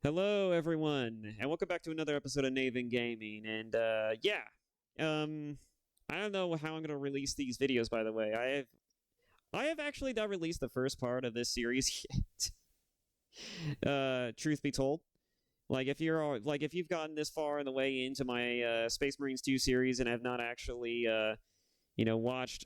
Hello, everyone, and welcome back to another episode of Naven Gaming. And um, I don't know how I'm gonna release these videos. By the way, I have actually not released the first part of this series yet. Truth be told, if you've gotten this far in the way into my Space Marines 2 series and have not actually watched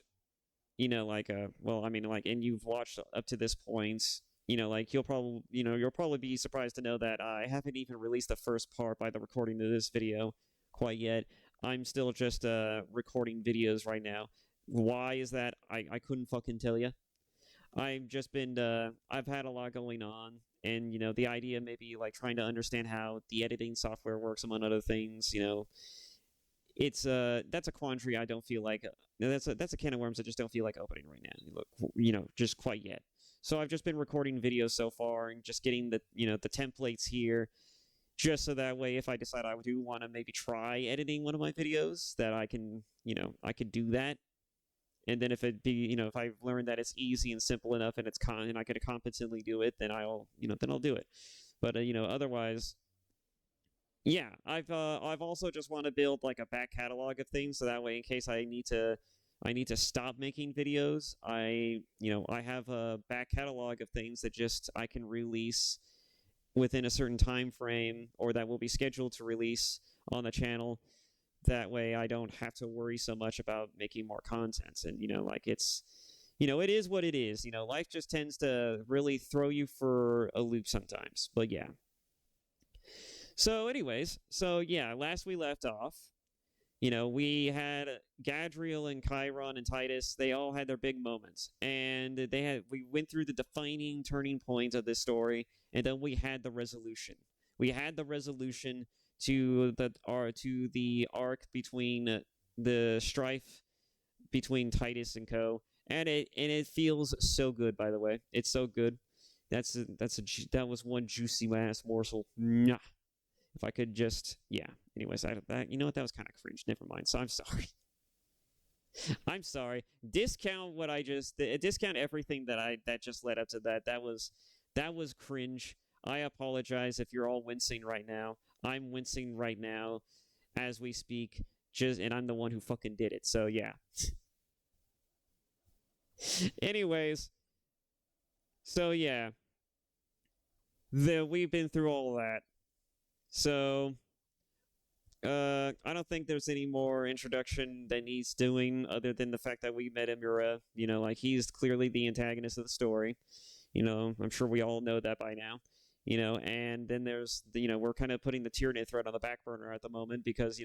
and you've watched up to this point, you'll probably be surprised to know that I haven't even released the first part by the recording of this video quite yet. I'm still just recording videos right now. Why is that? I couldn't fucking tell you. I've had a lot going on, and the idea maybe like trying to understand how the editing software works, among other things. It's that's a quandary I don't feel like that's a can of worms I just don't feel like opening right now. Look, just quite yet. So I've just been recording videos so far and just getting the templates here, just so that way if I decide I do want to maybe try editing one of my videos, that I could do that. And then if I've learned that it's easy and simple enough and and I could competently do it, then I'll do it. But otherwise, yeah, I've also just want to build like a back catalog of things, so that way in case I need to stop making videos, I have a back catalog of things that just I can release within a certain time frame, or that will be scheduled to release on the channel. That way I don't have to worry so much about making more content. And it is what it is. Life just tends to really throw you for a loop sometimes. But yeah. So, anyways, last we left off, we had Gadriel and Chiron and Titus. They all had their big moments, and we went through the defining turning points of this story, and then we had the resolution. We had the resolution to the arc between the strife between Titus and Co. And it feels so good. By the way, it's so good. That was one juicy ass morsel. Mwah. If I could just, yeah. Anyways, that was kind of cringe. Never mind. So I'm sorry. I'm sorry. Discount everything that just led up to that. That was cringe. I apologize if you're all wincing right now. I'm wincing right now as we speak. And I'm the one who fucking did it. So yeah. Anyways, so yeah, we've been through all that. So I don't think there's any more introduction that needs doing other than the fact that we met Amura. He's clearly the antagonist of the story. I'm sure we all know that by now. And then we're kind of putting the Tyranid threat on the back burner at the moment because,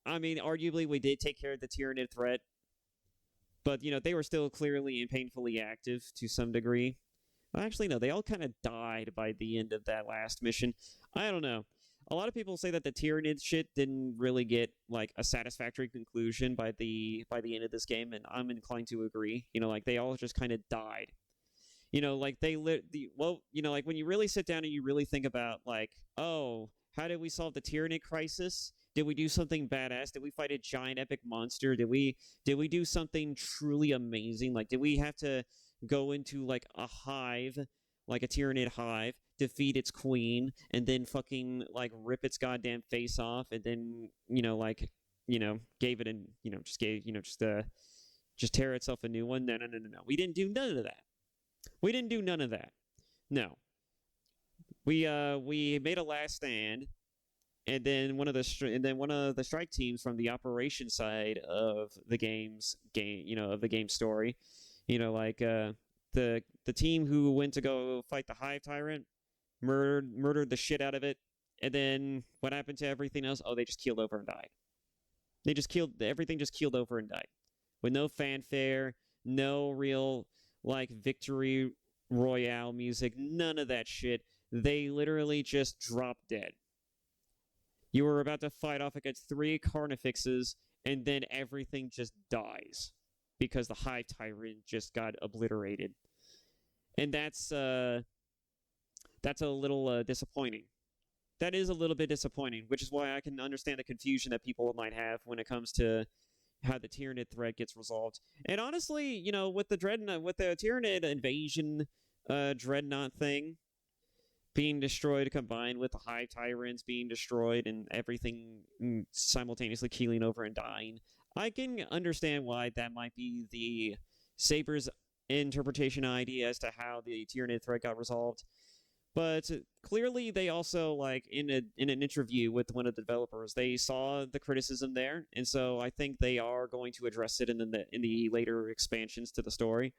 arguably we did take care of the Tyranid threat, but, they were still clearly and painfully active to some degree. Well, actually, no, they all kind of died by the end of that last mission. I don't know. A lot of people say that the Tyranid shit didn't really get like a satisfactory conclusion by the end of this game, and I'm inclined to agree. They all just kind of died. When you really sit down and you really think about like, oh, how did we solve the Tyranid crisis? Did we do something badass? Did we fight a giant epic monster? Did we do something truly amazing? Like, did we have to go into like a hive, like a Tyranid hive, defeat its queen, and then fucking like rip its goddamn face off, and then gave it an just tear itself a new one? No, no, no, no, no. We didn't do none of that. We didn't do none of that. No. We made a last stand, and then one of the strike teams from the operation side of the game story, the team who went to go fight the Hive Tyrant murdered the shit out of it, and then what happened to everything else? Oh, they just keeled over and died. Everything just keeled over and died with no fanfare, no real like victory royale music, none of that shit. They literally just dropped dead. You were about to fight off against 3 Carnifexes, and then everything just dies because the Hive Tyrant just got obliterated. And that's a little disappointing. That is a little bit disappointing, which is why I can understand the confusion that people might have when it comes to how the Tyranid threat gets resolved. And honestly, with the Tyranid invasion dreadnought thing, being destroyed combined with the Hive Tyrants being destroyed and everything simultaneously keeling over and dying, I can understand why that might be the Saber's interpretation idea as to how the Tyranid threat got resolved. But clearly, they also, like, in an interview with one of the developers, they saw the criticism there, and so I think they are going to address it in the later expansions to the story.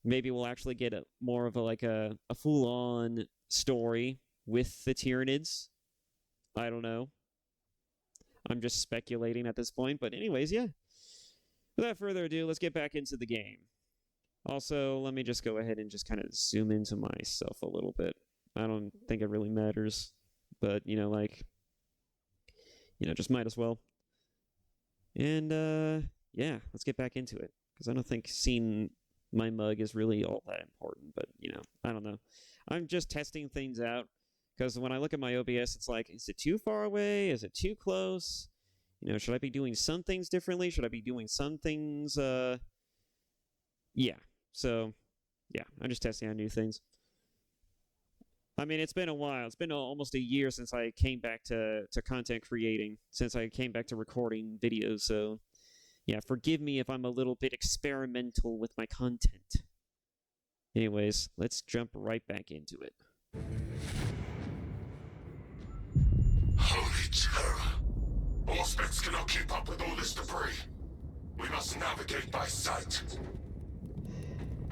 Maybe we'll actually get more of a full-on story with the Tyranids. I don't know. I'm just speculating at this point, but anyways, yeah. Without further ado, let's get back into the game. Also, let me just go ahead and just kind of zoom into myself a little bit. I don't think it really matters, but, just might as well. And, yeah, let's get back into it, because I don't think seeing my mug is really all that important, but, I don't know. I'm just testing things out, because when I look at my OBS, it's like, is it too far away? Is it too close? Should I be doing some things differently? Should I be doing some things, yeah. So, yeah, I'm just testing out new things. I mean, it's been a while. It's been almost a year since I came back to content creating, since I came back to recording videos, so yeah, forgive me if I'm a little bit experimental with my content. Anyways, let's jump right back into it. Holy terror! Auspex cannot keep up with all this debris. We must navigate by sight.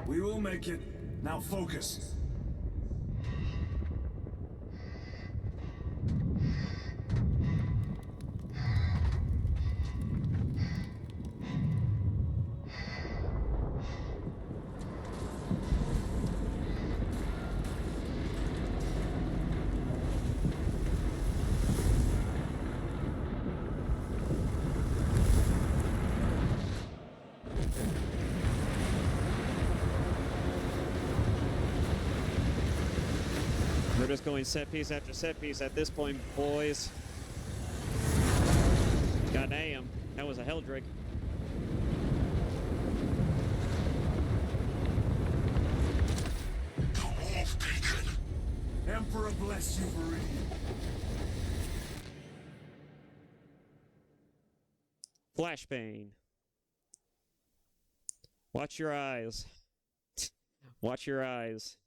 We will make it. Now focus. We're just going set piece after set piece at this point, boys. God damn, that was a Heldrick. The Wolf Beacon! Emperor bless you, Viridian. Flashbane. Watch your eyes. Watch your eyes.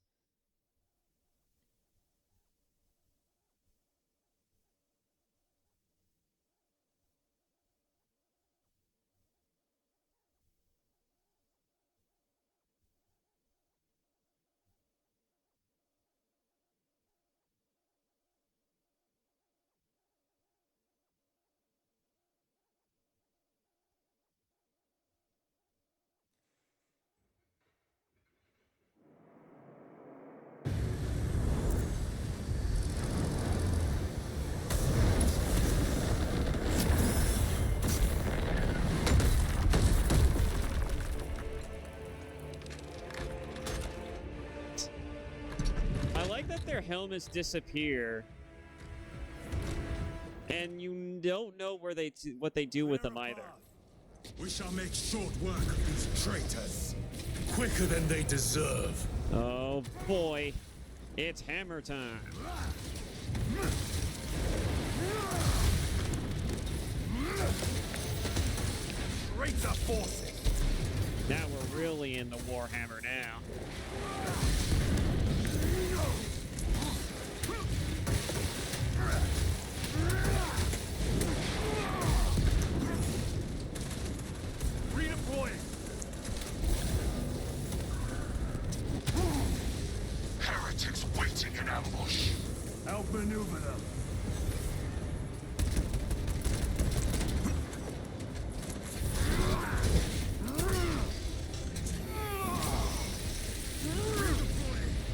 I like that their helmets disappear, and you don't know where what they do with them either. We shall make short work of these traitors. Quicker than they deserve. Oh boy, it's hammer time. Traitor forces. Now we're really in the Warhammer now. Redeploying. Heretics waiting in ambush. Outmaneuver them.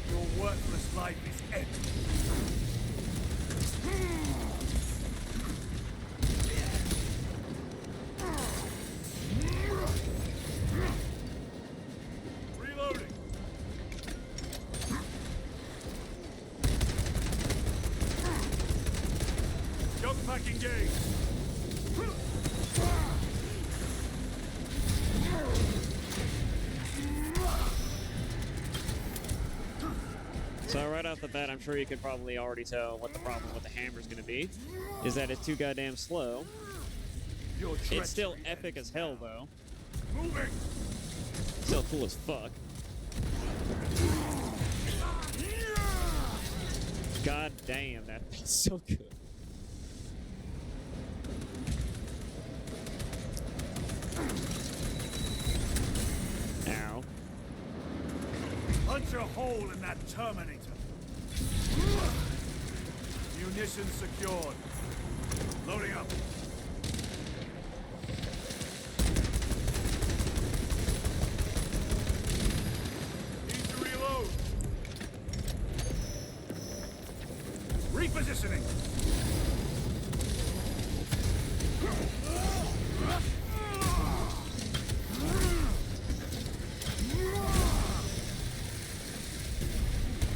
Your worthless life is ended. Reloading. Jump pack engaged. So right off the bat, I'm sure you could probably already tell what the problem with the hammer's gonna be. Is that it's too goddamn slow. It's still epic as hell, though. Moving. Still cool as fuck. God damn, that feels so good. Ow. Punch a hole in that Terminator. Munitions secured. Loading up. Need to reload. Repositioning.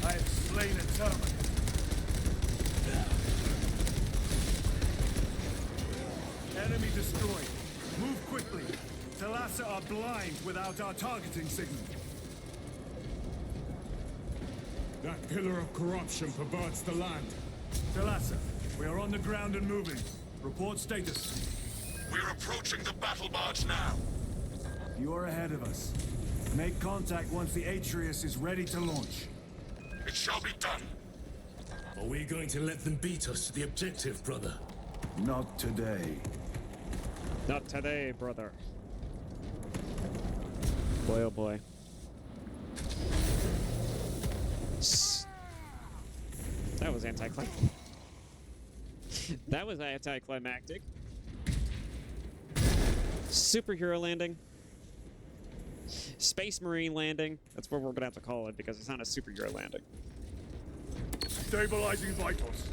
I have slain a Terminator. Enemy destroyed. Move quickly. Thalassa are blind without our targeting signal. That pillar of corruption perverts the land. Thalassa, we are on the ground and moving. Report status. We're approaching the battle barge now. You are ahead of us. Make contact once the Atreus is ready to launch. It shall be done. Are we going to let them beat us to the objective, brother? Not today. Not today, brother. Boy, oh boy. That was anticlimactic. That was anticlimactic. Superhero landing. Space Marine landing. That's what we're gonna have to call it because it's not a superhero landing. Stabilizing vitals.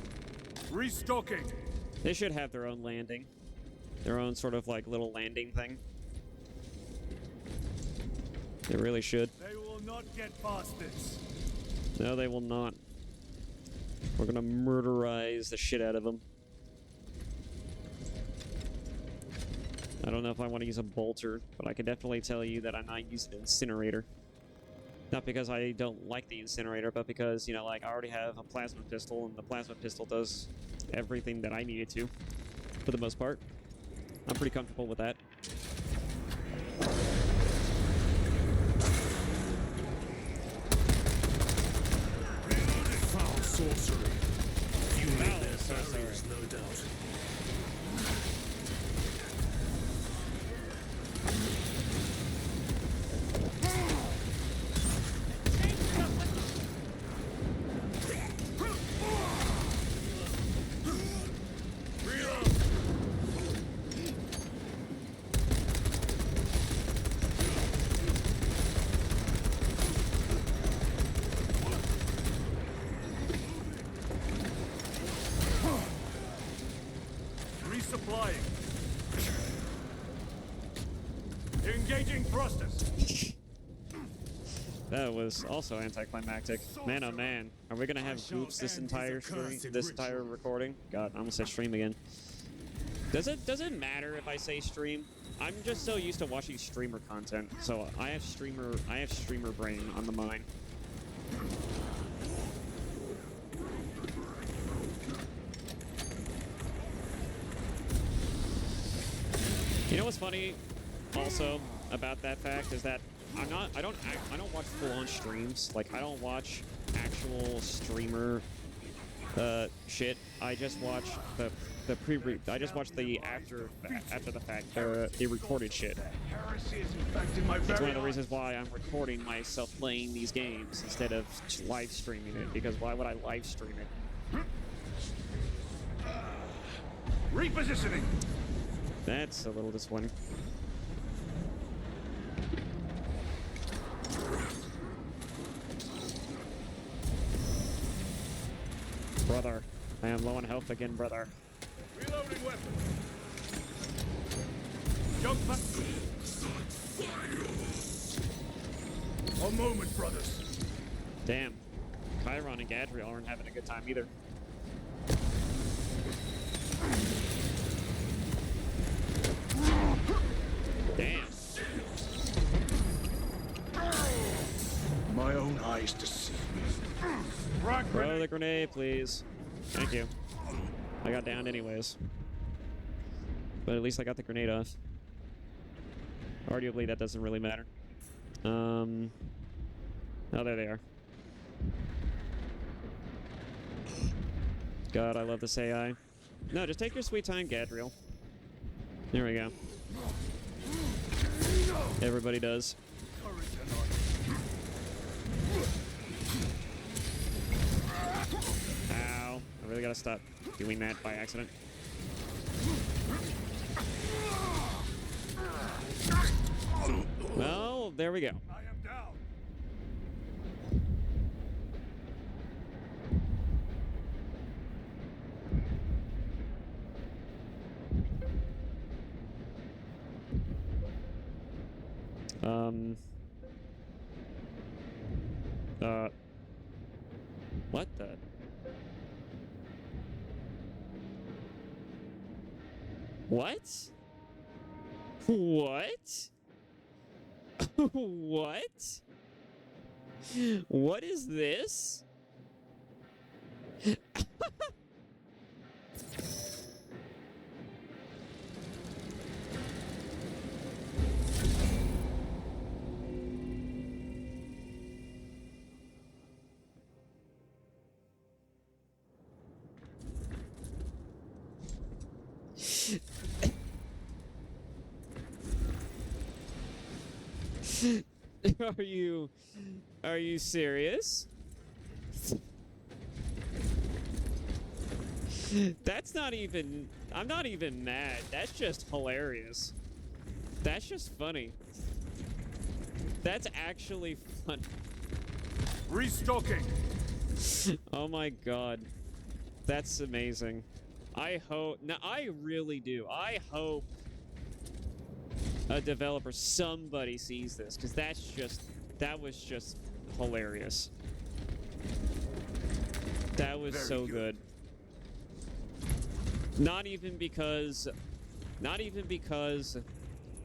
Restocking. They should have their own landing. Their own sort of like little landing thing. They really should. They will not get past this. No, they will not. We're gonna murderize the shit out of them. I don't know if I want to use a bolter, but I can definitely tell you that I'm not using an incinerator. Not because I don't like the incinerator, but because, you know, like, I already have a plasma pistol, and the plasma pistol does everything that I need it to, for the most part. I'm pretty comfortable with that. Foul sorcery. You Foul made their sorcery. barriers, no doubt. Resupplying. Engaging thrusters. That was also anticlimactic. Man, oh man. Are we gonna have goops this entire stream, this entire recording? God, I almost said stream again. Does it matter if I say stream? I'm just so used to watching streamer content, so I have streamer brain on the mind. You know what's funny also about that fact is that I don't watch full-on streams. Like, I don't watch actual streamer shit. I just watch the I just watch the after the fact, the recorded shit. It's one of the reasons why I'm recording myself playing these games instead of live streaming it, because why would I live stream it? Repositioning. That's a little disappointing. Brother, I am low on health again, brother. Reloading weapon. Jump back. A moment, brothers. Damn. Chiron and Gadriel aren't having a good time either. Damn. My own eyes deceive me. Frag Throw grenade. the grenade, please. Thank you. I got downed anyways. But at least I got the grenade off. Arguably, that doesn't really matter. Oh, there they are. God, I love this AI. No, just take your sweet time, Gadriel. There we go. Everybody does. Ow. I really gotta stop doing that by accident. Well, there we go. I am down. What the? What? What? What? What is this? Are you serious? That's not even, I'm not even mad. That's just hilarious. That's just funny. That's actually funny. Restocking. Oh my god. That's amazing. I hope, no, I really do. I hope a developer, somebody sees this, because that was just hilarious. That was Very so good. good. Not even because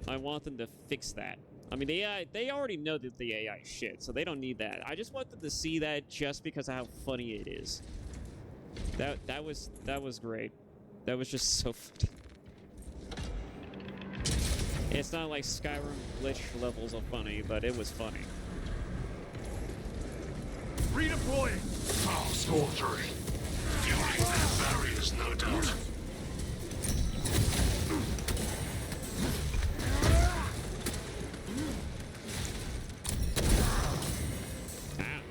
I want them to fix that. I mean, the AI, they already know that the AI is shit, so they don't need that. I just want them to see that just because of how funny it is. That was great. That was just so funny. It's not like Skyrim glitch levels of funny, but it was funny. Redeploying. Fast ordering. Fueling their barriers, no doubt. Ah.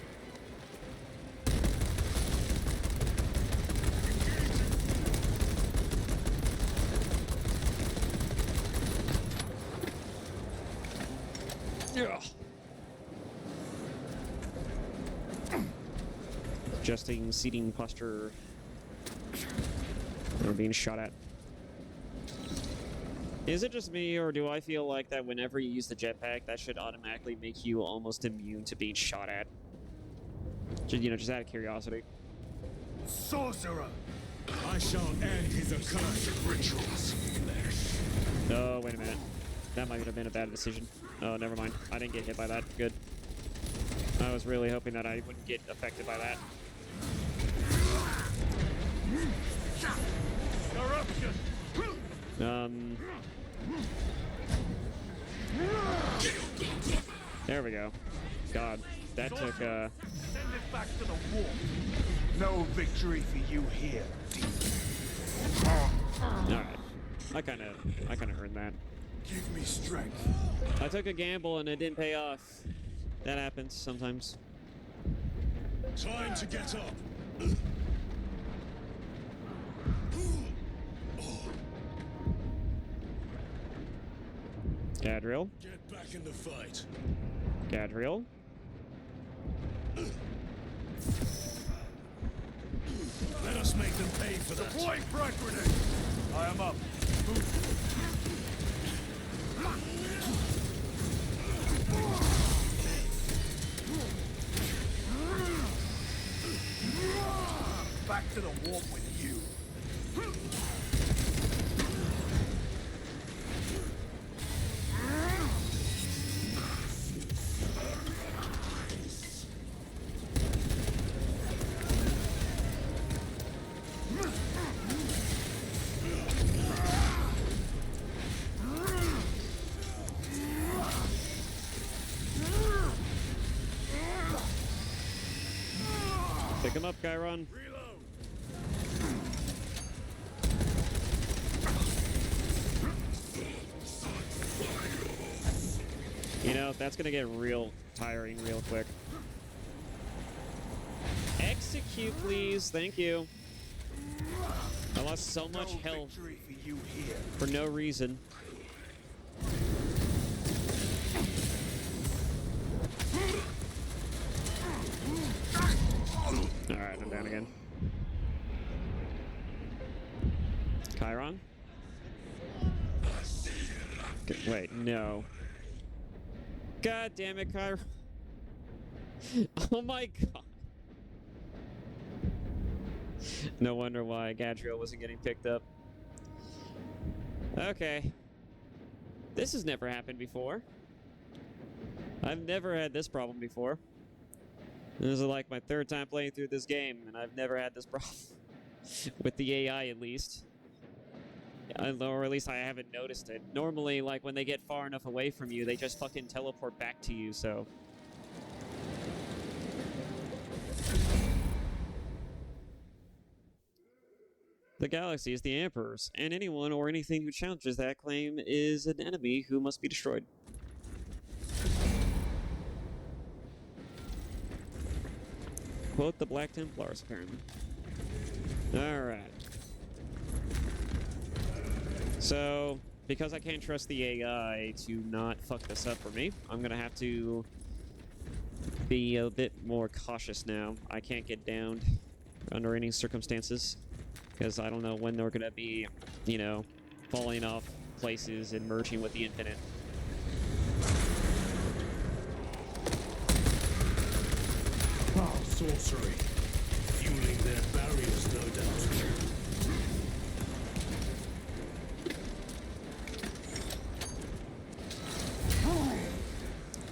Ugh. Adjusting seating posture. We're being shot at. Is it just me, or do I feel like that whenever you use the jetpack, that should automatically make you almost immune to being shot at? Just, you know, just out of curiosity. Sorcerer. I shall end his accursed Rituals. Oh, wait a minute. That might have been a bad decision. Oh, never mind. I didn't get hit by that. Good. I was really hoping that I wouldn't get affected by that. Corruption. There we go. God, that took, Send it back to the war. No victory for you here. alright. I kinda earned that. Give me strength. I took a gamble and it didn't pay off. That happens sometimes. Time to get up. Gadriel. Get back in the fight. Gadriel. Let us make them pay for that. Deploying frag grenade. I am up. Back to the warp with you. Pick him up, Chiron. Reload. You know, that's gonna get real tiring real quick. Execute, please. Thank you. I lost so much health Victory for you here. for no reason. Alright, I'm down again. Chiron? Wait, no. God damn it, Chiron. Oh my god. No wonder why Gadriel wasn't getting picked up. Okay. This has never happened before. I've never had this problem before. This is like my third time playing through this game, and I've never had this problem. With the AI, at least. Or at least I haven't noticed it. Normally, like, when they get far enough away from you, they just fucking teleport back to you, so... The galaxy is the Emperor's, and anyone or anything who challenges that claim is an enemy who must be destroyed. Quote the Black Templars, apparently. Alright. So, because I can't trust the AI to not fuck this up for me, I'm gonna have to be a bit more cautious now. I can't get downed under any circumstances, because I don't know when they're gonna be, you know, falling off places and merging with the Infinite. Foul sorcery. Fueling their barriers, no doubt.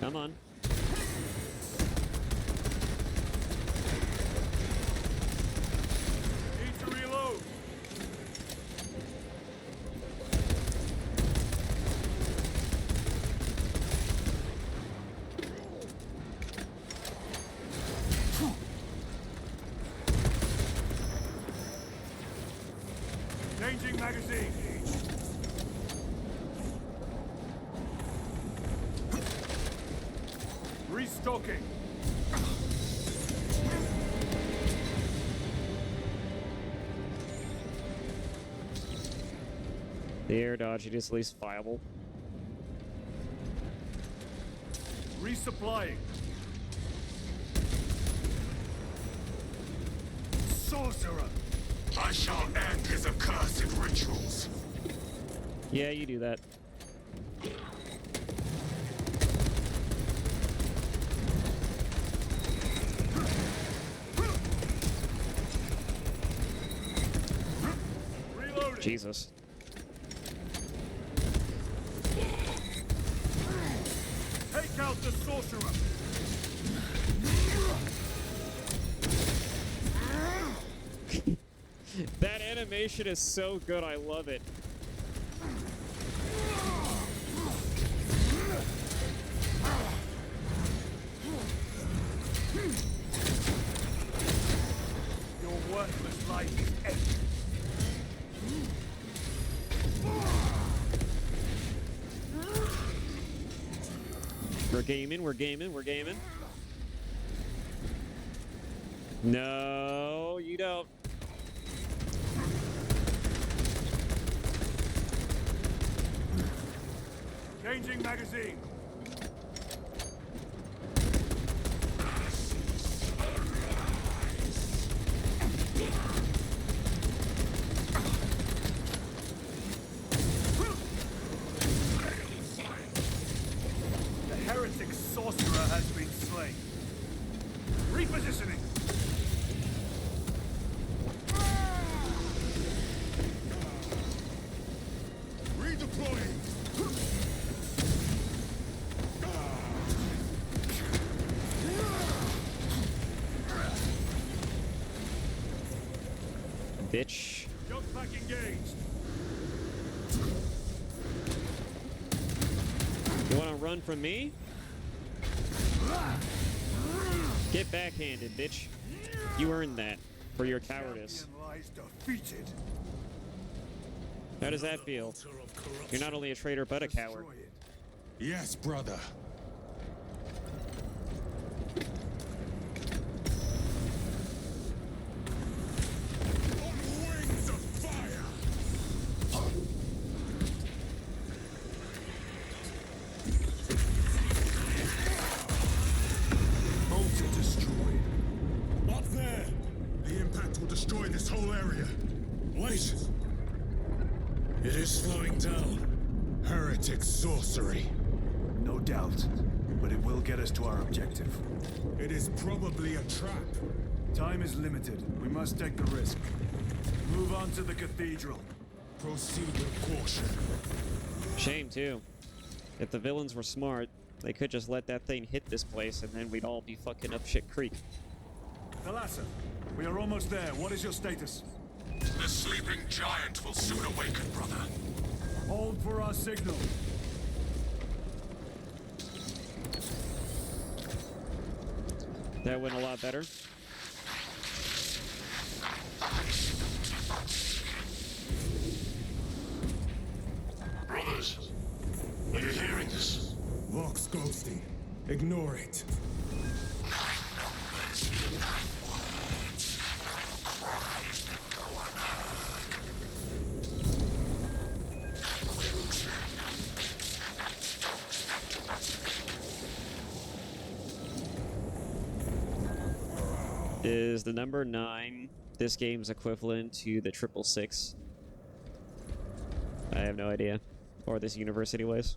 Come on. Need to reload. Changing magazine. Restocking. The air dodge is at least viable. Resupplying. Sorcerer. I shall end his accursed rituals. Yeah, you do that. Reloading. Jesus. Take out the sorcerer. That animation is so good, I love it. Your worthless life is empty. We're gaming, we're gaming, we're gaming. No, you don't. Changing magazine. The heretic sorcerer has been slain. Repositioning. Redeploying. Bitch. Jump back engaged. You wanna run from me? Get backhanded, bitch. You earned that for your cowardice. Champion lies defeated. How does that feel? Altar of corruption. You're not only a traitor, but a coward. Destroy it. Yes, brother. Wings of fire! Altar destroyed. Up there! The impact will destroy this whole area. Wait! It is slowing down. Heretic sorcery. No doubt, but it will get us to our objective. It is probably a trap. Time is limited. We must take the risk. Move on to the cathedral. Proceed with caution. Shame, too. If the villains were smart, they could just let that thing hit this place and then we'd all be fucking up shit creek. Thalassa, we are almost there. What is your status? The sleeping giant will soon awaken, brother. Hold for our signal. That went a lot better. Brothers, are you hearing this? Vox ghosting. Ignore it. 9 numbers, 9 words. Cries that go unheard. Is the number 9 this game's equivalent to the 666? I have no idea. Or this universe, anyways.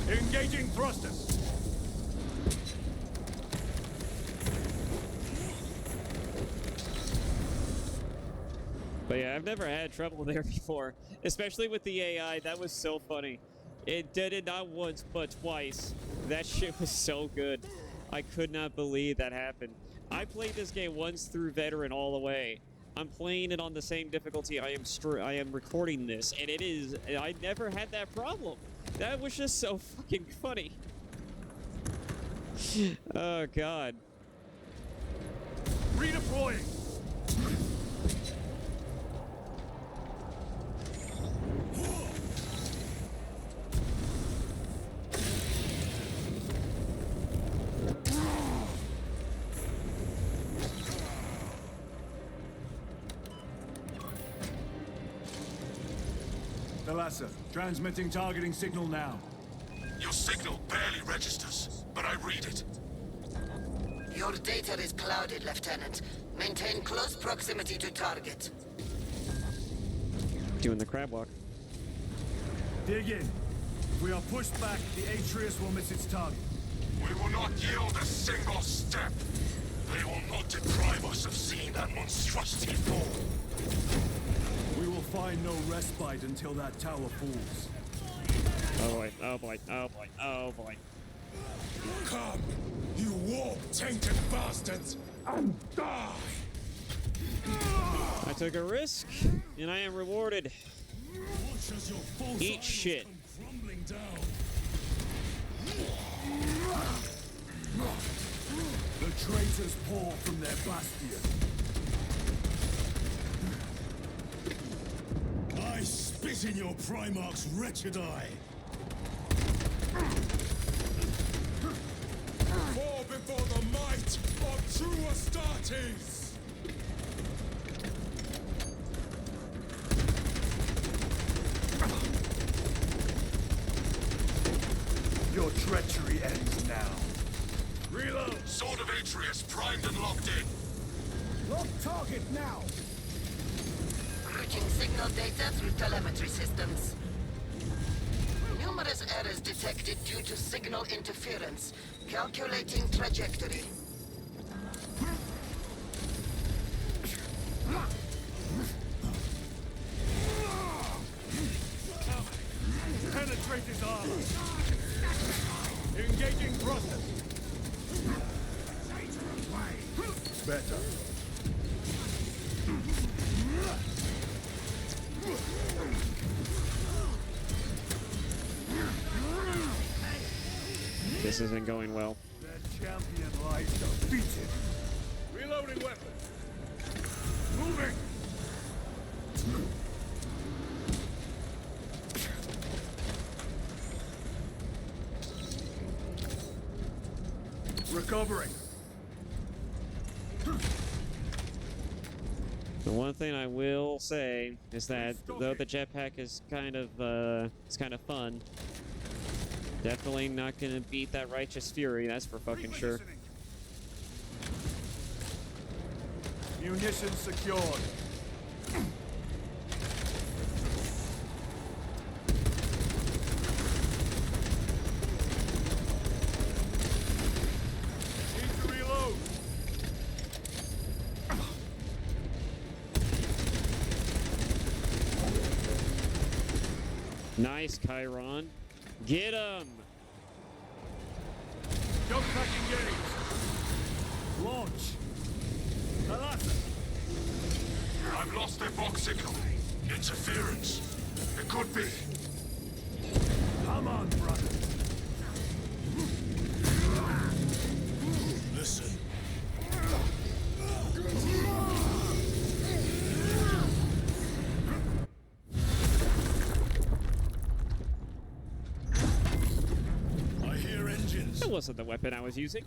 Engaging thrusters. But yeah, I've never had trouble there before. Especially with the AI, that was so funny. It did it not once, but twice. That shit was so good. I could not believe that happened. I played this game once through Veteran all the way. I'm playing it on the same difficulty I am recording this, and it is... I never had that problem. That was just so fucking funny. Oh, God. Redeploying. Thalassa, transmitting targeting signal now. Your signal barely registers, but I read it. Your data is clouded, Lieutenant. Maintain close proximity to target. Doing the crab walk. Dig in. If we are pushed back, the Atreus will miss its target. We will not yield a single step. They will not deprive us of seeing that monstrosity fall. We will find no respite until that tower falls. Oh boy, oh boy, oh boy, oh boy. Come, you warp-tainted bastards, and die! I took a risk, and I am rewarded. Watch as your false Eat idols shit. come crumbling down. The traitors pour from their bastion. I spit in your Primarch's wretched eye. Fall before the might of true Astartes! Your treachery ends now. Reload! Sword of Atreus primed and locked in. Lock target now! Routing signal data through telemetry systems. Numerous errors detected due to signal interference. Calculating trajectory. Penetrate his armor! Engaging thrusters! Better. This isn't going well. Their champion lies defeated. Reloading weapon. Moving! Recovering. The one thing I will say is that though the jetpack is kind of fun, definitely not gonna beat that Righteous Fury. That's for fucking sure. Munitions secured. Need to reload. Nice, Chiron. Get him! Jump pack engaged. Launch. Alasa. I've lost their box signal. Interference. It could be. Come on, brother. Listen. I hear engines. That wasn't the weapon I was using.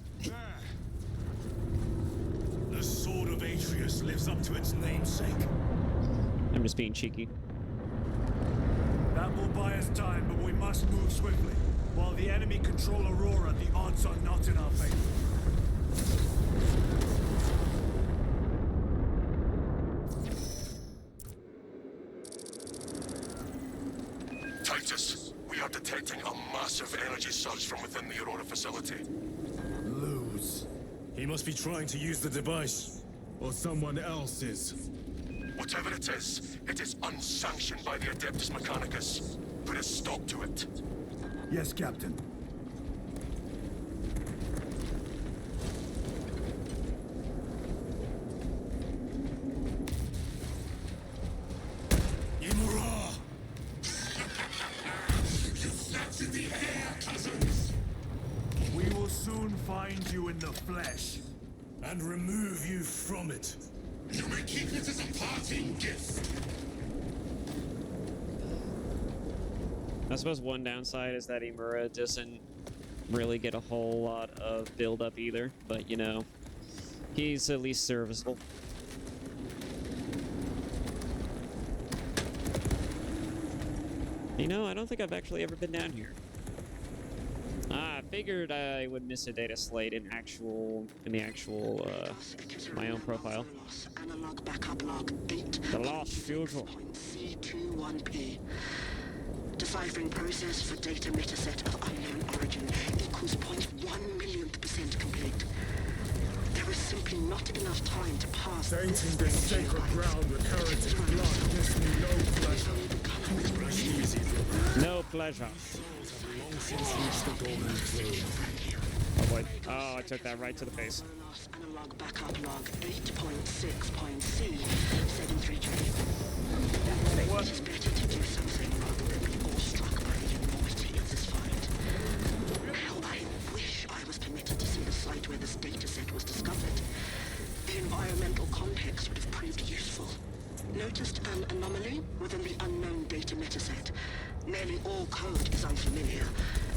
The sword of Atreus lives up to its namesake. I'm just being cheeky. That will buy us time, but we must move swiftly. While the enemy control Aurora, the odds are not in our favor. Titus, we are detecting a massive energy surge from within the Aurora facility. Lose. He must be trying to use the device. Or someone else is. Whatever it is unsanctioned by the Adeptus Mechanicus. Put a stop to it. Yes, Captain. Imura! We will soon find you in the flesh. And remove you from it. You may keep it as a parting gift. I suppose one downside is that Imura doesn't really get a whole lot of build-up either, but you know, he's at least serviceable. You know, I don't think I've actually ever been down here. I figured I would miss a data slate in the actual my own profile. Analog backup log 8. The Lost Future. C21P. Deciphering process for data metaset of unknown origin equals 0.1 millionth percent complete. There is simply not enough time to pass Tainting this this sacred ground with heretic blood gives me no pleasure. No pleasure. Long since reached the golden throne. Oh boy. Oh, I took that right to the face. Analog backup log 8.6.C 73J. It is better to do something rather than be awestruck by the enormity of this find. How I wish I was permitted to see the site where this dataset was discovered. The environmental context would have proved useful. Noticed an anomaly within the unknown data metaset. Nearly all code is unfamiliar,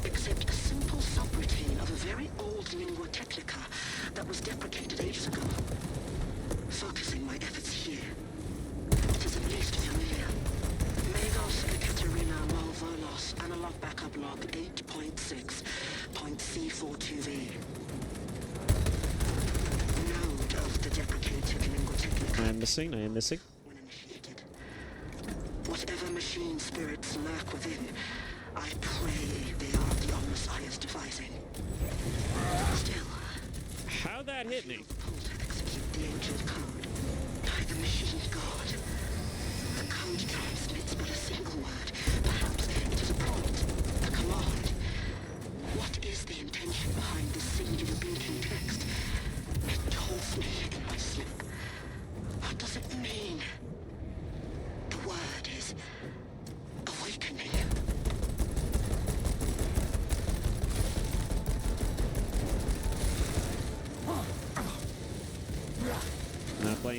except a simple subroutine of a very old lingua technica that was deprecated ages ago. Focusing my efforts here, it is at least familiar. Magos Ekaterina Malvolos, analog backup log 8.6.C42V. Node of the deprecated lingua technica. I am missing. When initiated. Whatever machine spirits lurk within, I pray they are the Omnis is devising. Still, How that hit me? pull to execute the ancient code by the machine god. The code transmits but a single word. Perhaps it is a prompt, a command. What is the intention behind this singular blinking text? It told me in my sleep. What does it mean? The word is awakening.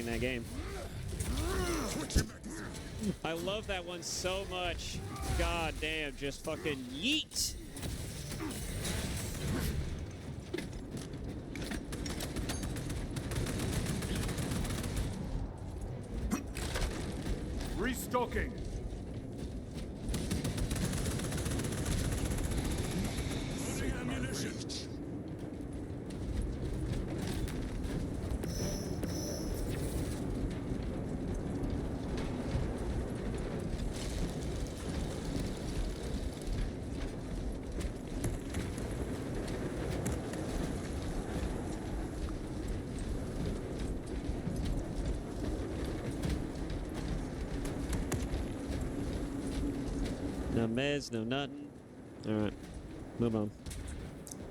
playing that game. I love that one so much. God damn, just fucking yeet. Restocking. Loading ammunition. No meds, no nothing. Alright, move on.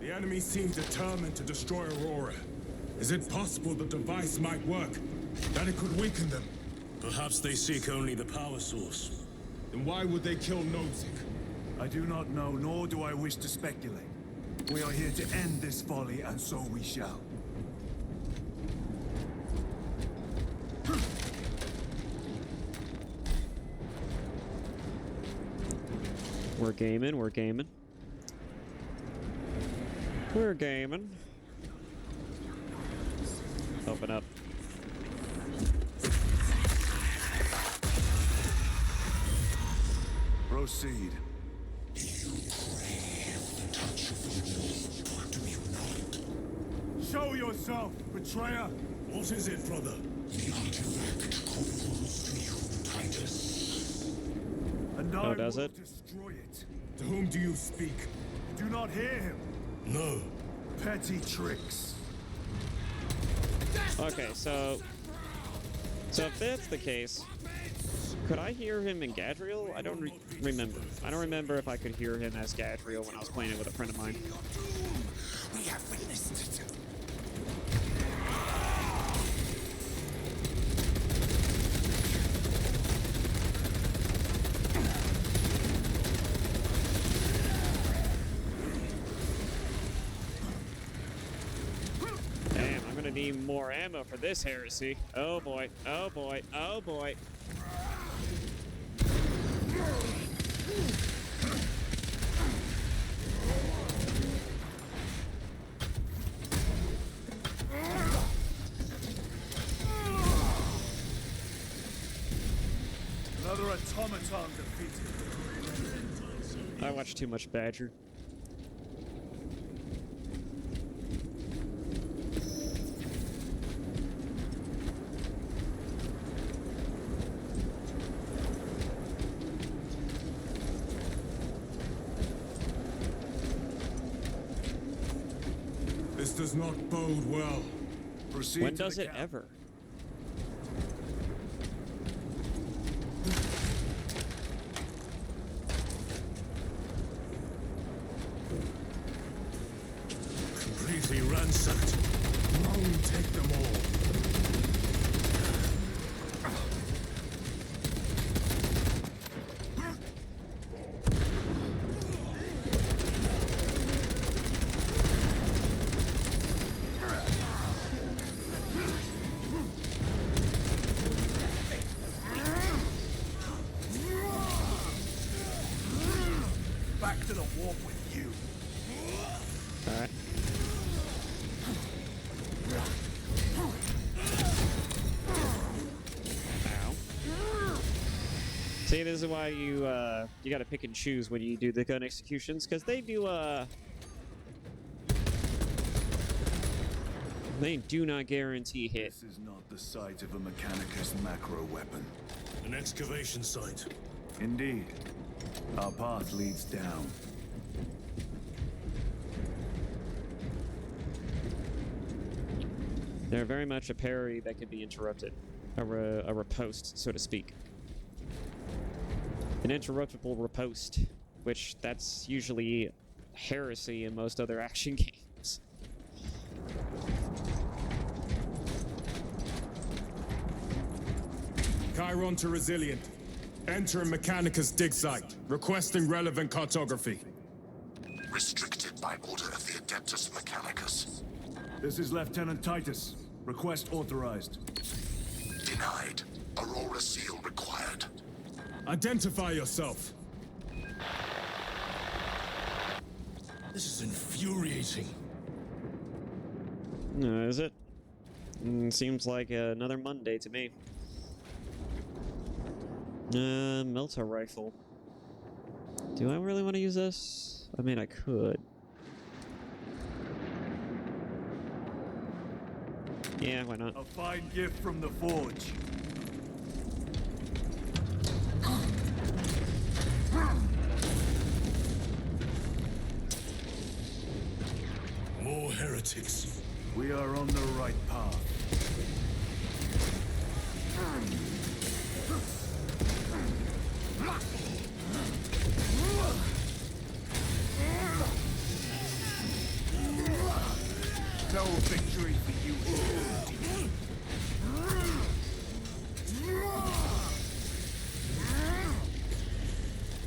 The enemy seem determined to destroy Aurora. Is it possible the device might work? That it could weaken them? Perhaps they seek only the power source. Then why would they kill Nozick? I do not know, nor do I wish to speculate. We are here to end this folly, and so we shall. We're gaming, we're gaming. We're gaming. Open up. Proceed. Show yourself, betrayer! What is it, brother? And Oh, I does will it? destroy it. To whom do you speak? Do not hear him. No. Petty tricks. Okay, so if that's the case, could I hear him in Gadriel? I don't remember. I don't remember if I could hear him as Gadriel when I was playing it with a friend of mine. We have witnessed it. Damn, I'm gonna need more ammo for this heresy. Oh boy, oh boy, oh boy. Another automaton defeated. I watch too much Badger. This does not bode well. Proceed When to does the it camp. ever? Completely ransacked. Long take them all. Back to the warp with you. Alright. Ow. See, this is why you gotta pick and choose when you do the gun executions, because they do they do not guarantee hit. This is not the site of a Mechanicus macro weapon. An excavation site. Indeed. Our path leads down. They're very much a parry that could be interrupted. A riposte, so to speak. An interruptible riposte, which that's usually heresy in most other action games. Chiron to Resilient. Enter Mechanicus dig site. Requesting relevant cartography. Restricted by order of the Adeptus Mechanicus. This is Lieutenant Titus. Request authorized. Denied. Aurora seal required. Identify yourself. This is infuriating. Is it? Seems like another Monday to me. Melta rifle. Do I really want to use this? I mean, I could. Yeah, why not? A fine gift from the forge. More heretics. We are on the right path. No victory for you.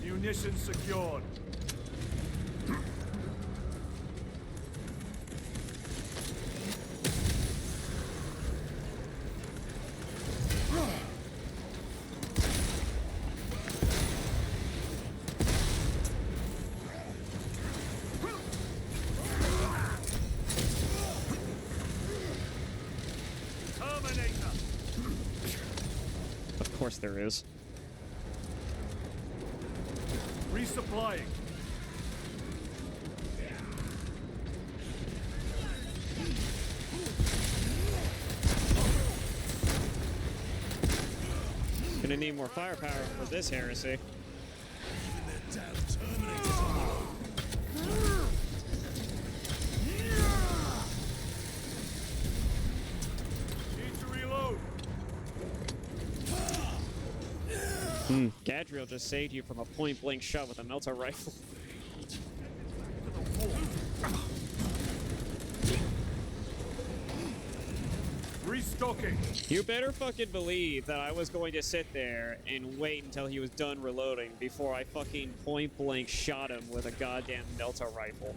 Munitions secured. Of course there is. Resupplying. Gonna need more firepower for this heresy. Need to reload. Gadriel just saved you from a point-blank shot with a Melta rifle. Restocking. You better fucking believe that I was going to sit there and wait until he was done reloading before I fucking point-blank shot him with a goddamn Melta rifle.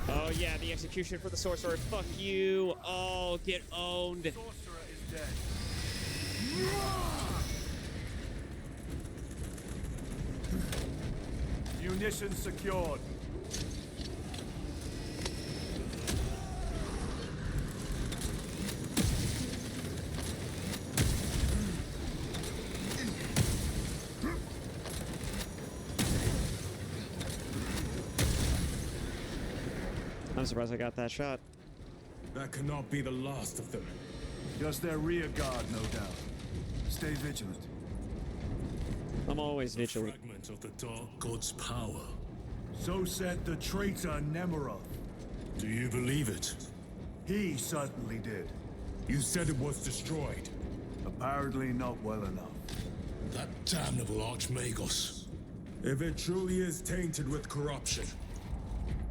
Oh yeah, the execution for the sorcerer. Fuck you. Oh, get owned. Sorcerer is dead. Munitions secured. I'm surprised I got that shot. That cannot be the last of them. Just their rear guard, no doubt. Stay vigilant. I'm always vigilant. Fragment of the Dark God's power. So said the traitor Nemeroth. Do you believe it? He certainly did. You said it was destroyed. Apparently not well enough. That damnable Archmagos. If it truly is tainted with corruption,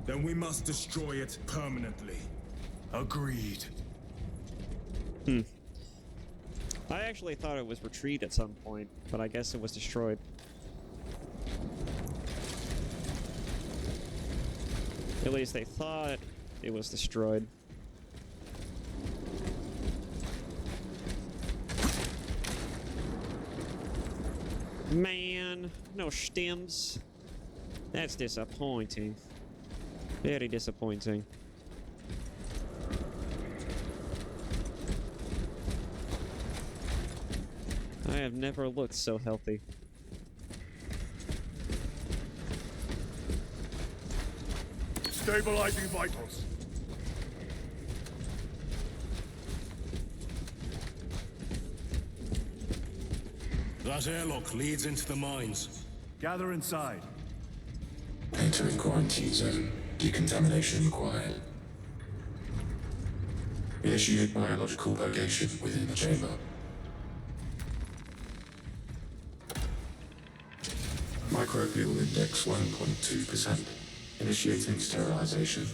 then we must destroy it permanently. Agreed. I actually thought it was retrieved at some point, but I guess it was destroyed. At least they thought it was destroyed. Man, no stems. That's disappointing. Very disappointing. I have never looked so healthy. Stabilizing vitals. That airlock leads into the mines. Gather inside. Entering quarantine zone. Decontamination required. Initiate biological purgation within the chamber. Microbial index 1.2%. Initiating sterilization.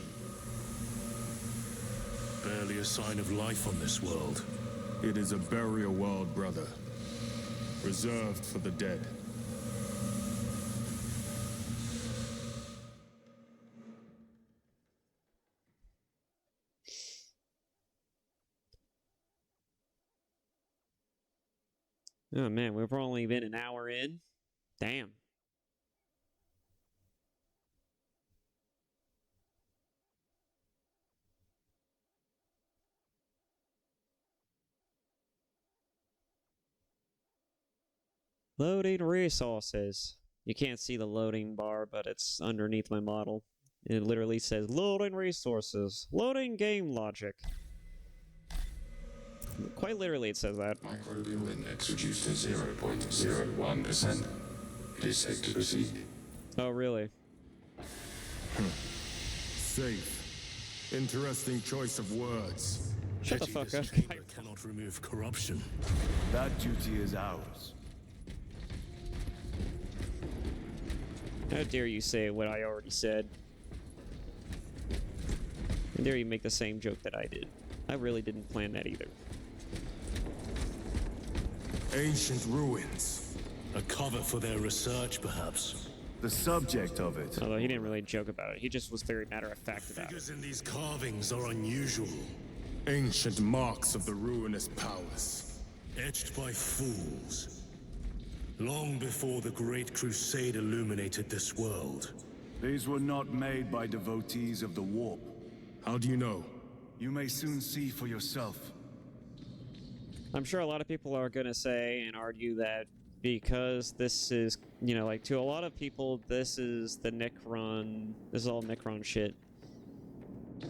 Barely a sign of life on this world. It is a burial world, brother. Reserved for the dead. Oh man, we've only been an hour in. Damn. Loading resources. You can't see the loading bar, but it's underneath my model. It literally says loading resources, loading game logic. Quite literally, it says that. Microbial index reduced to 0.01%. It is safe to proceed. Oh, really? Safe. Interesting choice of words. Shut the fuck up. This chamber cannot remove corruption. That duty is ours. How dare you say what I already said? How dare you make the same joke that I did? I really didn't plan that either. Ancient ruins. A cover for their research, perhaps. The subject of it. Although he didn't really joke about it. He just was very matter-of-fact about it. Figures in these carvings are unusual, Ancient marks of the ruinous powers. etched by fools. Long before the Great Crusade illuminated this world. These were not made by devotees of the warp. How do you know? You may soon see for yourself. I'm sure a lot of people are going to say and argue that because this is, you know, like to a lot of people, this is the Necron, this is all Necron shit.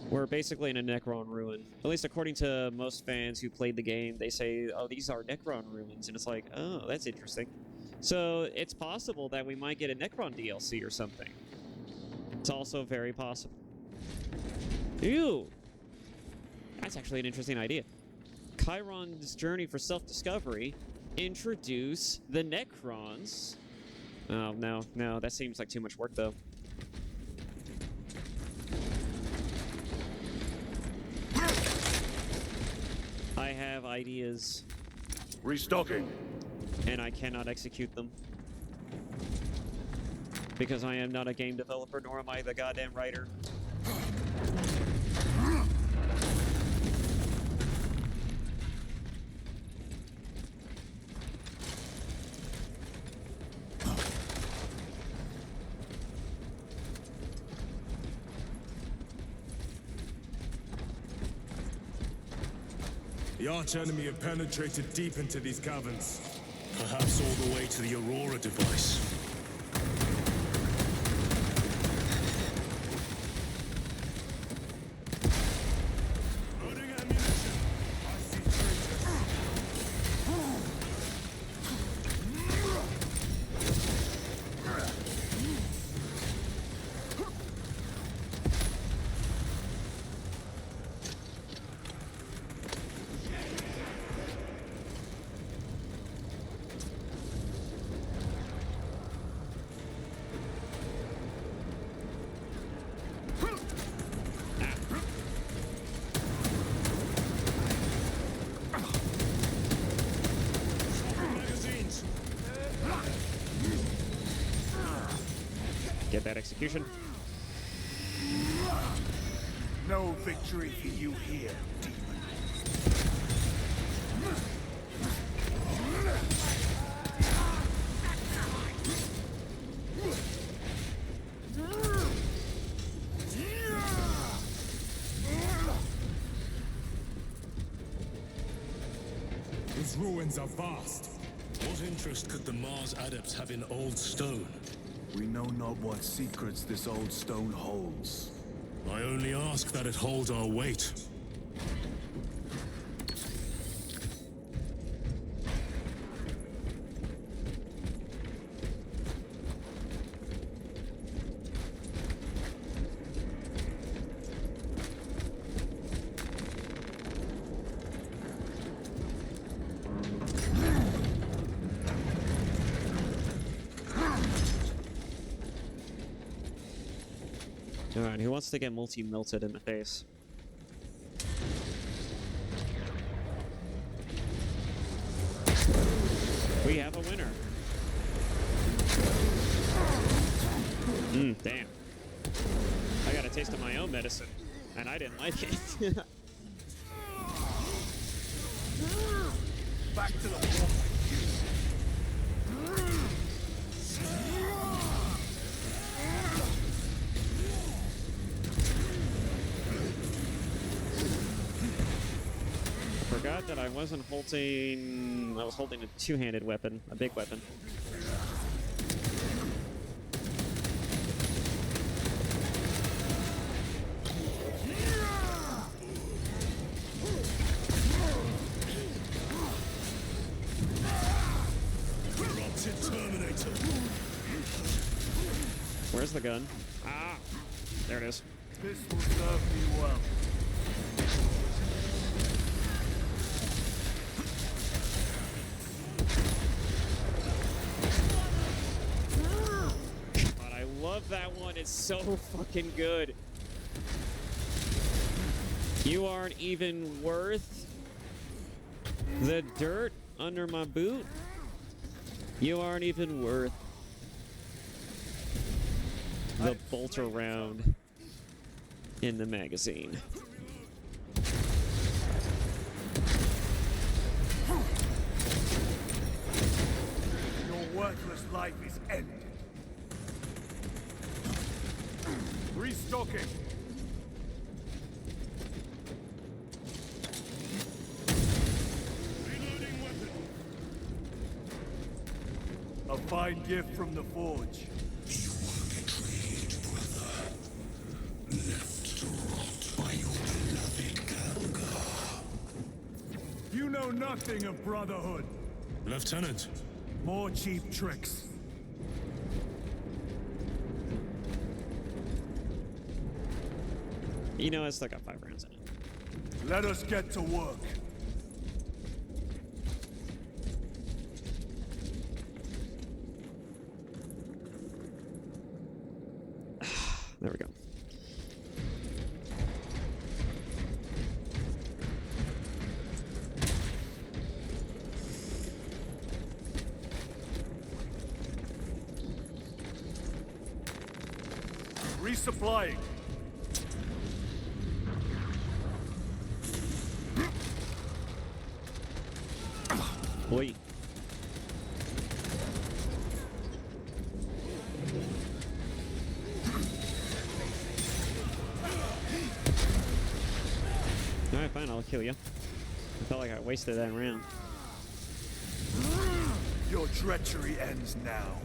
We're basically in a Necron ruin. At least according to most fans who played the game, they say, oh, these are Necron ruins. And it's like, oh, that's interesting. So it's possible that we might get a Necron DLC or something. It's also very possible. Ew! That's actually an interesting idea. Chiron's journey for self-discovery. Introduce the Necrons. Oh, no, that seems like too much work, though. I have ideas, Restocking. and I cannot execute them. Because I am not a game developer, nor am I the goddamn writer. The archenemy have penetrated deep into these caverns. Perhaps all the way to the Aurora device. Loading ammunition. I see traitors. Magazines! Get that execution. No victory for you here, demon. These ruins are vast. What interest could the Mars adepts have in old stone? We know not what secrets this old stone holds. I only ask that it hold our weight. Alright, who wants to get multi-melted in the face? We have a winner. Damn. I got a taste of my own medicine, and I didn't like it. Back to the wall. Forgot that I wasn't holding... I was holding a two-handed weapon, a big weapon. Corrupted Terminator. Where's the gun? Ah! There it is. This will serve me well. But I love that one. It's so fucking good. You aren't even worth the dirt under my boot. You aren't even worth the bolter round in the magazine. Your worthless life is ended. Restocking. Reloading weapon. A fine gift from the forge. You are betrayed, brother. Left to rot by your beloved Galga. You know nothing of brotherhood. Lieutenant. More cheap tricks. You know, I still got 5 rounds in it. Let us get to work. There we go. Resupplying. Boy. Alright, fine, I'll kill you. I felt like I wasted that round. Your treachery ends now.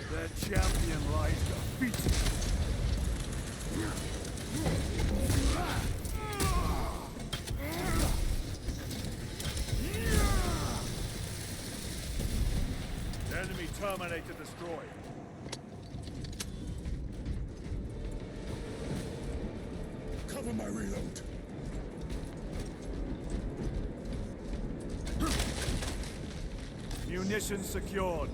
Their champion lies defeated. Enemy Terminator destroyed. Cover my reload. Munitions secured.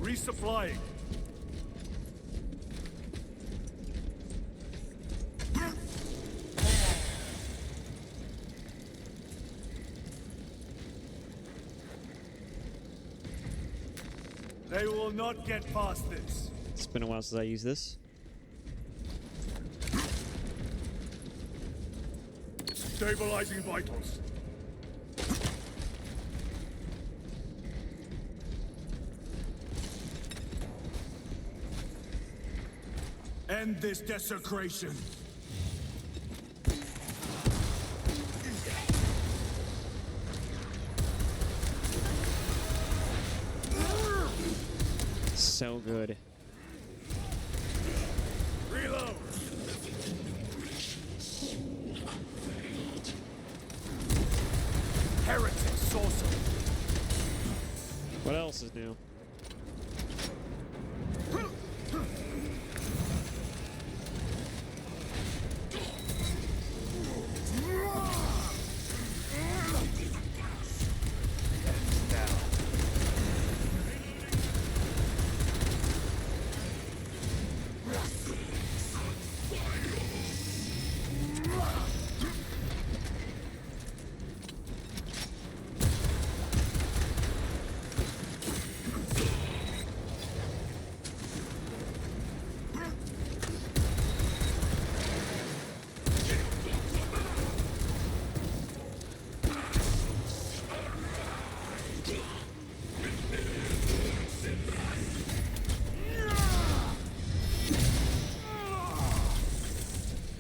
Resupplying. They will not get past this. It's been a while since I used this. Stabilizing vitals. End this desecration. So good. Reload. Heretic sorcerer. What else is new?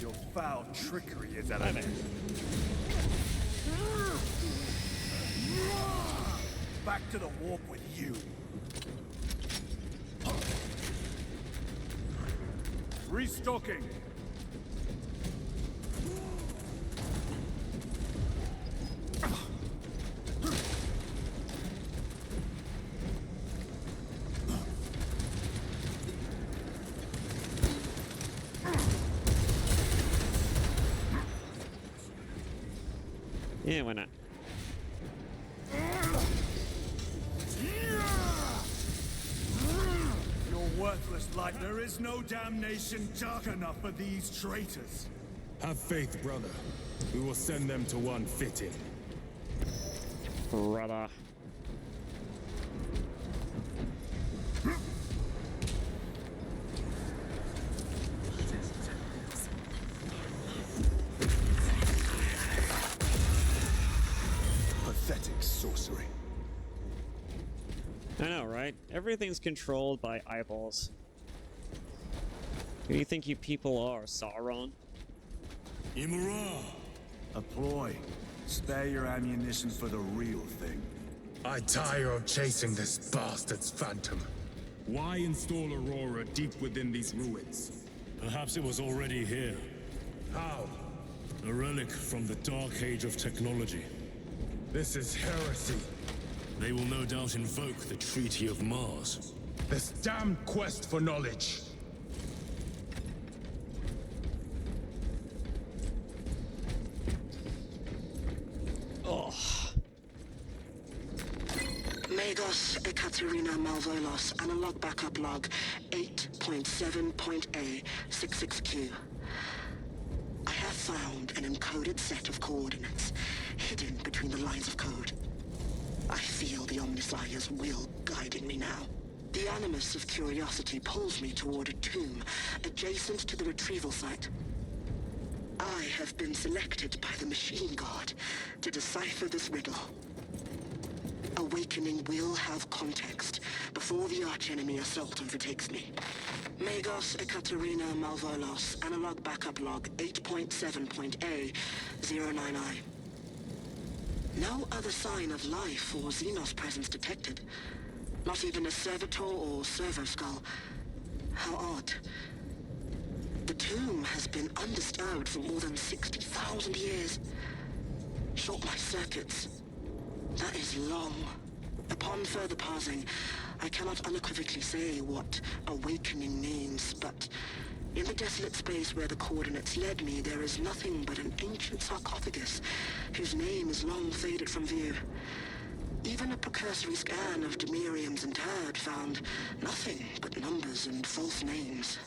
Your foul trickery is at an end. Back to the warp with you. Restocking. Yeah, why not? You're worthless light. There is no damnation dark enough for these traitors. Have faith, brother. We will send them to one fitting. Brother. Pathetic sorcery. I know, right? Everything's controlled by eyeballs. Who do you think you people are, Sauron? Imra! A ploy. Spare your ammunition for the real thing. I tire of chasing this bastard's phantom. Why install Aurora deep within these ruins? Perhaps it was already here. How? A relic from the Dark Age of technology. This is heresy. They will no doubt invoke the Treaty of Mars. This damned quest for knowledge. Magos Ekaterina Malvolos, analog backup log 8.7.A66Q. I have found an encoded set of coordinates hidden between the lines of code. I feel the Omnissiah's will guiding me now. The animus of curiosity pulls me toward a tomb adjacent to the retrieval site. I have been selected by the Machine God to decipher this riddle. Awakening will have context before the archenemy assault overtakes me. Magos Ekaterina Malvolos, analog backup log 8.7.A09I. No other sign of life or Xenos presence detected. Not even a servitor or servo skull. How odd. The tomb has been undisturbed for more than 60,000 years. Short my circuits. That is long. Upon further parsing, I cannot unequivocally say what awakening means, but in the desolate space where the coordinates led me, there is nothing but an ancient sarcophagus whose name is long faded from view. Even a precursory scan of Demirium's interred found nothing but numbers and false names.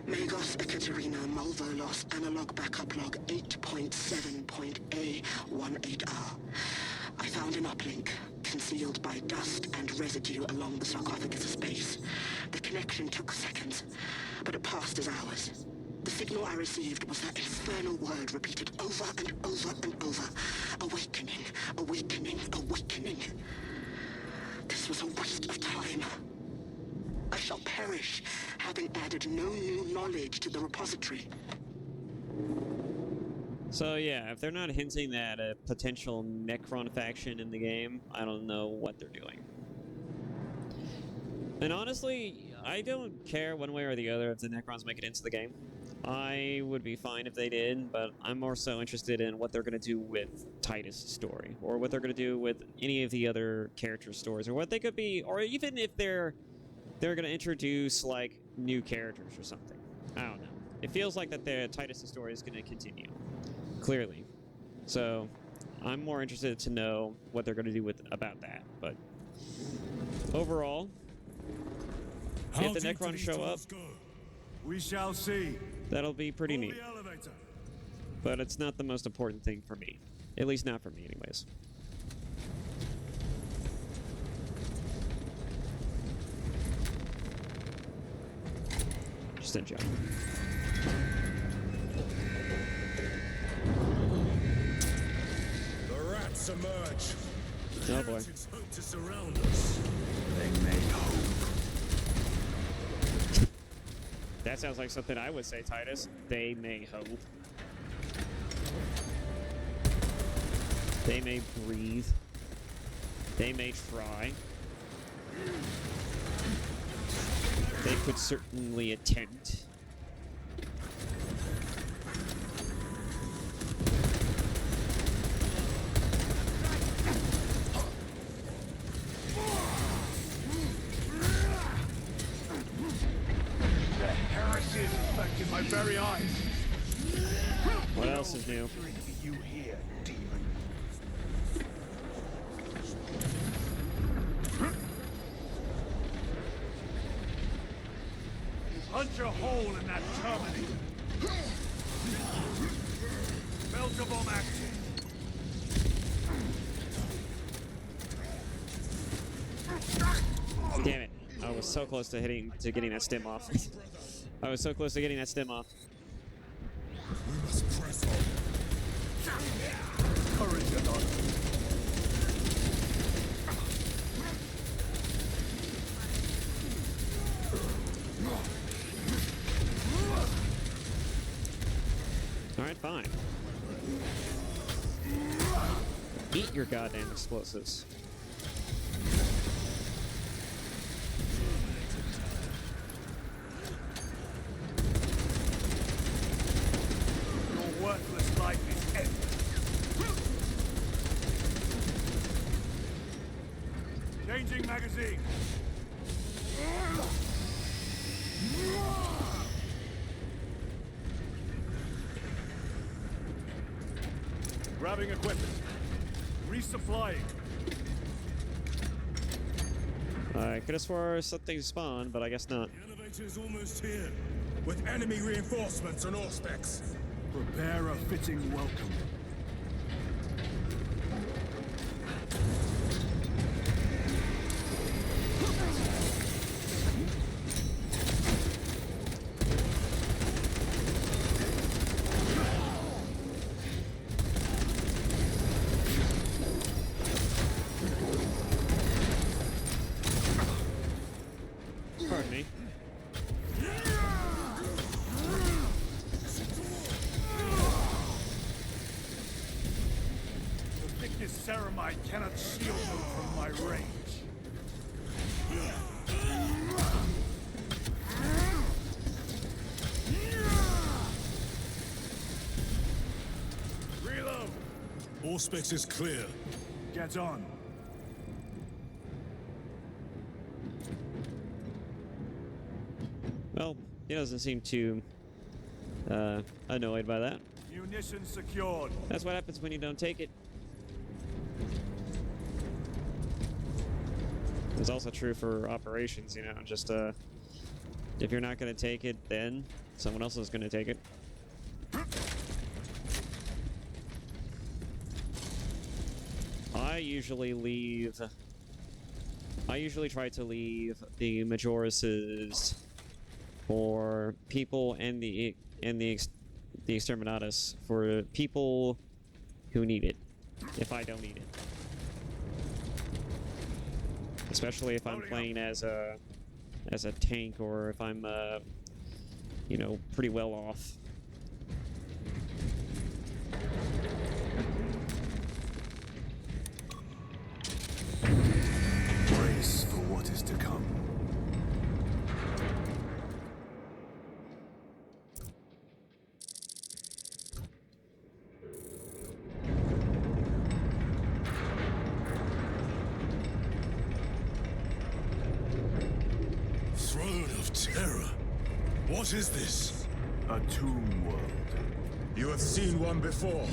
Magos Ekaterina Malvolos, analog backup log 8.7.A18R. I found an uplink, concealed by dust and residue along the sarcophagus's base. The connection took seconds, but it passed as hours. The signal I received was that infernal word repeated over and over and over. Awakening, awakening, awakening. This was a waste of time. I shall perish, having added no new knowledge to the repository. So yeah, if they're not hinting at a potential Necron faction in the game, I don't know what they're doing. And honestly, I don't care one way or the other if the Necrons make it into the game. I would be fine if they did, but I'm more so interested in what they're going to do with Titus' story, or what they're going to do with any of the other character stories, or what they could be, or even if they're going to introduce like new characters or something. I don't know. It feels like that the Titus' story is going to continue, clearly. So I'm more interested to know what they're going to do with about that. But overall, if the Necrons show up, We shall see. that'll be pretty Pull neat. the elevator. But it's not the most important thing for me. At least not for me, anyways. Just a joke. The rats emerge. Oh boy. Heretics hope to surround us. They may hope. That sounds like something I would say, Titus. They may hope. They may breathe. They may try. They could certainly attempt. The heresy is affecting my very eyes. What else is new? You here, demon. Punch a hole in that terminator. Belter bomb active. Damn it. I was so close to getting that stem off. I was so close to getting that stem off. We must press on. Courage and honor. Alright, fine. Eat your goddamn explosives. Your worthless life is ended. Changing magazine. Grabbing equipment. Resupplying. I could have swore something spawned, but I guess not. The elevator is almost here. With enemy reinforcements and Auspex. Prepare a fitting welcome. Pardon me. The thickness ceramide cannot shield them from my range. Reload. Auspex is clear. Get on. Well, he doesn't seem too annoyed by that. Munitions secured. That's what happens when you don't take it. It's also true for operations, you know, just if you're not going to take it, then someone else is going to take it. I usually try to leave the Majoruses for people and the Exterminatus for people who need it, if I don't need it. Especially if I'm playing as a as a tank or if I'm, you know, pretty well off. Brace for what is to come. Throne of Terror. What is this? A tomb world. You have seen one before.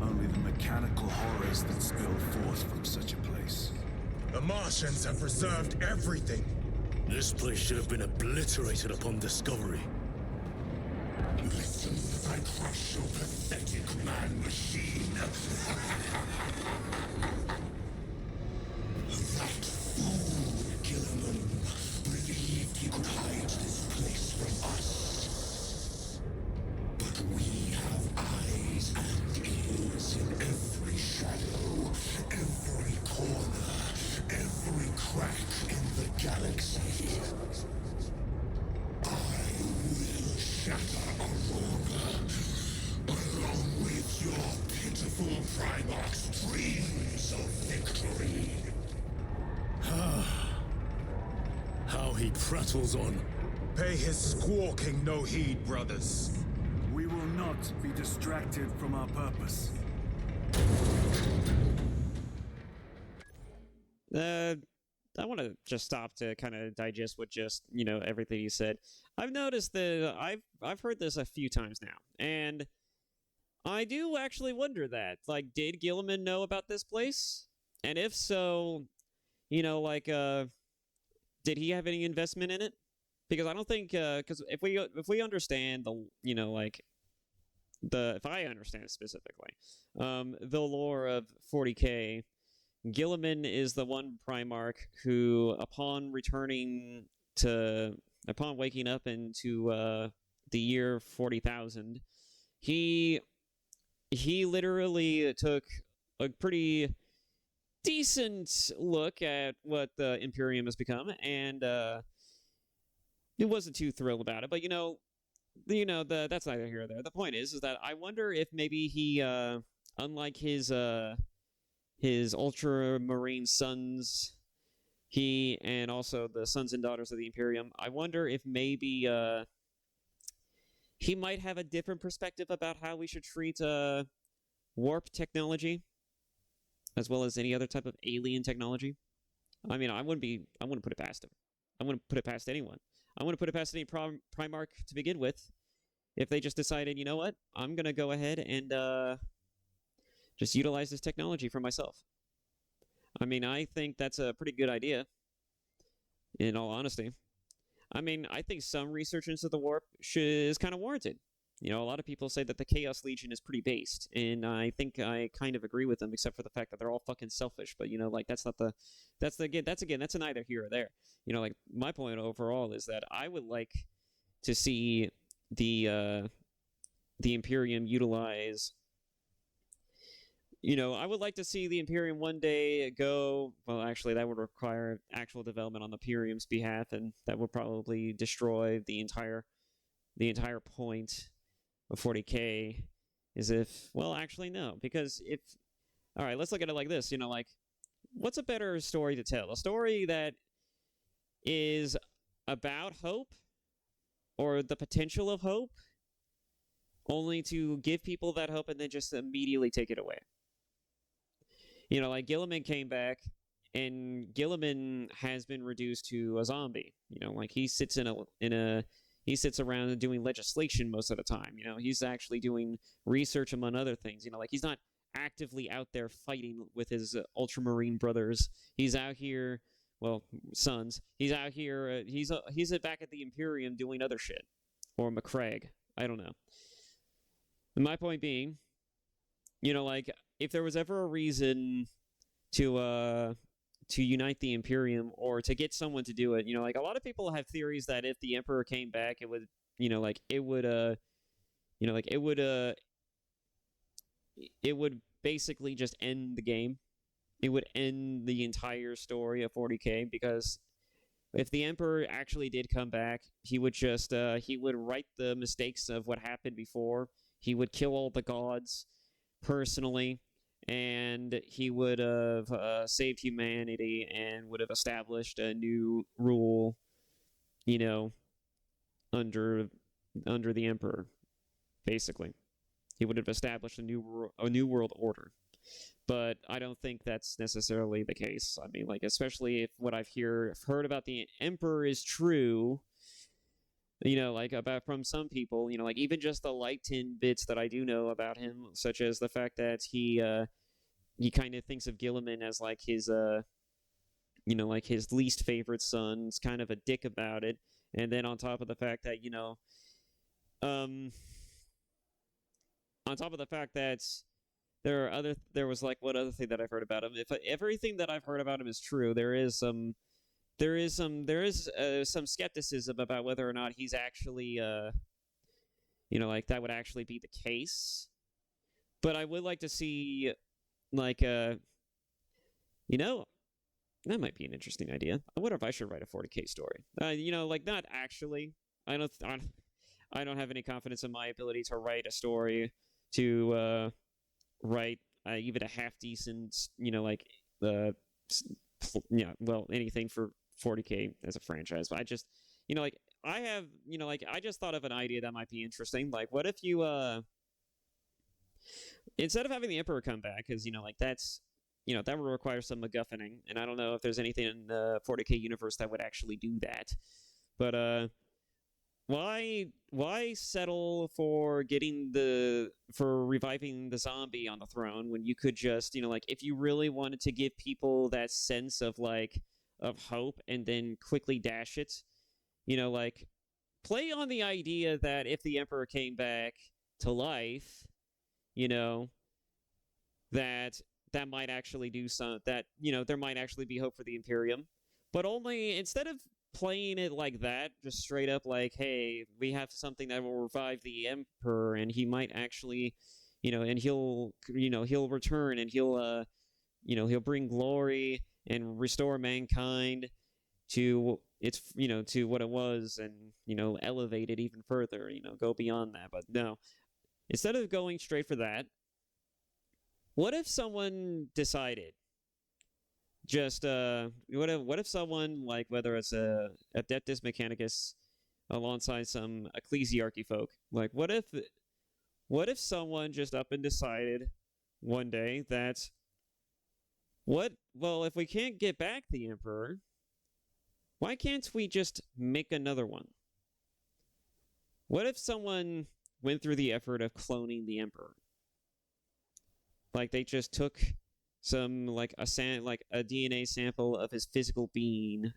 Only the mechanical horrors that spill forth from such a place. The Martians have preserved everything. This place should have been obliterated upon discovery. Listen as I crush your pathetic man-machine. That fool, Gilliman, believed he could hide this place from us. But we have eyes and ears in every shadow, every corner, every crack in the galaxy. I will shatter Aurora, along with your pitiful Primarch's dreams of victory. How he prattles on. Pay his squawking no heed, brothers. We will not be distracted from our purpose. I want to just stop to kind of digest what just, you know, everything he said. I've noticed that I've heard this a few times now, and I do actually wonder that. Like, did Gilliman know about this place? And if so, you know, like, did he have any investment in it? Because I don't think, because if we understand the, you know, like, if I understand specifically, the lore of 40K, Gilliman is the one Primarch who, upon waking up into the year 40,000, he literally took a pretty decent look at what the Imperium has become, and he wasn't too thrilled about it. But that's neither here nor there. The point is that I wonder if maybe he, unlike his ultramarine sons, he and also the sons and daughters of the Imperium, I wonder if maybe he might have a different perspective about how we should treat warp technology, as well as any other type of alien technology. I mean, I wouldn't put it past him. I wouldn't put it past anyone. I wouldn't put it past any Primarch to begin with, if they just decided, you know what, I'm gonna go ahead and just utilize this technology for myself. I mean, I think that's a pretty good idea, in all honesty. I mean, I think some research into the warp is kind of warranted. You know, a lot of people say that the Chaos Legion is pretty based, and I think I kind of agree with them, except for the fact that they're all fucking selfish. But, you know, like, that's a neither here or there. You know, like, my point overall is that I would like to see the Imperium utilize. You know, I would like to see the Imperium one day go. Well, actually, that would require actual development on the Imperium's behalf, and that would probably destroy the entire point of 40K. Is if, well, actually, no, because if, all right, let's look at it like this. You know, like, what's a better story to tell? A story that is about hope, or the potential of hope, only to give people that hope and then just immediately take it away. You know, like, Gilliman came back, and Gilliman has been reduced to a zombie. You know, like, he sits he sits around doing legislation most of the time. You know, he's actually doing research among other things. You know, like, he's not actively out there fighting with his ultramarine brothers. He's out here, well, sons. He's out here. He's back at the Imperium doing other shit, or Macragge. I don't know. And my point being, you know, like, if there was ever a reason to unite the Imperium, or to get someone to do it, you know, like, a lot of people have theories that if the Emperor came back, it would, you know, like, it would basically just end the game. It would end the entire story of 40K, because if the Emperor actually did come back, he would just he would right the mistakes of what happened before. He would kill all the gods personally, and he would have saved humanity and would have established a new rule, you know, under the Emperor. Basically, he would have established a new world order. But I don't think that's necessarily the case. I mean, like, especially if what I've heard about the Emperor is true, you know, like about from some people, you know, like even just the light tin bits that I do know about him, such as the fact that he kind of thinks of Gilliman as like his you know, like his least favorite son. Is kind of a dick about it, and then on top of the fact that, you know, on top of the fact that there was like what other thing that I've heard about him. If everything that I've heard about him is true, there is some skepticism about whether or not he's actually you know, like that would actually be the case. But I would like to see like you know, that might be an interesting idea. I wonder if I should write a 40K story. You know, like not actually. I don't have any confidence in my ability to write a story to write even a half decent, you know, like yeah, well, anything for 40K as a franchise. But I just, you know, like I have, you know, like I just thought of an idea that might be interesting. Like, what if you instead of having the Emperor come back, because, you know, like that's, you know, that would require some MacGuffining, and I don't know if there's anything in the 40K universe that would actually do that. But why settle for reviving the zombie on the throne when you could just, you know, like if you really wanted to give people that sense of like of hope and then quickly dash it, you know, like play on the idea that if the Emperor came back to life, you know, that might actually do some, that, you know, there might actually be hope for the Imperium, but only instead of playing it like that, just straight up like, hey, we have something that will revive the Emperor and he might actually, you know, and he'll return and he'll you know, he'll bring glory and restore mankind to its, you know, to what it was, and, you know, elevate it even further, you know, go beyond that. But no, instead of going straight for that, what if someone decided just what if someone, like, whether it's a Adeptus Mechanicus alongside some ecclesiarchy folk, like what if someone just up and decided one day that well, if we can't get back the Emperor, why can't we just make another one? What if someone went through the effort of cloning the Emperor? Like they just took some like a DNA sample of his physical being,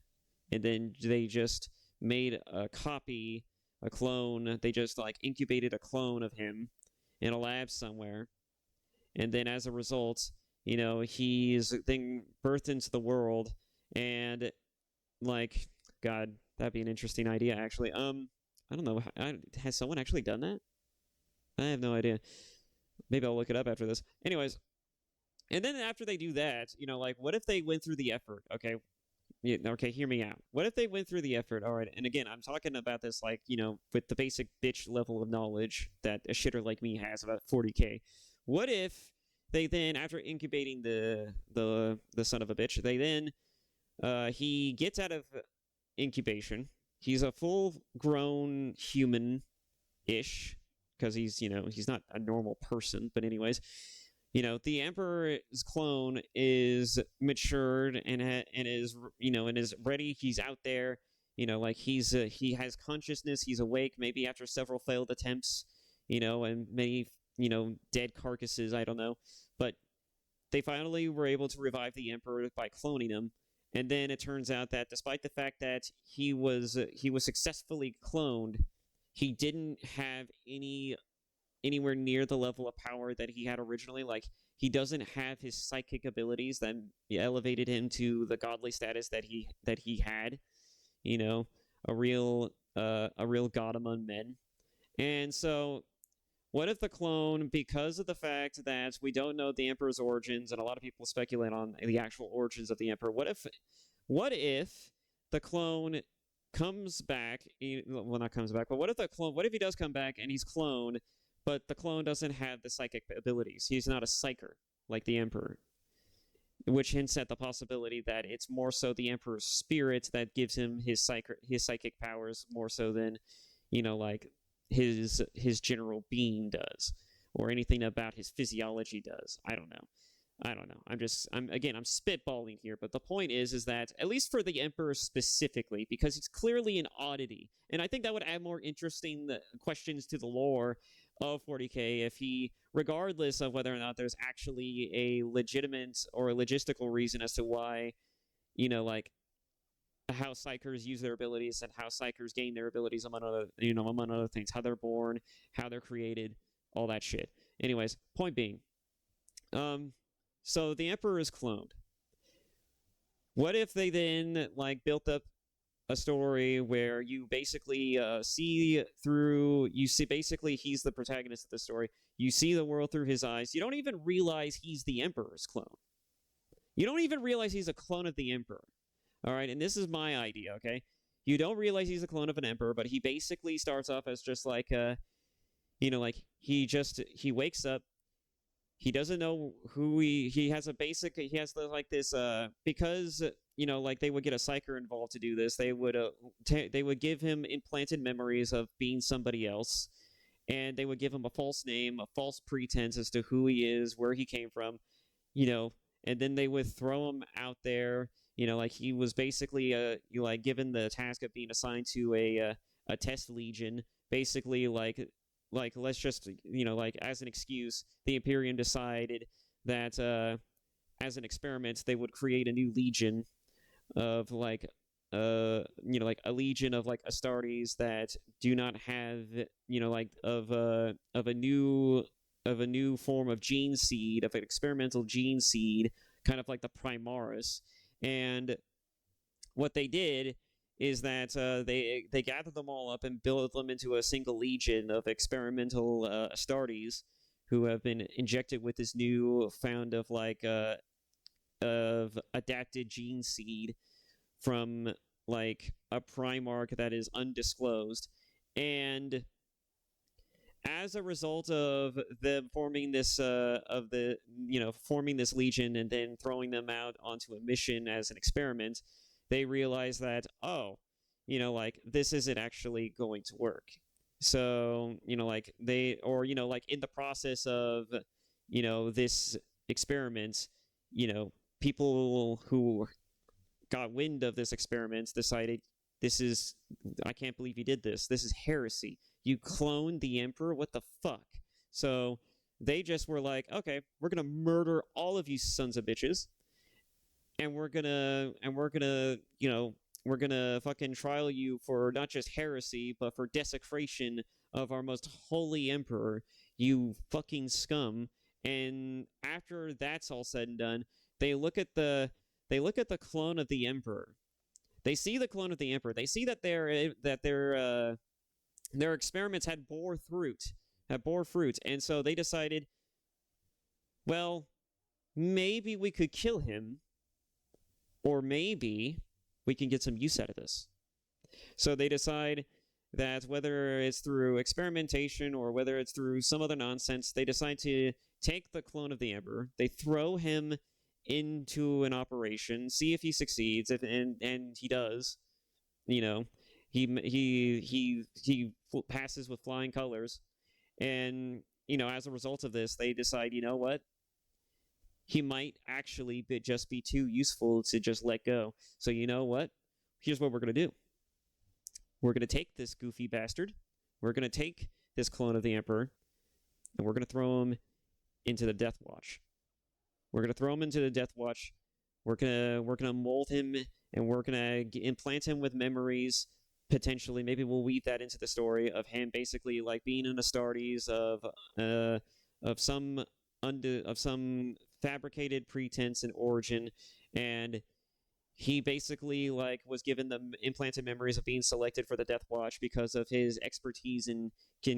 and then they just made a copy, a clone. They just like incubated a clone of him in a lab somewhere, and then as a result, you know, he's then birthed into the world, and like, God, that'd be an interesting idea actually. I don't know. Has someone actually done that? I have no idea. Maybe I'll look it up after this. Anyways. And then after they do that, you know, like, what if they went through the effort? Okay, yeah, okay, hear me out. What if they went through the effort? All right, and again, I'm talking about this, like, you know, with the basic bitch level of knowledge that a shitter like me has about 40K. What if they then, after incubating the son of a bitch, they then, he gets out of incubation. He's a full-grown human-ish, because he's, you know, he's not a normal person, but anyways. You know, the Emperor's clone is matured and is, you know, and is ready. He's out there, you know, like he has consciousness. He's awake. Maybe after several failed attempts, you know, and many, you know, dead carcasses. I don't know, but they finally were able to revive the Emperor by cloning him. And then it turns out that despite the fact that he was successfully cloned, he didn't have anywhere near the level of power that he had originally. Like, he doesn't have his psychic abilities that elevated him to the godly status that he had, you know, a real god among men. And so what if the clone, because of the fact that we don't know the Emperor's origins, and a lot of people speculate on the actual origins of the Emperor, what if the clone comes back? Well, not comes back, but what if the clone? What if he does come back and he's cloned, but the clone doesn't have the psychic abilities? He's not a psyker like the Emperor, which hints at the possibility that it's more so the Emperor's spirit that gives him his psychic powers more so than, like his general being does, or anything about his physiology does. I don't know. I'm spitballing here, but the point is that at least for the Emperor specifically, because he's clearly an oddity, and I think that would add more interesting questions to the lore of 40K if he, regardless of whether or not there's actually a legitimate or a logistical reason as to why, like how psychers use their abilities and how psychers gain their abilities among other things, how they're born, how they're created, all that shit. Anyways, point being, so the Emperor is cloned. What if they then built up a story where you basically see basically he's the protagonist of the story. You see the world through his eyes. You don't even realize he's the Emperor's clone. You don't even realize he's a clone of the Emperor. All right, and this is my idea, okay? You don't realize he's a clone of an Emperor, but he basically starts off as just he wakes up. He doesn't know who he has because they would get a psyker involved to do this. They would give him implanted memories of being somebody else, and they would give him a false name, a false pretense as to who he is, where he came from, and then they would throw him out there, he was basically given the task of being assigned to a test legion, basically let's just as an excuse, the Imperium decided that as an experiment they would create a new legion of a legion of Astartes that do not have of a new form of gene seed, of an experimental gene seed, kind of like the Primaris. And what they did is that they gathered them all up and built them into a single legion of experimental Astartes who have been injected with this new found of adapted gene seed from a Primarch that is undisclosed. And as a result of them forming this forming this legion and then throwing them out onto a mission as an experiment, they realize that, this isn't actually going to work. So, in the process of, this experiment, people who got wind of this experiment decided, I can't believe you did this. This is heresy. You cloned the Emperor? What the fuck? So they just were like, okay, we're going to murder all of you sons of bitches. And we're gonna fucking trial you for not just heresy, but for desecration of our most holy Emperor, you fucking scum. And after that's all said and done, they look at the clone of the Emperor. They see the clone of the Emperor. They see that their experiments had bore fruit, and so they decided, well, maybe we could kill him. Or maybe we can get some use out of this. So they decide that whether it's through experimentation or whether it's through some other nonsense, they decide to take the clone of the Emperor. They throw him into an operation, see if he succeeds, and he does. He passes with flying colors, and as a result of this, they decide, what? He might actually just be too useful to just let go. So you know what? Here's what we're going to do. We're going to take this goofy bastard. We're going to take this clone of the Emperor, and we're going to throw him into the Death Watch. We're going to throw him into the Death Watch. We're going to mold him, and we're going to implant him with memories. Potentially, maybe we'll weave that into the story of him basically being an Astartes of some fabricated pretense and origin, and he basically was given the implanted memories of being selected for the Death Watch because of his expertise in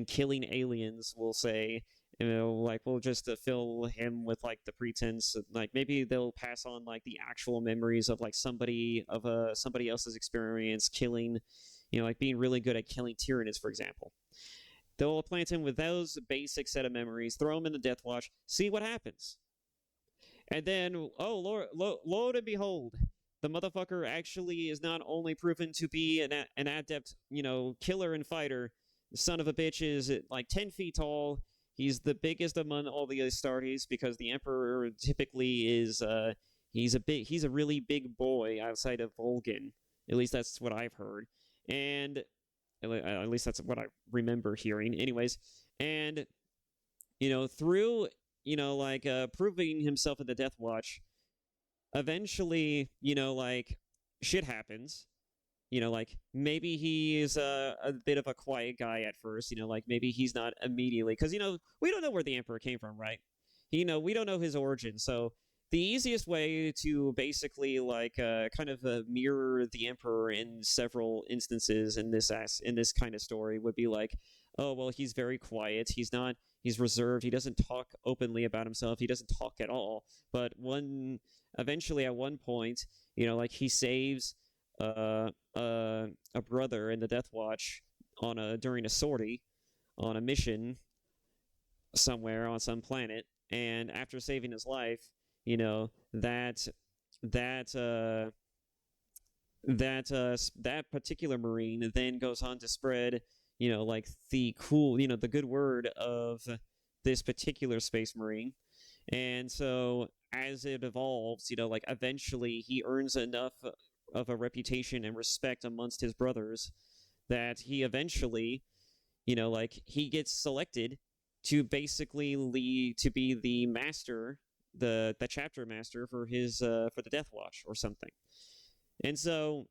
killing aliens, we'll say, You know, like we'll just fill him with like the pretense, like maybe they'll pass on like the actual memories of like somebody else's experience killing, you know, like being really good at killing Tyrannus, for example. They'll plant him with those basic set of memories, throw him in the Death Watch, see what happens. And then, oh, lo and behold, the motherfucker actually is not only proven to be an adept, you know, killer and fighter. The son of a bitch is like 10 feet tall. He's the biggest among all the Astartes because the Emperor typically is, he's a really big boy outside of Vulcan. At least that's what I've heard. And at least that's what I remember hearing. Anyways, and, you know, through, you know, like, proving himself in the Death Watch, eventually, you know, like, shit happens. You know, like, maybe he's a bit of a quiet guy at first, you know, like, maybe he's not immediately, because, you know, we don't know where the Emperor came from, right? You know, we don't know his origin, so the easiest way to basically, like, kind of mirror the Emperor in several instances in this kind of story would be like, oh, well, he's very quiet, he's reserved, he doesn't talk openly about himself, he doesn't talk at all, but eventually at one point, you know, like, he saves a brother in the Death Watch during a sortie on a mission somewhere on some planet, and after saving his life, you know, that particular Marine then goes on to spread, you know, like the cool, you know, the good word of this particular Space Marine, and so as it evolves, you know, like eventually he earns enough of a reputation and respect amongst his brothers that he eventually, you know, like he gets selected to basically to be the master, the chapter master for his for the Death Watch or something. And so,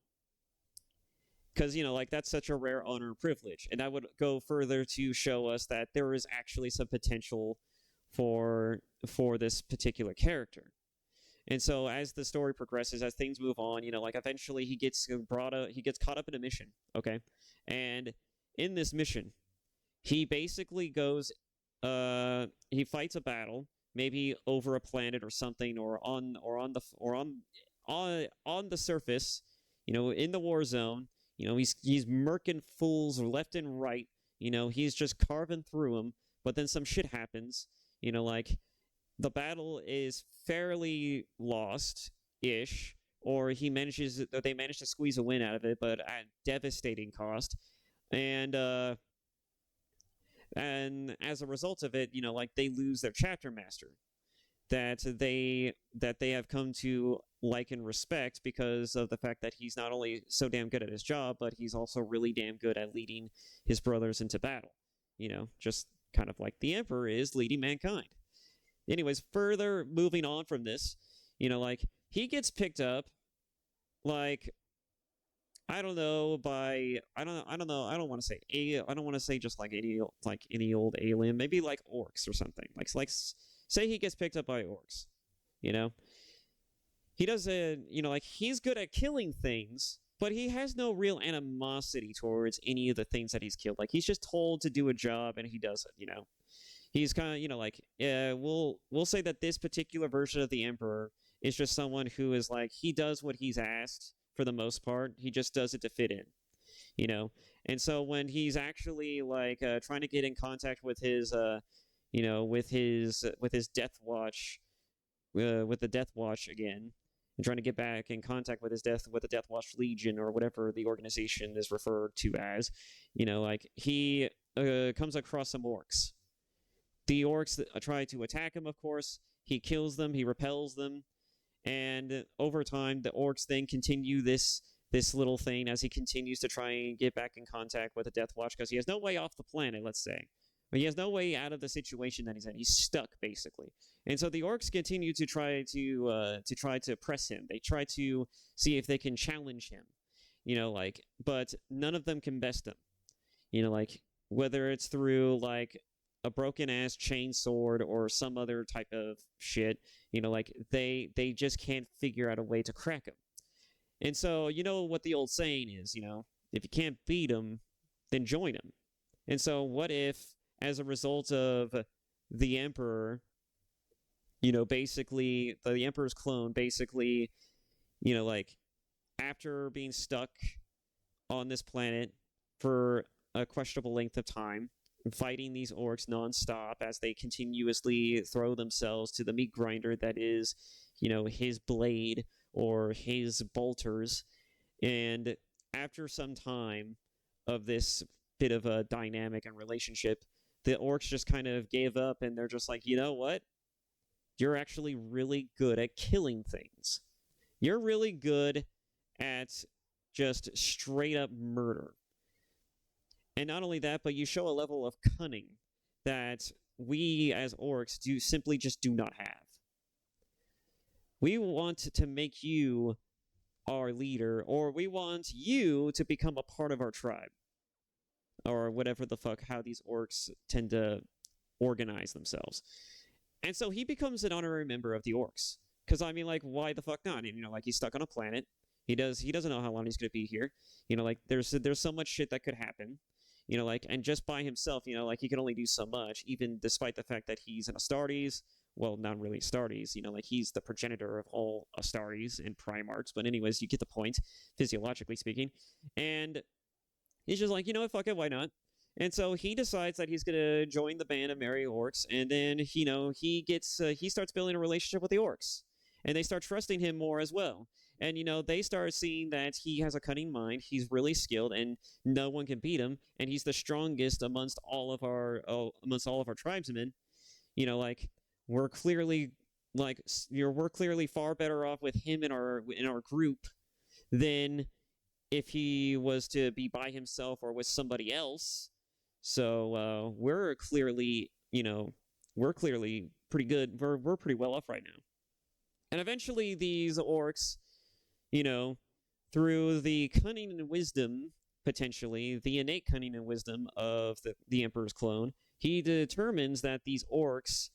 because, you know, like that's such a rare honor and privilege, and that would go further to show us that there is actually some potential for this particular character. And so as the story progresses, as things move on, you know, like eventually he gets caught up in a mission, okay? And in this mission, he basically goes, he fights a battle, maybe over a planet or something, or on the surface, you know, in the war zone. You know, he's murking fools left and right. You know, he's just carving through them. But then some shit happens. You know, like the battle is fairly lost-ish, or they manage to squeeze a win out of it, but at devastating cost. And as a result of it, you know, like they lose their chapter master that they have come to like and respect because of the fact that he's not only so damn good at his job, but he's also really damn good at leading his brothers into battle. You know, just kind of like the Emperor is leading mankind. Anyways, further moving on from this, you know, like he gets picked up, like I don't know, I don't want to say just like any old alien, maybe like orcs or something. Like say he gets picked up by orcs, you know. He doesn't, you know, like he's good at killing things, but he has no real animosity towards any of the things that he's killed. Like he's just told to do a job and he does it, you know. He's kind of, you know, like we'll say that this particular version of the Emperor is just someone who is like he does what he's asked for the most part. He just does it to fit in, you know. And so when he's actually like trying to get in contact with his you know, with his Death Watch, with the Death Watch again, and trying to get back in contact with the Death Watch Legion or whatever the organization is referred to as, you know, like he comes across some orcs. The orcs try to attack him, of course. He kills them, he repels them, and over time, the orcs then continue this little thing as he continues to try and get back in contact with the Death Watch because he has no way off the planet, let's say. But he has no way out of the situation that he's in. He's stuck, basically. And so the orcs continue to try to press him. They try to see if they can challenge him, you know, like, but none of them can best him. You know, like, whether it's through, like, a broken-ass chain sword or some other type of shit, you know, like, they just can't figure out a way to crack him. And so, you know what the old saying is, you know, if you can't beat him, then join him. And so what if, as a result of the Emperor, basically, the Emperor's clone, basically, like, after being stuck on this planet for a questionable length of time, fighting these orcs nonstop as they continuously throw themselves to the meat grinder that is, his blade or his bolters. And after some time of this bit of a dynamic and relationship, the orcs just kind of gave up, and they're just like, you know what? You're actually really good at killing things. You're really good at just straight up murder. And not only that, but you show a level of cunning that we as orcs simply just do not have. We want to make you our leader, or we want you to become a part of our tribe. Or whatever the fuck, how these orcs tend to organize themselves. And so he becomes an honorary member of the orcs. Because, I mean, like, why the fuck not? And, like, he's stuck on a planet. He doesn't know how long he's going to be here. Like, there's so much shit that could happen. Like, and just by himself, like, he can only do so much, even despite the fact that he's an Astartes. Well, not really Astartes, like, he's the progenitor of all Astartes and Primarchs. But anyways, you get the point, physiologically speaking. And he's just like, what, fuck it, why not? And so he decides that he's going to join the band of merry orcs, and then, he starts building a relationship with the orcs. And they start trusting him more as well. And, they start seeing that he has a cunning mind, he's really skilled, and no one can beat him, and he's the strongest amongst all of our tribesmen. Like, we're clearly far better off with him in our group than if he was to be by himself or with somebody else. So we're clearly pretty good. We're pretty well off right now. And eventually these orcs, through the cunning and wisdom, potentially, the innate cunning and wisdom of the Emperor's clone, he determines that these orcs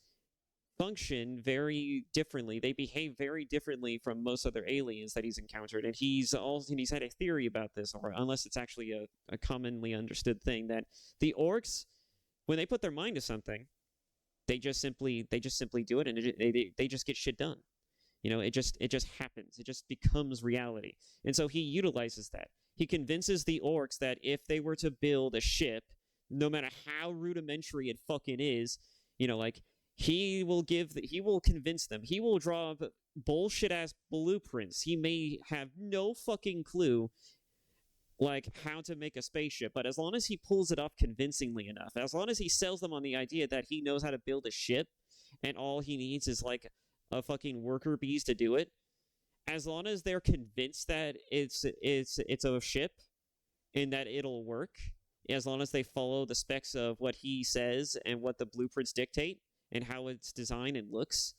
function very differently. They behave very differently from most other aliens that he's encountered. And he's had a theory about this, or unless it's actually a commonly understood thing, that the orcs, when they put their mind to something, they just simply do it, and they just get shit done. It just happens. It just becomes reality. And so he utilizes that. He convinces the orcs that if they were to build a ship, no matter how rudimentary it fucking is, like, he will convince them. He will draw up bullshit-ass blueprints. He may have no fucking clue, like, how to make a spaceship, but as long as he pulls it off convincingly enough, as long as he sells them on the idea that he knows how to build a ship, and all he needs is, like, a fucking worker bees to do it, as long as they're convinced that it's a ship and that it'll work, as long as they follow the specs of what he says and what the blueprints dictate and how it's designed and looks,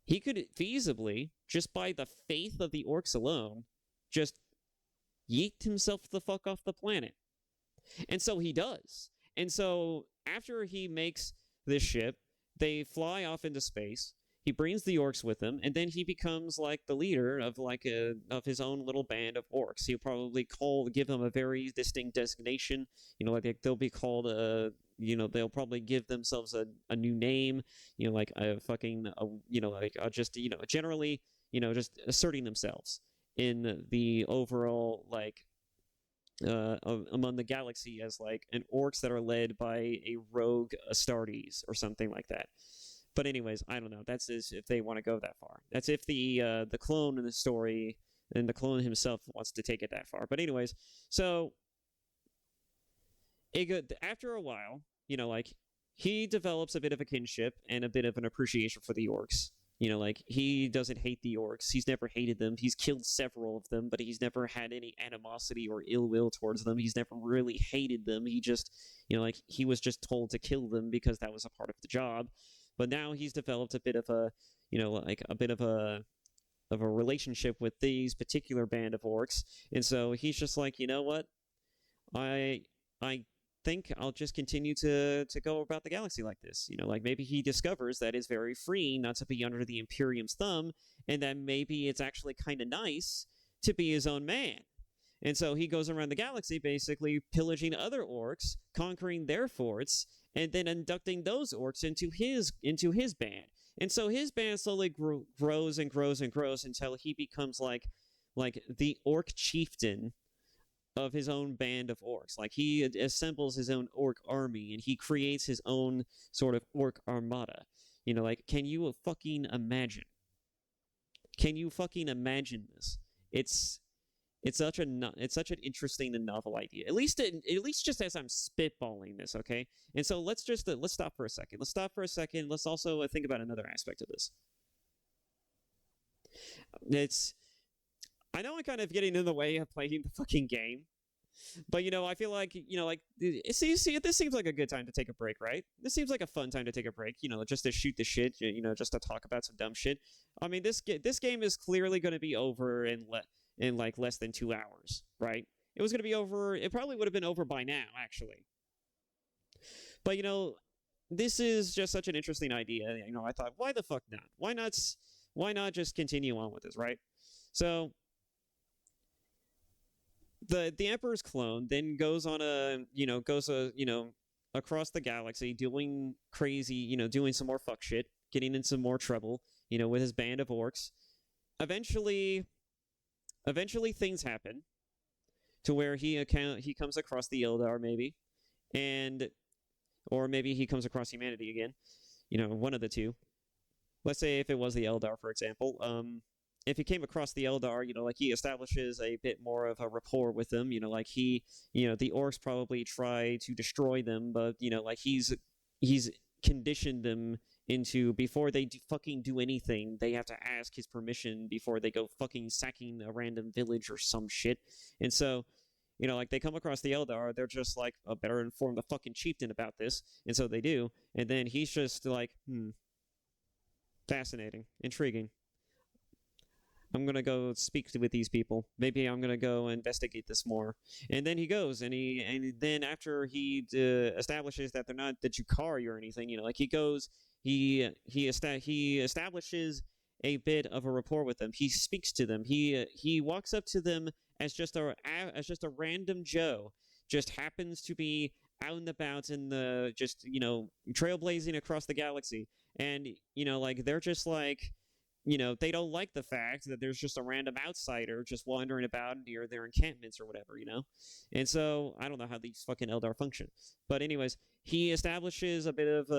he could feasibly, just by the faith of the orcs alone, just yeet himself the fuck off the planet. And so he does. And so after he makes this ship, they fly off into space. He brings the orcs with him, and then he becomes like the leader of of his own little band of orcs. He'll probably give them a very distinct designation. Like they'll be called they'll probably give themselves a new name. Like a fucking generally just asserting themselves in the overall among the galaxy as like an orcs that are led by a rogue Astartes or something like that. But anyways, I don't know. That's if they want to go that far. That's if the clone in the story and the clone himself wants to take it that far. But anyways, so after a while, he develops a bit of a kinship and a bit of an appreciation for the orcs. He doesn't hate the orcs. He's never hated them. He's killed several of them, but he's never had any animosity or ill will towards them. He's never really hated them. He just, he was just told to kill them because that was a part of the job. But now he's developed a bit of a relationship with these particular band of orcs, and so he's just like, you know what, I think I'll just continue to go about the galaxy like this. Maybe he discovers that it's very freeing not to be under the Imperium's thumb, and that maybe it's actually kind of nice to be his own man. And so he goes around the galaxy basically pillaging other orcs, conquering their forts, and then inducting those orcs into his band. And so his band slowly grows and grows and grows until he becomes like the orc chieftain of his own band of orcs. Like he assembles his own orc army and he creates his own sort of orc armada. You know, like, can you fucking imagine? Can you fucking imagine this? It's such an interesting and novel idea. At least just as I'm spitballing this, okay? And so let's stop for a second. Let's also think about another aspect of this. I know I'm kind of getting in the way of playing the fucking game, but I feel like this seems like a good time to take a break, right? This seems like a fun time to take a break, just to shoot the shit, just to talk about some dumb shit. I mean, this game is clearly going to be over in like less than 2 hours, right? It was going to be over. It probably would have been over by now, actually. But this is just such an interesting idea. I thought, why the fuck not? Why not just continue on with this, right? So the Emperor's clone then goes on across the galaxy doing crazy, doing some more fuck shit, getting in some more trouble, with his band of orcs. Eventually things happen to where he comes across the Eldar, maybe, or maybe he comes across humanity again, one of the two. Let's say if it was the Eldar, for example. If he came across the Eldar, he establishes a bit more of a rapport with them, the orcs probably try to destroy them, but, he's conditioned them into, before they fucking do anything, they have to ask his permission before they go fucking sacking a random village or some shit. And so, they come across the Eldar, they're just like, better inform the fucking chieftain about this, and so they do, and then he's just like, fascinating, intriguing. I'm going to go speak with these people. Maybe I'm going to go investigate this more. And then he goes, and then after he establishes that they're not the Drukhari or anything, he goes, he establishes a bit of a rapport with them. He speaks to them. He walks up to them as just a random Joe, just happens to be out and about in the trailblazing across the galaxy, and they're just like, they don't like the fact that there's just a random outsider just wandering about near their encampments or whatever, And so, I don't know how these fucking Eldar function. But anyways, he establishes a bit of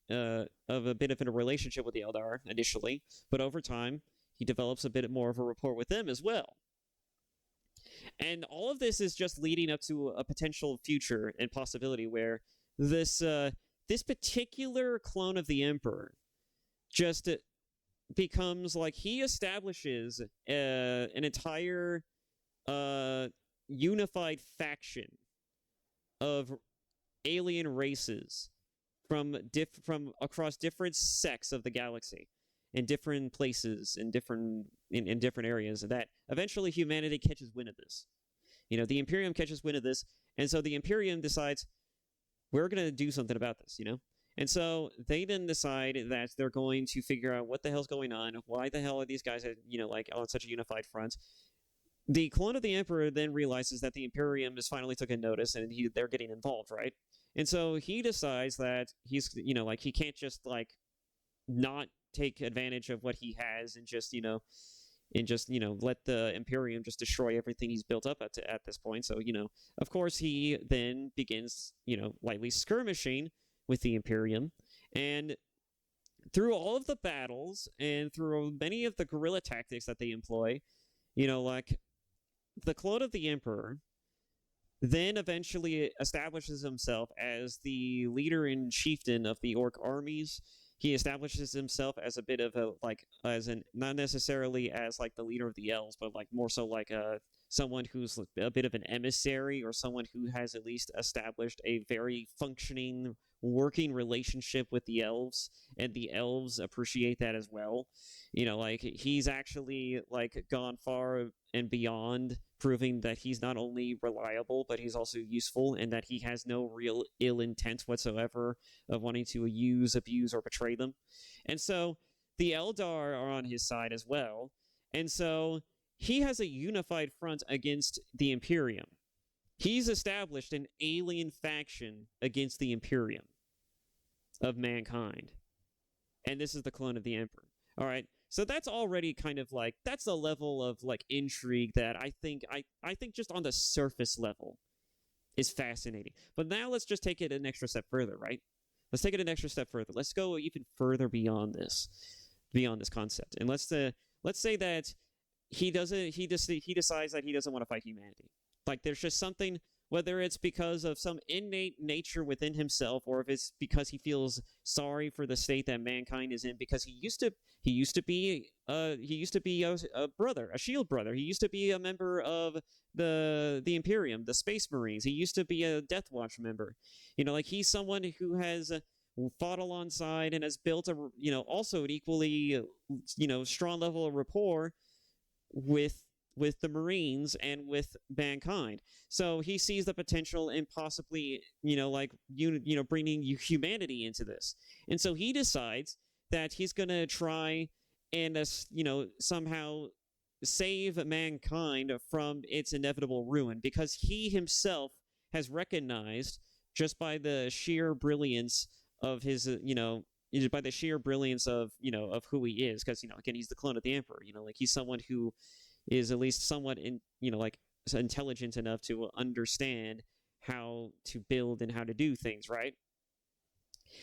a relationship with the Eldar initially, but over time, he develops a bit more of a rapport with them as well. And all of this is just leading up to a potential future and possibility where this particular clone of the Emperor just becomes like, he establishes an entire unified faction of alien races from across different sects of the galaxy, in different places, in different areas, that eventually humanity catches wind of this. The Imperium catches wind of this, and so the Imperium decides, we're going to do something about this, And so they then decide that they're going to figure out what the hell's going on, why the hell are these guys, on such a unified front. The clone of the Emperor then realizes that the Imperium has finally taken notice, and they're getting involved, right? And so he decides that he's, he can't just, not take advantage of what he has and just, let the Imperium just destroy everything he's built up at this point. So, of course, he then begins, lightly skirmishing with the Imperium, and through all of the battles and through many of the guerrilla tactics that they employ, the clone of the Emperor then eventually establishes himself as the leader and chieftain of the orc armies. He establishes himself as a bit of not necessarily as the leader of the elves, but more so someone who's a bit of an emissary, or someone who has at least established a very functioning, working relationship with the elves, and the elves appreciate that as well. He's actually gone far and beyond, proving that he's not only reliable, but he's also useful, and that he has no real ill intent whatsoever of wanting to use, abuse, or betray them. And so the Eldar are on his side as well, and so he has a unified front against the Imperium. He's established an alien faction against the Imperium. of mankind. And this is the clone of the Emperor. All right. So that's already kind of like, that's a level of like intrigue that I think just on the surface level is fascinating. But now let's just take it an extra step further, right? Let's take it an extra step further. Let's go even further beyond this concept. And let's say that he decides that he doesn't want to fight humanity. Like there's just something, whether it's because of some innate nature within himself, or if it's because he feels sorry for the state that mankind is in, because he used to be a brother, a shield brother. He used to be a member of the Imperium, the Space Marines. He used to be a Death Watch member. You know, like he's someone who has fought alongside and has built a, you know, also an equally, you know, strong level of rapport with the Marines and with mankind. So he sees the potential in possibly, you know, like, bringing humanity into this. And so he decides that he's going to try and, you know, somehow save mankind from its inevitable ruin, because he himself has recognized, just by the sheer brilliance of his, by the sheer brilliance of, of who he is, because, again, he's the clone of the Emperor, like he's someone who is at least somewhat intelligent enough to understand how to build and how to do things, right?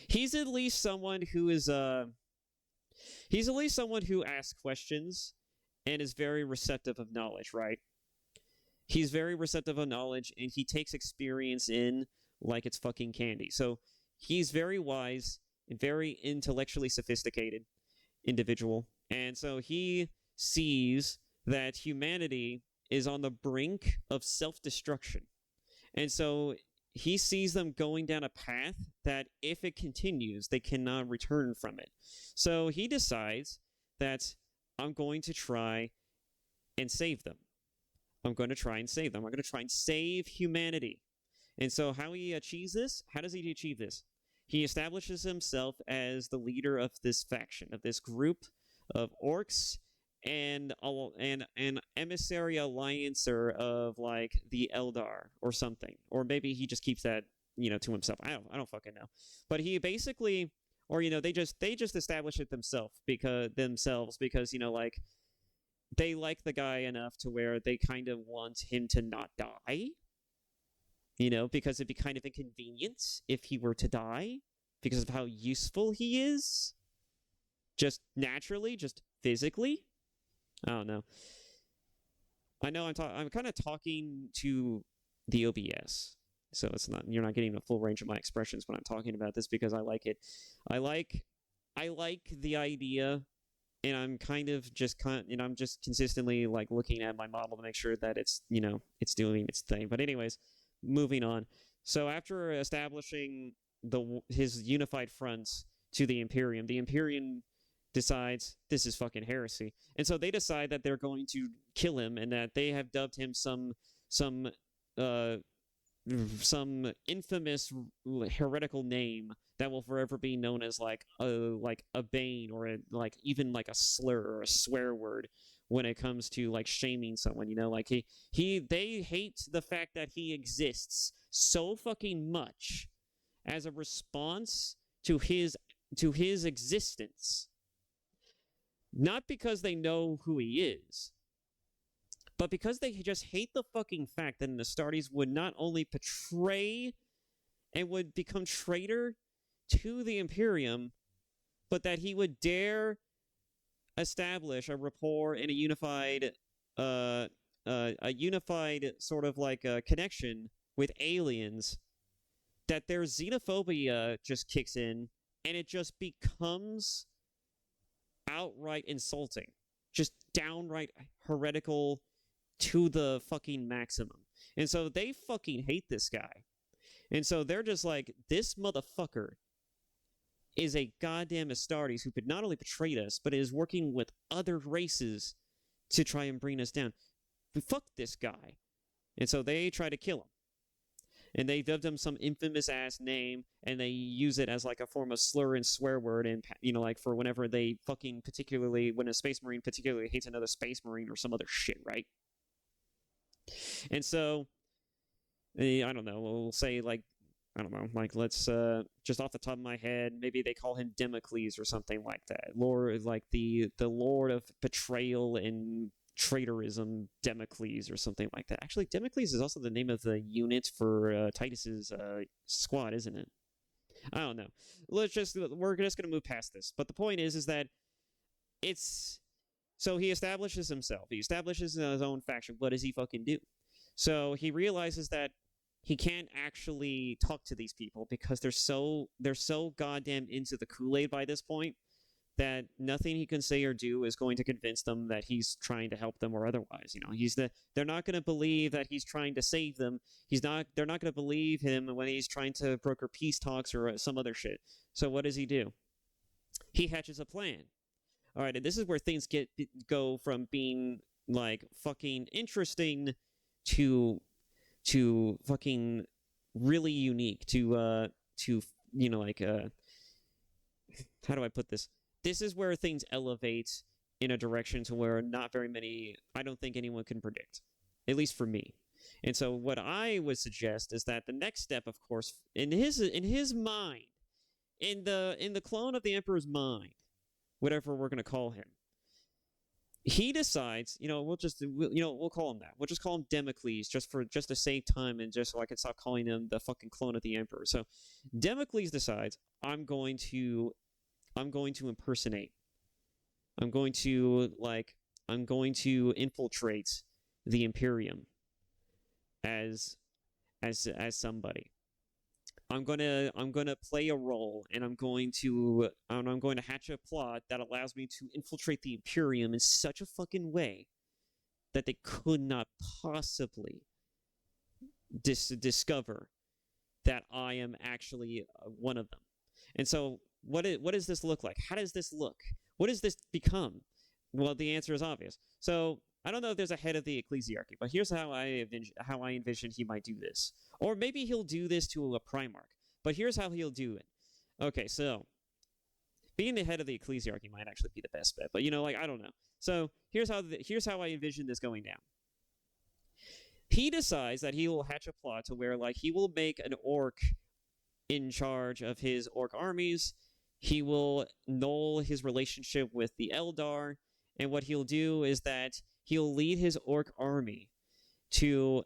He's at least someone who is he's at least someone who asks questions and is very receptive of knowledge, right? He's very receptive of knowledge, and he takes experience in like it's fucking candy. So he's very wise and very intellectually sophisticated individual. And so he sees that humanity is on the brink of self-destruction. And so he sees them going down a path that, if it continues, they cannot return from it. So he decides that I'm going to try and save them. I'm going to try and save them. I'm going to try and save humanity. And so how he achieves this? How does he achieve this? He establishes himself as the leader of this faction, of this group of orcs and an emissary alliancer of like the Eldar or something. Or maybe he just keeps that, to himself. I don't fucking know. But he basically, or they just establish it themselves because like they like the guy enough to where they kind of want him to not die. Because it'd be kind of inconvenient if he were to die because of how useful he is. Just naturally, just physically. I don't know. I know I'm kind of talking to the OBS, so you're not getting the full range of my expressions when I'm talking about this, because I like it. I like the idea, and I'm I'm just consistently like looking at my model to make sure that it's it's doing its thing. But anyways, moving on. So after establishing his unified fronts to the Imperium decides this is fucking heresy, and so they decide that they're going to kill him, and that they have dubbed him some infamous heretical name that will forever be known as like a bane, or even like a slur or a swear word when it comes to like shaming someone. Like they hate the fact that he exists so fucking much as a response to his existence. Not because they know who he is, but because they just hate the fucking fact that an Astartes would not only betray and would become traitor to the Imperium, but that he would dare establish a rapport and a unified sort of like a connection with aliens, that their xenophobia just kicks in, and it just becomes outright insulting, just downright heretical to the fucking maximum. And so they fucking hate this guy. And so they're just like, this motherfucker is a goddamn Astartes who could not only betray us, but is working with other races to try and bring us down. Fuck this guy. And so they try to kill him. And they dubbed him some infamous ass name, and they use it as like a form of slur and swear word, and like for whenever they fucking when a Space Marine particularly hates another Space Marine or some other shit, right? And so I don't know, we'll say like I don't know, like let's just off the top of my head, maybe they call him Democles or something like that. Lord, like the Lord of betrayal and traitorism, Democles or something like that. Actually, Democles is also the name of the unit for Titus's squad, isn't it? I don't know. We're just gonna move past this. But the point is that it's so he establishes himself. He establishes his own faction. What does he fucking do? So he realizes that he can't actually talk to these people because they're so goddamn into the Kool-Aid by this point that nothing he can say or do is going to convince them that he's trying to help them or otherwise. You know, they're not going to believe that he's trying to save them. They're not going to believe him when he's trying to broker peace talks or some other shit. So what does he do? He hatches a plan. All right, and this is where things go from being like fucking interesting to fucking really unique to you know, like how do I put this? This is where things elevate in a direction to where not very many, I don't think anyone can predict, at least for me. And so what I would suggest is that the next step, of course, in his mind, in the clone of the Emperor's mind, whatever we're going to call him, he decides, you know, we'll call him that. We'll just call him Democles just to save time and just so I can stop calling him the fucking clone of the Emperor. So Democles decides, I'm going to impersonate. I'm going to infiltrate the Imperium as somebody. I'm gonna play a role, and I'm going to hatch a plot that allows me to infiltrate the Imperium in such a fucking way that they could not possibly discover that I am actually one of them. And so, what does this look like? How does this look? What does this become? Well, the answer is obvious. So I don't know if there's a head of the ecclesiarchy, but here's how I envision he might do this. Or maybe he'll do this to a Primarch. But here's how he'll do it. Okay, so being the head of the ecclesiarchy might actually be the best bet, but you know, like, I don't know. So here's how I envision this going down. He decides that he will hatch a plot to where, like, he will make an orc in charge of his orc armies. He will null his relationship with the Eldar, and what he'll do is that he'll lead his orc army to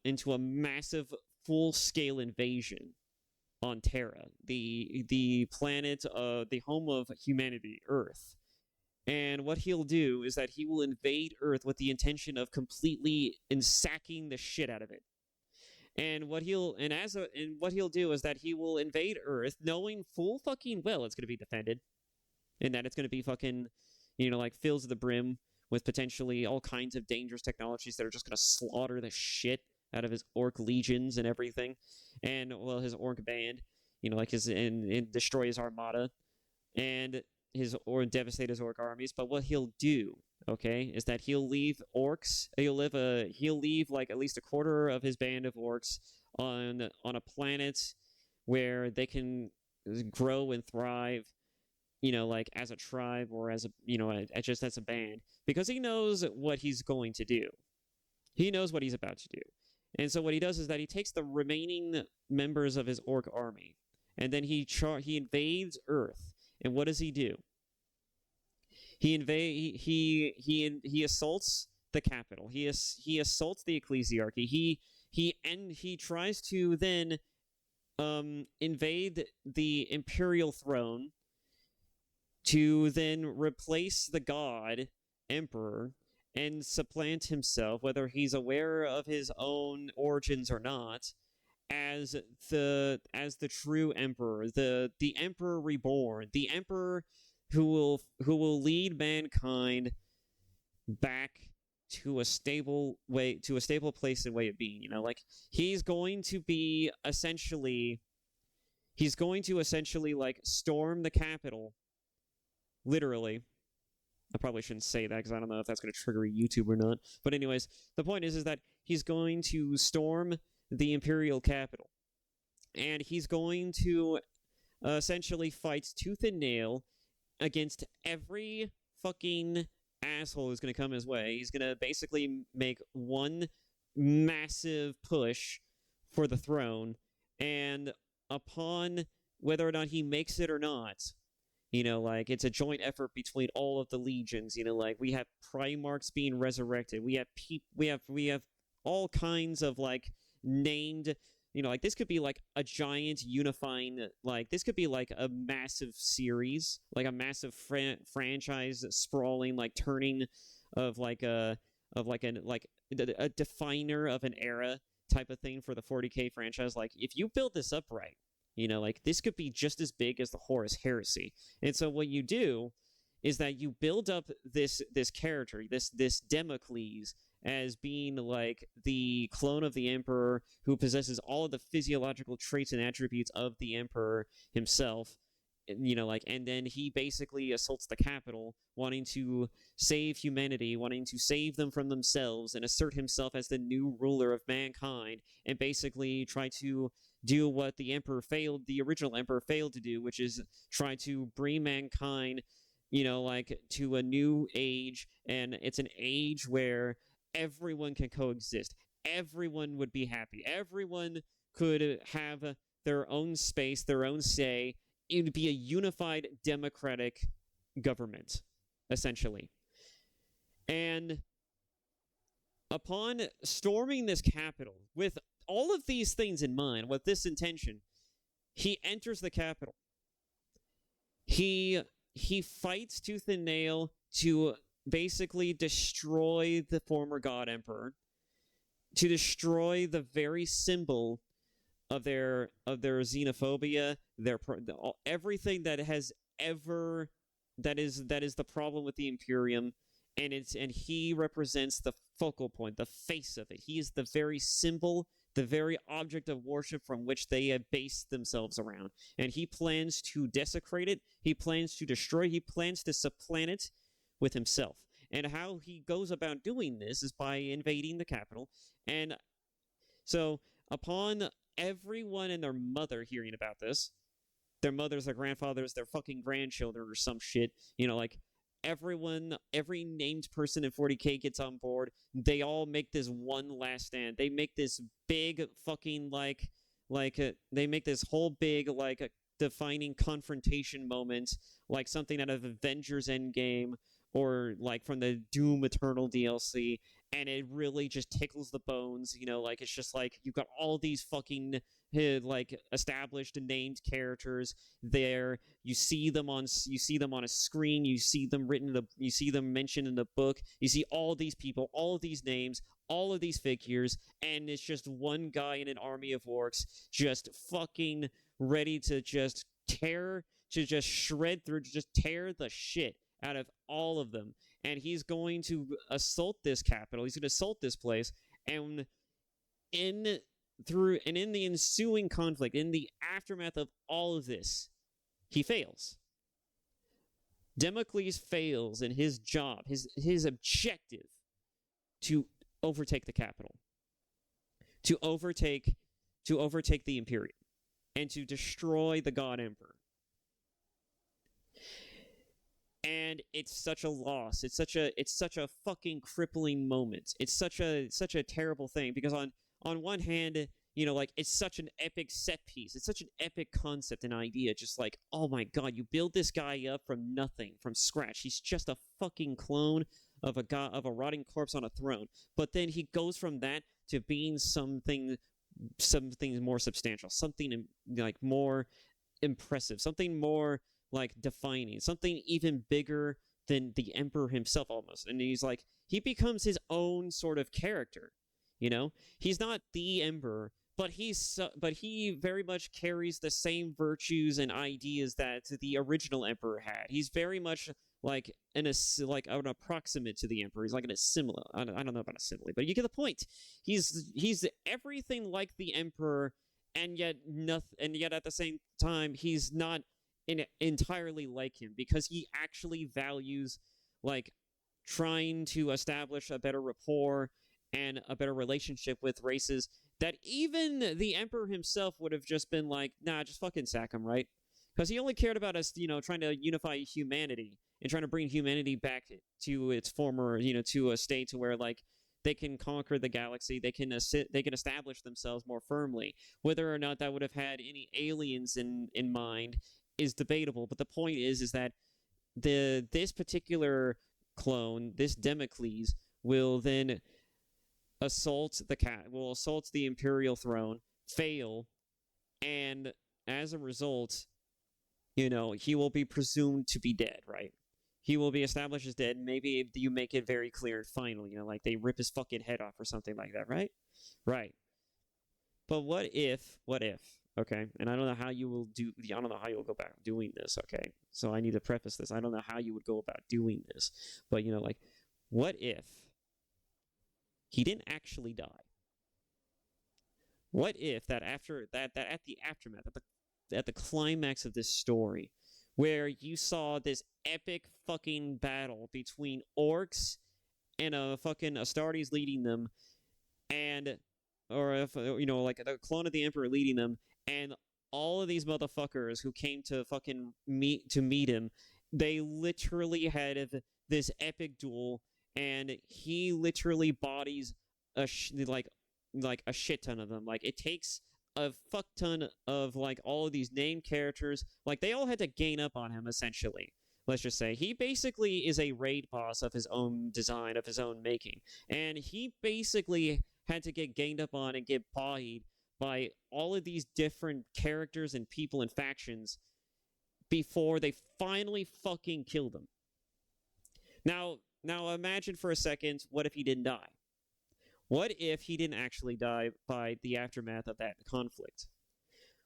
into a massive full-scale invasion on Terra, the planet, the home of humanity, Earth. And what he'll do is that he will invade Earth with the intention of completely sacking the shit out of it. And what he'll do is that he will invade Earth knowing full fucking well it's going to be defended, and that it's going to be fucking, you know, like, fills to the brim with potentially all kinds of dangerous technologies that are just going to slaughter the shit out of his orc legions and everything, and, well, his orc band, you know, like and destroy his armada, and devastate his orc armies. But what he'll do, okay, is that he'll leave orcs. He'll leave like at least a quarter of his band of orcs on a planet where they can grow and thrive, you know, like as a tribe or as a, you know, just as a band, because he knows what he's going to do. He knows what he's about to do. And so what he does is that he takes the remaining members of his orc army, and then he invades Earth. And what does he do? He assaults the capital. He assaults the ecclesiarchy. He tries to then invade the imperial throne to then replace the god emperor and supplant himself, whether he's aware of his own origins or not, as the true emperor, the emperor reborn, the emperor who will lead mankind back to a stable place and way of being. You know, like, he's going to essentially like storm the capital, literally. I probably shouldn't say that because I don't know if that's going to trigger YouTube or not. But anyways, the point is that he's going to storm the imperial capital, and he's going to essentially fight tooth and nail against every fucking asshole who's going to come his way. He's going to basically make one massive push for the throne, And upon whether or not he makes it or not, like it's a joint effort between all of the legions. Like we have Primarchs being resurrected. We have all kinds of like named. Like this could be like a giant unifying. Like this could be like a massive series, like a massive franchise sprawling, like turning of like a definer of an era type of thing for the 40K franchise. Like if you build this up right, like this could be just as big as the Horus Heresy. And so what you do is that you build up this character, this Damocles, as being like the clone of the Emperor who possesses all of the physiological traits and attributes of the Emperor himself. And then he basically assaults the capital, wanting to save humanity, wanting to save them from themselves, and assert himself as the new ruler of mankind, and basically try to do what the original Emperor failed to do, which is try to bring mankind, to a new age, and it's an age where everyone can coexist. Everyone would be happy. Everyone could have their own space, their own say. It would be a unified democratic government, essentially. And upon storming this capital, with all of these things in mind, with this intention, he enters the capital. He fights tooth and nail to basically destroy the former God Emperor, to destroy the very symbol of their xenophobia, everything that has ever that is the problem with the Imperium, and he represents the focal point, the face of it. He is the very symbol, the very object of worship from which they have based themselves around, and he plans to desecrate it. He plans to destroy. He plans to supplant it with himself. And how he goes about doing this is by invading the capital. And so upon everyone and their mother hearing about this, their mothers, their grandfathers, their fucking grandchildren or some shit, like everyone, every named person in 40K gets on board. They all make this one last stand. They make this big fucking they make this whole big defining confrontation moment, like something out of Avengers Endgame or like from the Doom Eternal DLC, and it really just tickles the bones. It's just like you've got all these fucking established and named characters there. You see them on a screen. You see them you see them mentioned in the book. You see all these people, all of these names, all of these figures, and it's just one guy in an army of orcs just fucking ready to just shred through, just tear the shit out of all of them. And he's going to assault this capital. He's going to assault this place, and in the ensuing conflict, in the aftermath of all of this, he fails. Damocles fails in his job, his objective to overtake the capital, to overtake the Imperium, and to destroy the God Emperor. And it's such a loss. It's such a fucking crippling moment. It's such a terrible thing, because on one hand, it's such an epic set piece. It's such an epic concept and idea. Just like, oh my god, you build this guy up from nothing, from scratch. He's just a fucking clone of a rotting corpse on a throne. But then he goes from that to being something more substantial, something like more impressive, something more like defining, something even bigger than the Emperor himself almost. And he becomes his own sort of character. He's not the Emperor, but he very much carries the same virtues and ideas that the original Emperor had. He's very much like an approximate to the Emperor. He's like an assimilate. I don't know about assimilate, but you get the point. He's everything like the Emperor, and yet at the same time he's not entirely like him, because he actually values trying to establish a better rapport and a better relationship with races that even the Emperor himself would have just been like, nah, just fucking sack him, right? Because he only cared about us, trying to unify humanity and trying to bring humanity back to its former, to a state to where they can conquer the galaxy, they can establish themselves more firmly. Whether or not that would have had any aliens in mind is debatable, but the point is that this particular clone, this Democles, will then assault the Imperial throne, fail, and as a result, he will be presumed to be dead, right? He will be established as dead. Maybe you make it very clear finally, like they rip his fucking head off or something like that, right? Right. But what if, okay, and I don't know how you will go about doing this, okay? So I need to preface this. I don't know how you would go about doing this. But, what if he didn't actually die? What if that after that at the aftermath, at the climax of this story, where you saw this epic fucking battle between orcs and a fucking Astartes leading them, or if like the clone of the Emperor leading them, and all of these motherfuckers who came to fucking meet him, they literally had this epic duel, and he literally bodies a shit ton of them. Like, it takes a fuck ton of all of these named characters. Like, they all had to gain up on him, essentially. Let's just say he basically is a raid boss of his own design, of his own making, and he basically had to get gained up on and get bodied by all of these different characters and people and factions before they finally fucking killed him. Now imagine for a second, what if he didn't die? What if he didn't actually die by the aftermath of that conflict?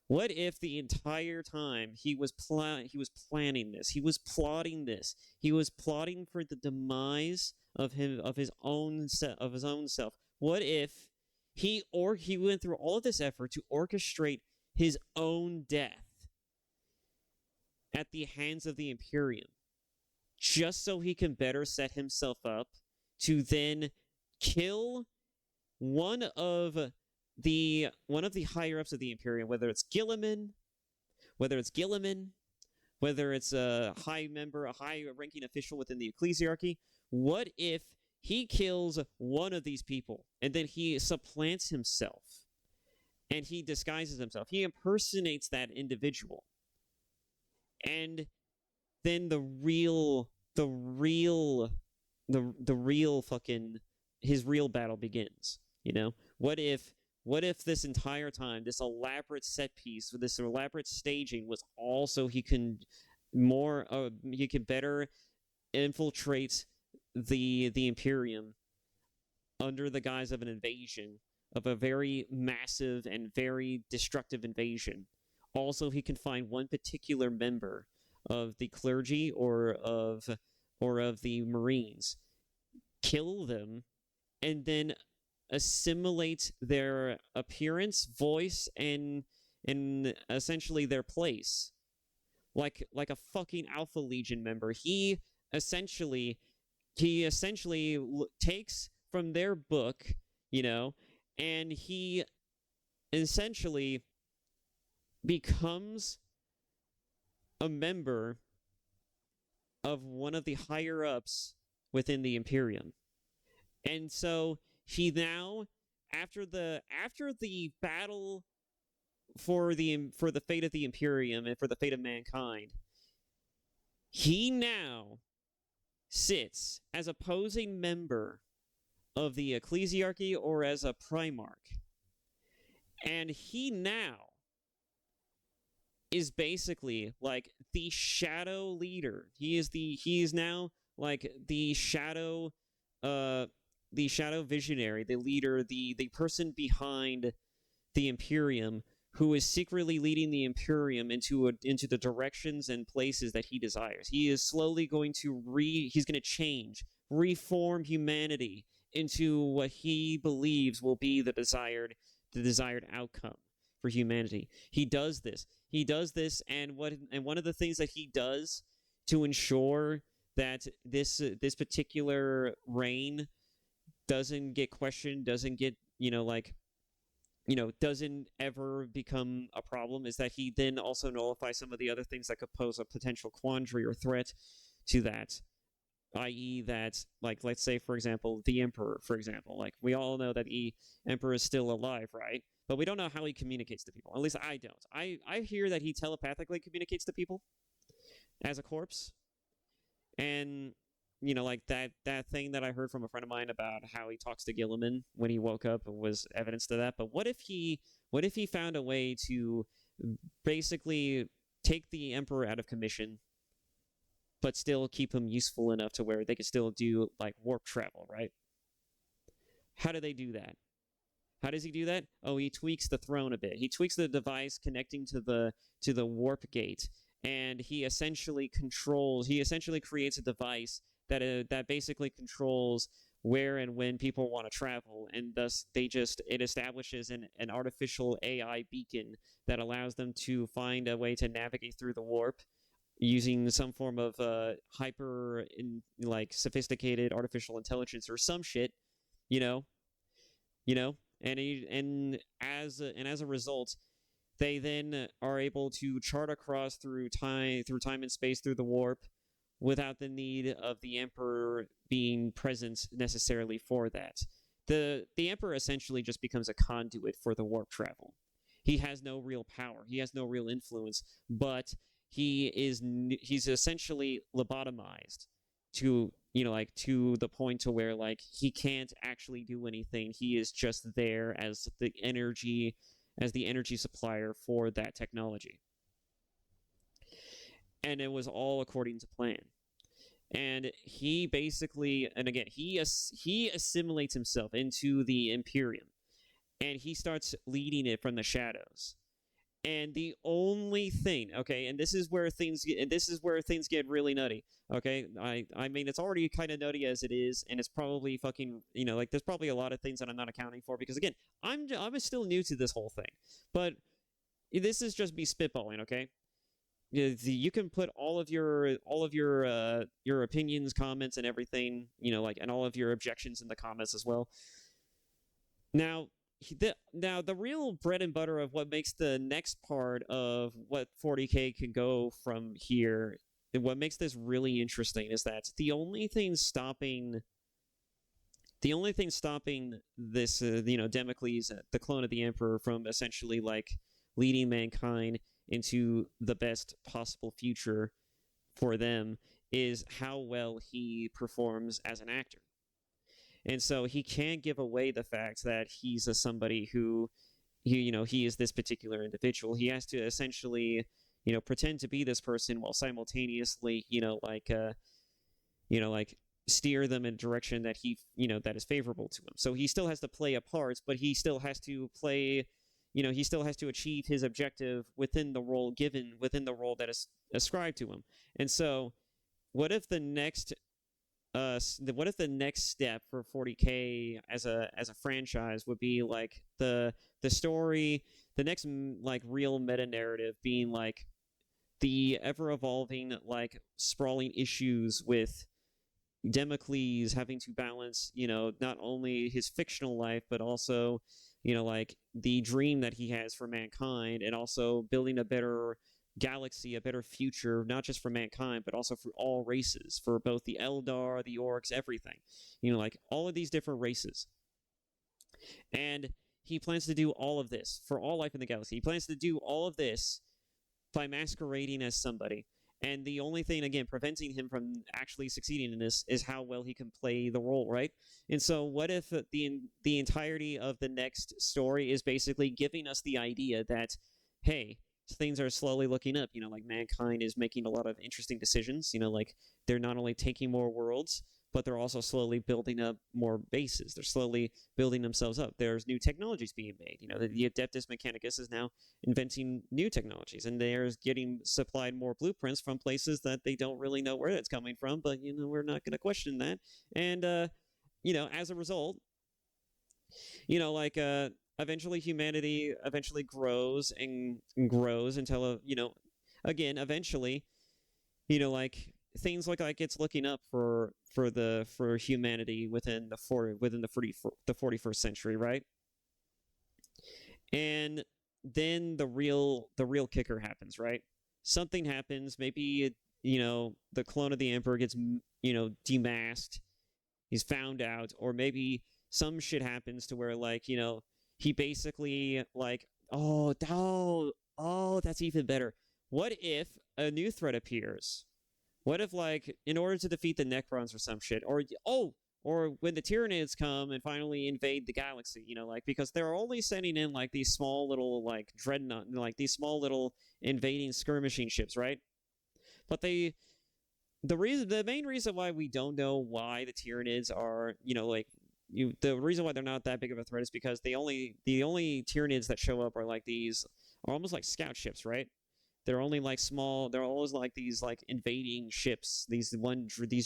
What if the entire time he was planning this, he was plotting this, he was plotting for the demise of his own self? What if he went through all of this effort to orchestrate his own death at the hands of the Imperium, just so he can better set himself up to then kill one of the higher ups of the Imperium, whether it's Gilliman, whether it's a high-ranking official within the Ecclesiarchy? What if he kills one of these people, and then he supplants himself, and he disguises himself? He impersonates that individual, and then the real fucking his real battle begins. What if this entire time, this elaborate set piece, this elaborate staging, was also he can better infiltrate the Imperium under the guise of an invasion, of a very massive and very destructive invasion. Also, he can find one particular member of the clergy or of the Marines, kill them, and then assimilate their appearance, voice, and essentially their place, like a fucking Alpha Legion member. He essentially takes from their book, and he essentially becomes a member of one of the higher ups within the Imperium. And so he now, after the battle for the fate of the Imperium and for the fate of mankind, he now sits as opposing member of the Ecclesiarchy or as a Primarch. And he now is basically like the shadow leader. He is now like the shadow visionary, the leader, the person behind the Imperium, who is secretly leading the Imperium into the directions and places that he desires. He is slowly going to reform humanity into what he believes will be the desired outcome for humanity. He does this, and one of the things that he does to ensure that this particular reign doesn't get questioned, doesn't ever become a problem, is that he then also nullifies some of the other things that could pose a potential quandary or threat to that. i.e., that, like, let's say, for example, the Emperor, for example. Like, we all know that the Emperor is still alive, right? But we don't know how he communicates to people. At least I don't. I hear that he telepathically communicates to people as a corpse. And, like that thing that I heard from a friend of mine about how he talks to Gilliman when he woke up was evidence to that. But what if he found a way to basically take the Emperor out of commission, but still keep him useful enough to where they could still do, like, warp travel, right? How do they do that? How does he do that? Oh, he tweaks the throne a bit. He tweaks the device connecting to the warp gate, and he essentially creates a device that basically controls where and when people want to travel, and thus it establishes an artificial AI beacon that allows them to find a way to navigate through the warp using some form of sophisticated artificial intelligence or some shit, you know, and as a result, they then are able to chart across through time and space through the warp without the need of the Emperor being present necessarily for that. The Emperor essentially just becomes a conduit for the warp travel. He has no real power. He has no real influence, but he's essentially lobotomized to the point to where, like, he can't actually do anything. He is just there as the energy supplier for that technology. And it was all according to plan. And he basically, and again, he assimilates himself into the Imperium, and he starts leading it from the shadows. And the only thing, okay, and this is where things get really nutty. Okay, I mean, it's already kind of nutty as it is, and it's probably fucking, there's probably a lot of things that I'm not accounting for because, again, I'm still new to this whole thing. But this is just me spitballing, okay? You can put all of your opinions, comments, and everything, and all of your objections in the comments as well. Now the real bread and butter of what makes the next part of what 40K can go from here, and what makes this really interesting, is that the only thing stopping this, Damocles, the clone of the Emperor, from essentially, like, leading mankind into the best possible future for them is how well he performs as an actor. And so he can't give away the fact that he's somebody who, he is this particular individual. He has to essentially, pretend to be this person while simultaneously, steer them in a direction that that is favorable to him. So he still has to play a part, but he still has to play, he still has to achieve his objective within the role that is ascribed to him. And so, what if the next step for 40K as a franchise would be, like, the story, the next, like, real meta narrative being, like, the ever evolving, like, sprawling issues with Damocles having to balance, not only his fictional life, but also, like, the dream that he has for mankind, and also building a better galaxy, a better future, not just for mankind, but also for all races, for both the Eldar, the Orcs, everything. Like, all of these different races. And he plans to do all of this for all life in the galaxy. He plans to do all of this by masquerading as somebody. And the only thing, again, preventing him from actually succeeding in this is how well he can play the role, right? And so what if the entirety of the next story is basically giving us the idea that, hey, things are slowly looking up, like, mankind is making a lot of interesting decisions, like, they're not only taking more worlds, but they're also slowly building up more bases. They're slowly building themselves up. There's new technologies being made. The Adeptus Mechanicus is now inventing new technologies, and they're getting supplied more blueprints from places that they don't really know where it's coming from, but, we're not going to question that. And, as a result, eventually humanity grows and grows until, again, eventually, like, things look like it's looking up for humanity within the 41st century, right? And then the real kicker happens, right? Something happens. Maybe the clone of the Emperor gets, demasked. He's found out, or maybe some shit happens to where, like, he basically, like, oh, that's even better. What if a new threat appears? What if, like, in order to defeat the Necrons or some shit, or when the Tyranids come and finally invade the galaxy, because they're only sending in, like, these small little, like, dreadnought, like, these small little invading skirmishing ships, right? But the main reason why we don't know why the Tyranids are, the reason why they're not that big of a threat is because the only Tyranids that show up are like these, are almost like scout ships, right? They're only like small. They're always like these like invading ships. These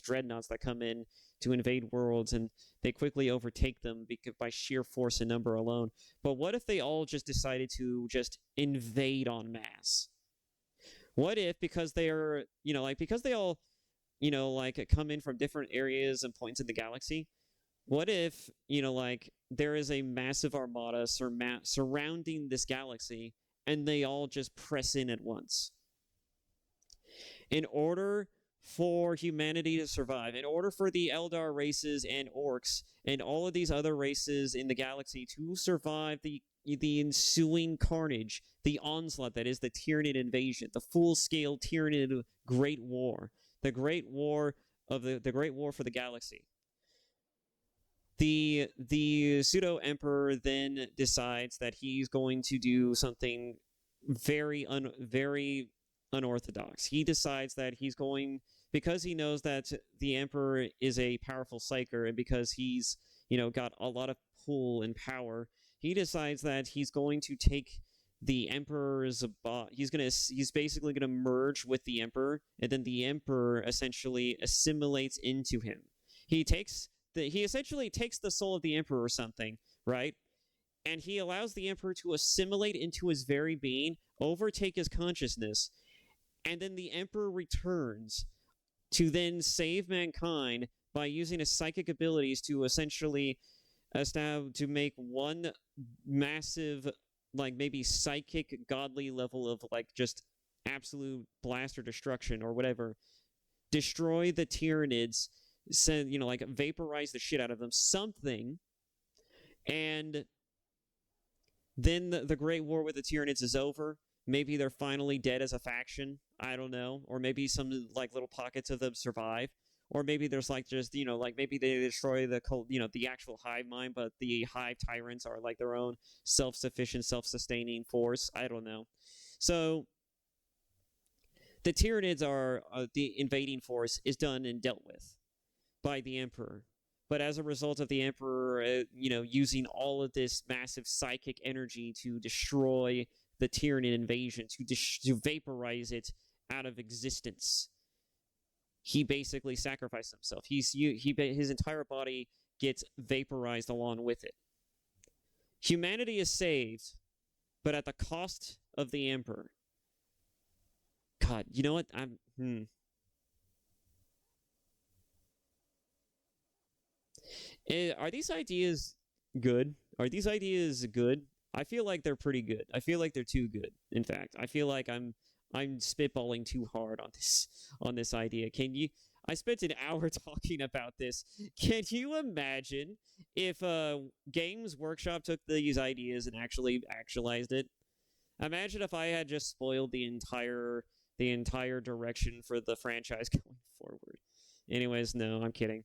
dreadnoughts that come in to invade worlds, and they quickly overtake them by sheer force and number alone. But what if they all just decided to just invade en masse? What if, because they are, because they all, come in from different areas and points in the galaxy, what if, there is a massive armada surrounding this galaxy, and they all just press in at once? In order for humanity to survive, in order for the Eldar races and orcs and all of these other races in the galaxy to survive the ensuing carnage, the onslaught that is the Tyranid invasion, the full-scale Tyranid Great War, the Great War of the Great War for the galaxy. The pseudo-emperor then decides that he's going to do something very unorthodox. He decides that he's going, because he knows that the emperor is a powerful psyker, and because he's, got a lot of pull and power, he decides that he's going to take the emperor's he's basically gonna merge with the emperor, and then the emperor essentially assimilates into him. He essentially takes the soul of the emperor or something, right? And he allows the emperor to assimilate into his very being, overtake his consciousness, and then the emperor returns to then save mankind by using his psychic abilities to essentially to make one massive, like, maybe psychic godly level of, like, just absolute blast or destruction or whatever, destroy the Tyranids, vaporize the shit out of them, something, and then the Great War with the Tyranids is over. Maybe they're finally dead as a faction. I don't know. Or maybe some, like, little pockets of them survive. Or maybe there's, like, just, maybe they destroy the actual hive mind, but the hive tyrants are, like, their own self-sufficient, self-sustaining force. I don't know. So the Tyranids are, the invading force is done and dealt with by the Emperor. But as a result of the Emperor, using all of this massive psychic energy to destroy the Tyranid invasion, to vaporize it out of existence, he basically sacrificed himself. His entire body gets vaporized along with it. Humanity is saved, but at the cost of the Emperor. God, you know what? Are these ideas good? Are these ideas good? I feel like they're pretty good. I feel like they're too good. In fact, I feel like I'm spitballing too hard on this idea. I spent an hour talking about this. Can you imagine if Games Workshop took these ideas and actually actualized it? Imagine if I had just spoiled the entire direction for the franchise going forward. Anyways, no, I'm kidding.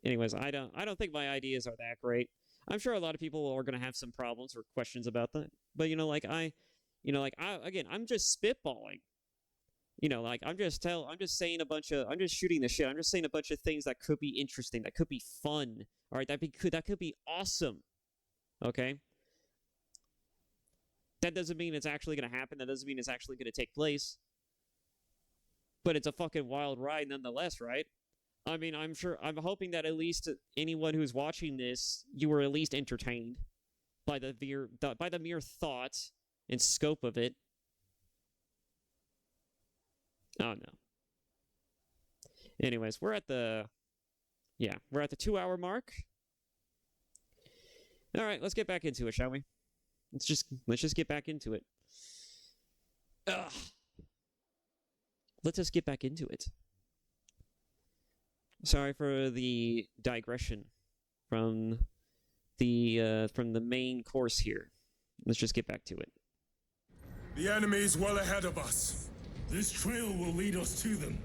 Anyways, I don't think my ideas are that great. I'm sure a lot of people are going to have some problems or questions about that. But I'm just spitballing. I'm just saying I'm just shooting the shit. I'm just saying a bunch of things that could be interesting, that could be fun. All right, that could be awesome. Okay? That doesn't mean it's actually going to happen. That doesn't mean it's actually going to take place. But it's a fucking wild ride nonetheless, right? I mean, I'm hoping that at least anyone who's watching this, you were at least entertained by the mere thought and scope of it. Oh, no. Anyways, we're at the 2-hour mark. All right, let's get back into it, shall we? Let's just get back into it. Ugh. let's just get back into it. Sorry for the digression from the main course here. Let's just get back to it. The enemy's well ahead of us. This trail will lead us to them.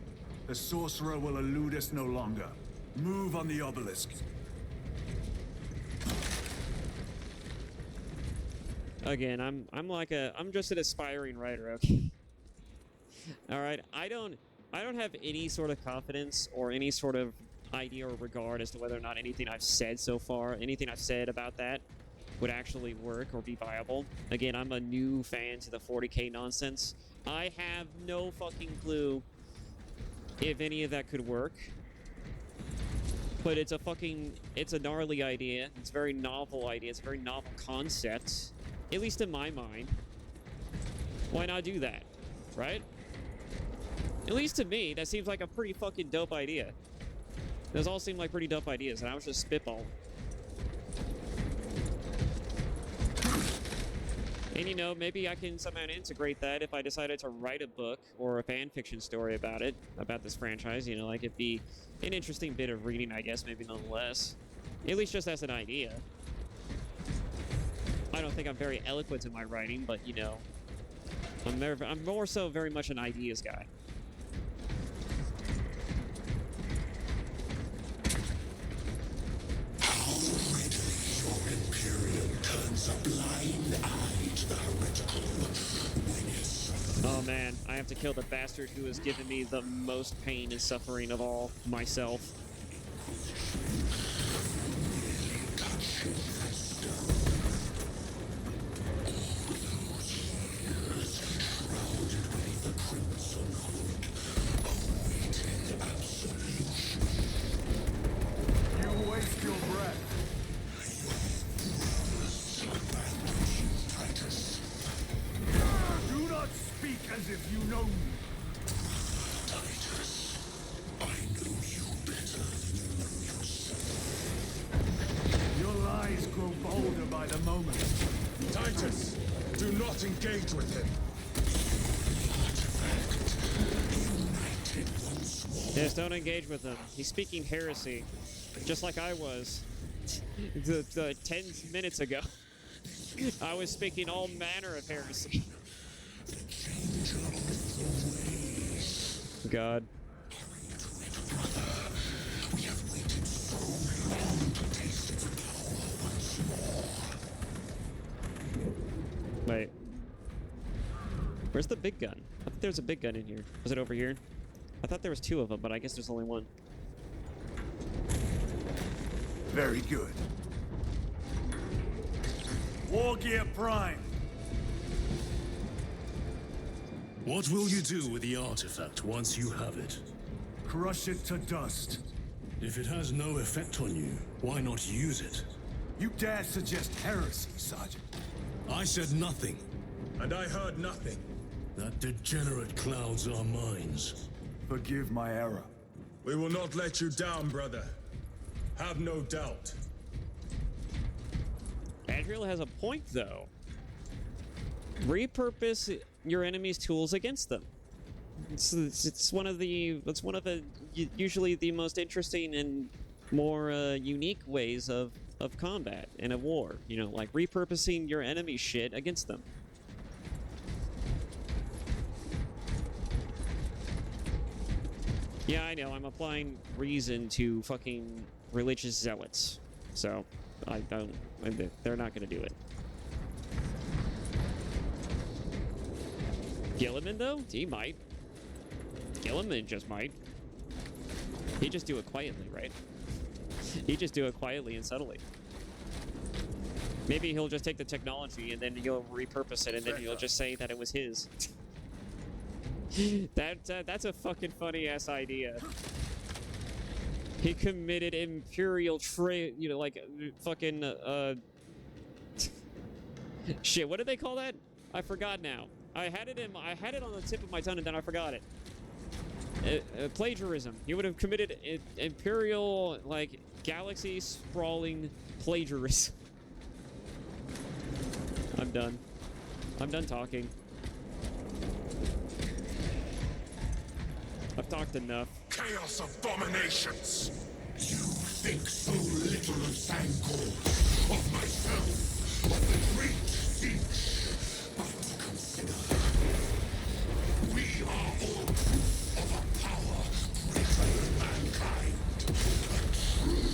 The sorcerer will elude us no longer. Move on the obelisk. Again, I'm just an aspiring writer, okay? Alright, I don't have any sort of confidence or any sort of idea or regard as to whether or not anything I've said so far, anything I've said about that would actually work or be viable. Again, I'm a new fan to the 40k nonsense. I have no fucking clue if any of that could work. But it's a gnarly idea. It's a very novel idea. It's a very novel concept. At least in my mind. Why not do that? Right? At least to me, that seems like a pretty fucking dope idea. Those all seem like pretty dope ideas, and I was just spitballing. And you know, maybe I can somehow integrate that if I decided to write a book or a fan fiction story about it, about this franchise. You know, like it'd be an interesting bit of reading, I guess, maybe nonetheless. At least just as an idea. I don't think I'm very eloquent in my writing, but you know, I'm more so very much an ideas guy. How readily your Imperium turns a blind eye to the heretical when it's... Oh man, I have to kill the bastard who has given me the most pain and suffering of all, myself. You waste your breath. Do not speak as if you know me. Titus, I know you better than you know yourself. Your lies grow bolder by the moment. Titus, do not engage with him. Yes, don't engage with him. He's speaking heresy, just like I was 10 minutes ago. I was speaking all manner of heresy. God. Wait. Where's the big gun? I thought there was a big gun in here. Was it over here? I thought there was two of them, but I guess there's only one. Very good. War Gear Prime. What will you do with the artifact once you have it? Crush it to dust. If it has no effect on you, why not use it? You dare suggest heresy, Sergeant? I said nothing. And I heard nothing. That degenerate clouds our minds. Forgive my error. We will not let you down, brother. Have no doubt. Adriel has a point, though. Repurpose your enemy's tools against them. It's one of the usually the most interesting and more unique ways of combat in a war. You know, like repurposing your enemy's shit against them. Yeah, I know. I'm applying reason to fucking religious zealots, so they're not gonna do it. Gilliman, though? He might. Gilliman just might. He'd just do it quietly, right? He'd just do it quietly and subtly. Maybe he'll just take the technology and then he'll repurpose it and then he'll just say that it was his. That's a fucking funny-ass idea. He committed imperial fucking, shit, what did they call that? I forgot now. I had it on the tip of my tongue and then I forgot it. Plagiarism. He would have committed imperial, like, galaxy-sprawling plagiarism. I'm done. I'm done talking. I've talked enough. Chaos abominations! You think so little of Sangor, of myself, of the great siege. But consider, we are all proof of a power greater than mankind. A true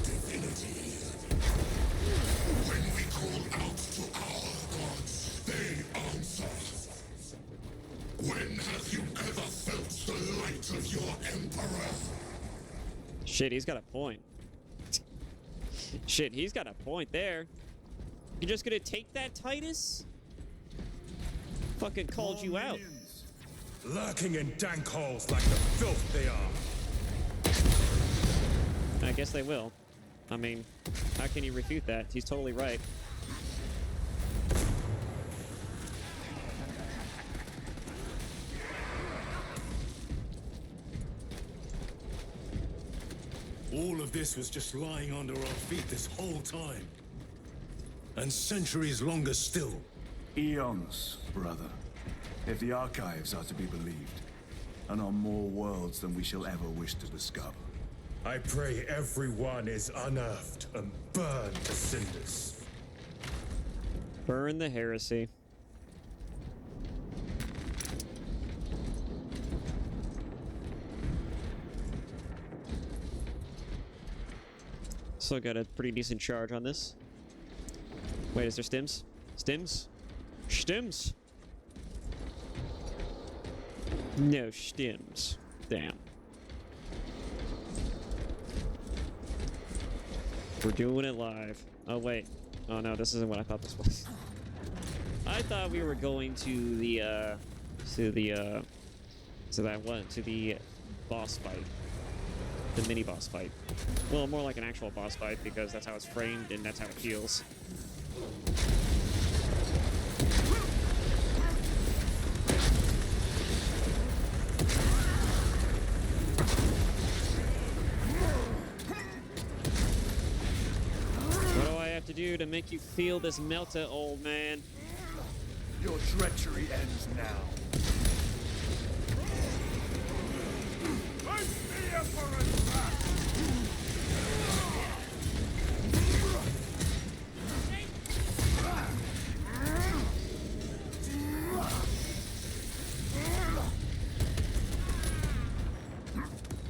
divinity. When we call out to our gods, they answer. When have you ever felt the light of your Emperor? Shit, he's got a point. Shit, he's got a point there. You're just gonna take that, Titus? Fucking called you out. Minions. Lurking in dank holes like the filth they are. I guess they will. I mean, how can you refute that? He's totally right. All of this was just lying under our feet this whole time. And centuries longer still. Eons, brother. If the archives are to be believed. And on more worlds than we shall ever wish to discover. I pray everyone is unearthed and burned to cinders. Burn the heresy. Still got a pretty decent charge on this. Wait, is there stims? Stims? Stims? No stims. Damn. We're doing it live. Oh, wait. Oh, no, this isn't what I thought this was. I thought we were going to the boss fight. The mini boss fight. Well, more like an actual boss fight because that's how it's framed and that's how it feels. What do I have to do to make you feel this melta, old man? Your treachery ends now.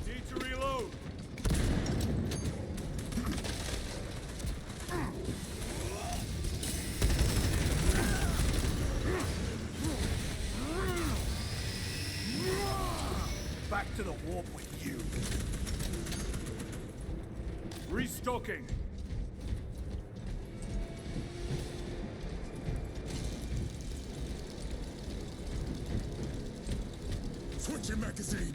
Need to reload. Back to the warp with you. Restocking. Switching magazine.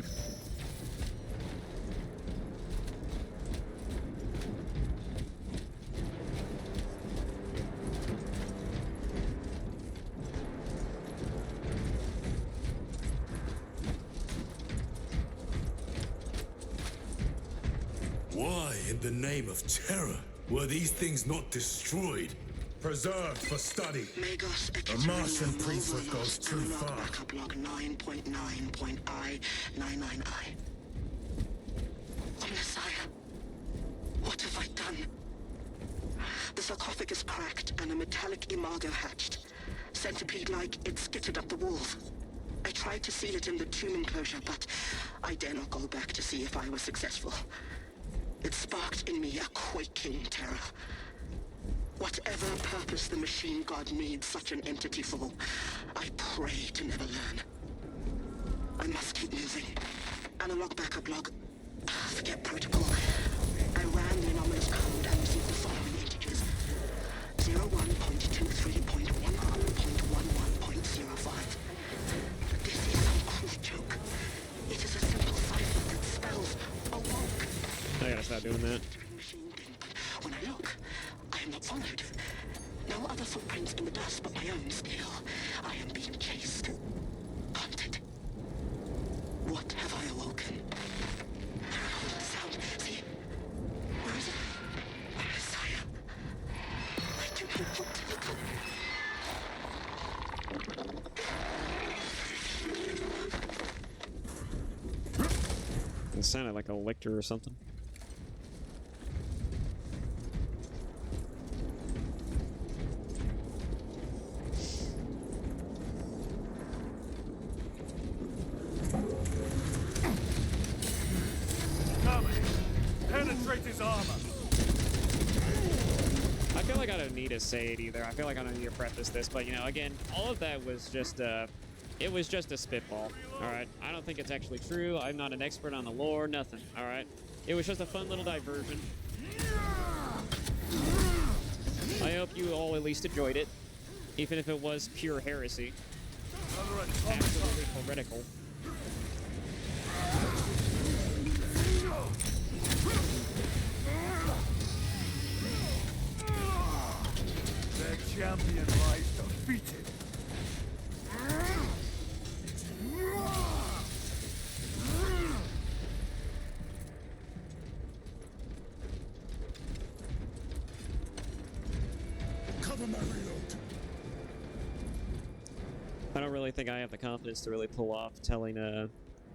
Why, in the name of terror, were these things not destroyed? Preserved for study. Magos A Martian priesthood goes too far. Backup log 9.9.I999I. Oh, Messiah. What have I done? The sarcophagus cracked and a metallic imago hatched. Centipede-like, it skittered up the walls. I tried to seal it in the tomb enclosure, but I dare not go back to see if I was successful. It sparked in me a quaking terror. Whatever purpose the machine god needs such an entity for, I pray to never learn. I must keep moving. Analog backup log. Forget protocol. I ran the anomalous code and received the following integers. 01.23.11.11.05. This is some crude joke. It is a simple cipher that spells awoke. I gotta stop doing that. Machine thing, but when I look, I am not followed. No other footprints in the dust but my own still. I am being chased. Hunted. What have I awoken? The sound. See? Where is it? Messiah. I do not want to look. Sounded like a lictor or something. Coming! Penetrate his armor! I feel like I don't need to say it either. I feel like I don't need to preface this, but you know, again, all of that was just it was just a spitball. All right, I don't think it's actually true. I'm not an expert on the lore, nothing. All right, it was just a fun little diversion. I hope you all at least enjoyed it, even if it was pure heresy. Absolutely heretical. Their champion lies defeated. Cover my reload. I don't really think I have the confidence to really pull off telling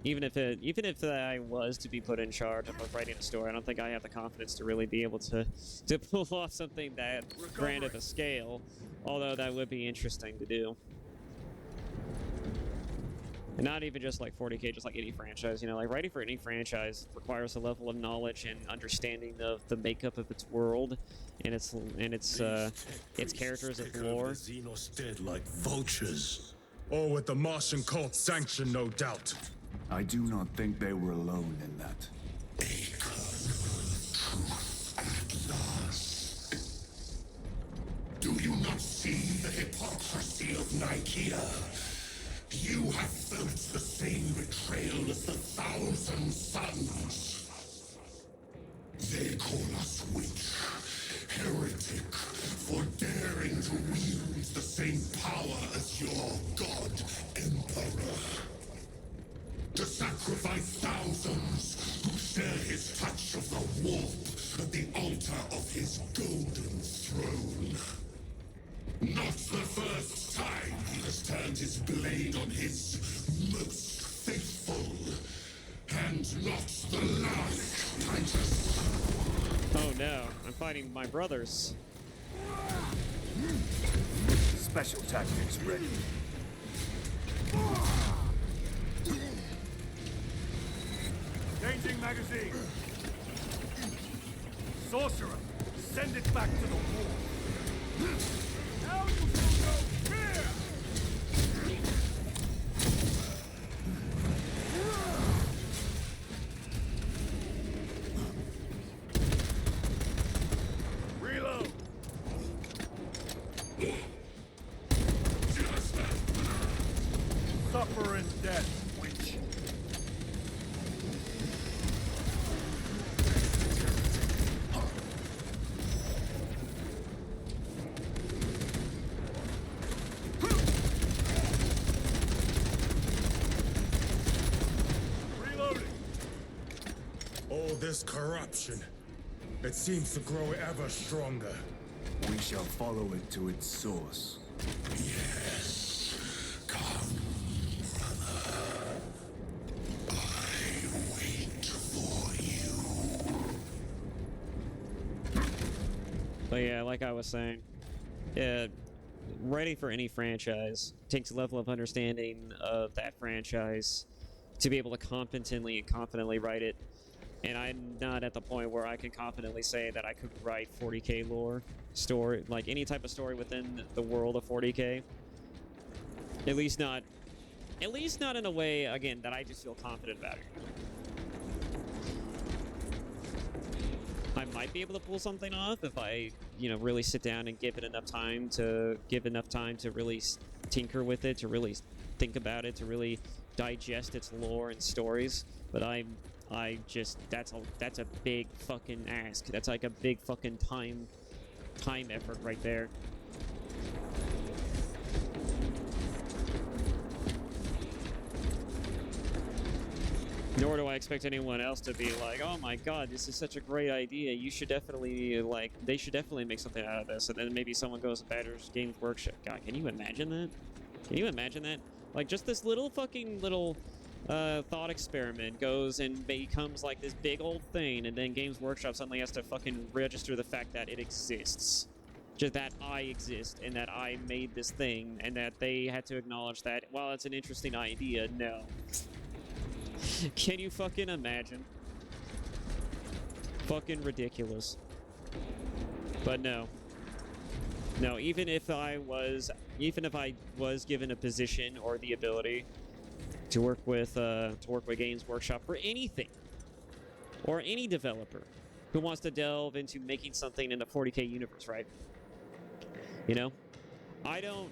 even if I was to be put in charge of writing a story, I don't think I have the confidence to really be able to pull off something that grand of a scale, although that would be interesting to do. And not even just like 40K, just like any franchise, you know, like writing for any franchise requires a level of knowledge and understanding of the makeup of its world and its characters, its lore. Xenos dead like vultures. All with the Martian cult's sanction, no doubt. I do not think they were alone in that. Do you not see the hypocrisy of Nicaea? You have felt the same betrayal as the Thousand Sons. They call us witch, heretic, for daring to wield the same power as your god, Emperor. To sacrifice thousands who share his touch of the warp at the altar of his golden throne. Not the first time he has turned his blade on his most faithful. And not the last, Titus. Oh no, I'm fighting my brothers. Special tactics ready. Changing magazine. Sorcerer, send it back to the wall. Now you will know fear! Reload! Suffer in death, witch. Reloading! All this corruption, it seems to grow ever stronger. We shall follow it to its source. Yes, come, brother. I wait for you. But yeah, like I was saying, writing for any franchise takes a level of understanding of that franchise to be able to competently and confidently write it. And I'm not at the point where I can confidently say that I could write 40K lore story, like any type of story within the world of 40K. At least not in a way, again, that I just feel confident about it. I might be able to pull something off if I, you know, really sit down and give it enough time to really tinker with it, to really think about it, to really digest its lore and stories. But that's a big fucking ask. That's like a big fucking time effort right there. Nor do I expect anyone else to be like, oh my god, this is such a great idea. You should definitely, like, they should definitely make something out of this. And then maybe someone goes to Baldur's Games Workshop. God, can you imagine that? Can you imagine that? Like, just this little fucking little thought experiment goes and becomes like this big old thing, and then Games Workshop suddenly has to fucking register the fact that it exists. Just that I exist, and that I made this thing, and that they had to acknowledge that, while it's an interesting idea, no. Can you fucking imagine? Fucking ridiculous. But no. No, even if I was given a position or the ability to work with Games Workshop for anything, or any developer who wants to delve into making something in the 40K universe, right? You know, I don't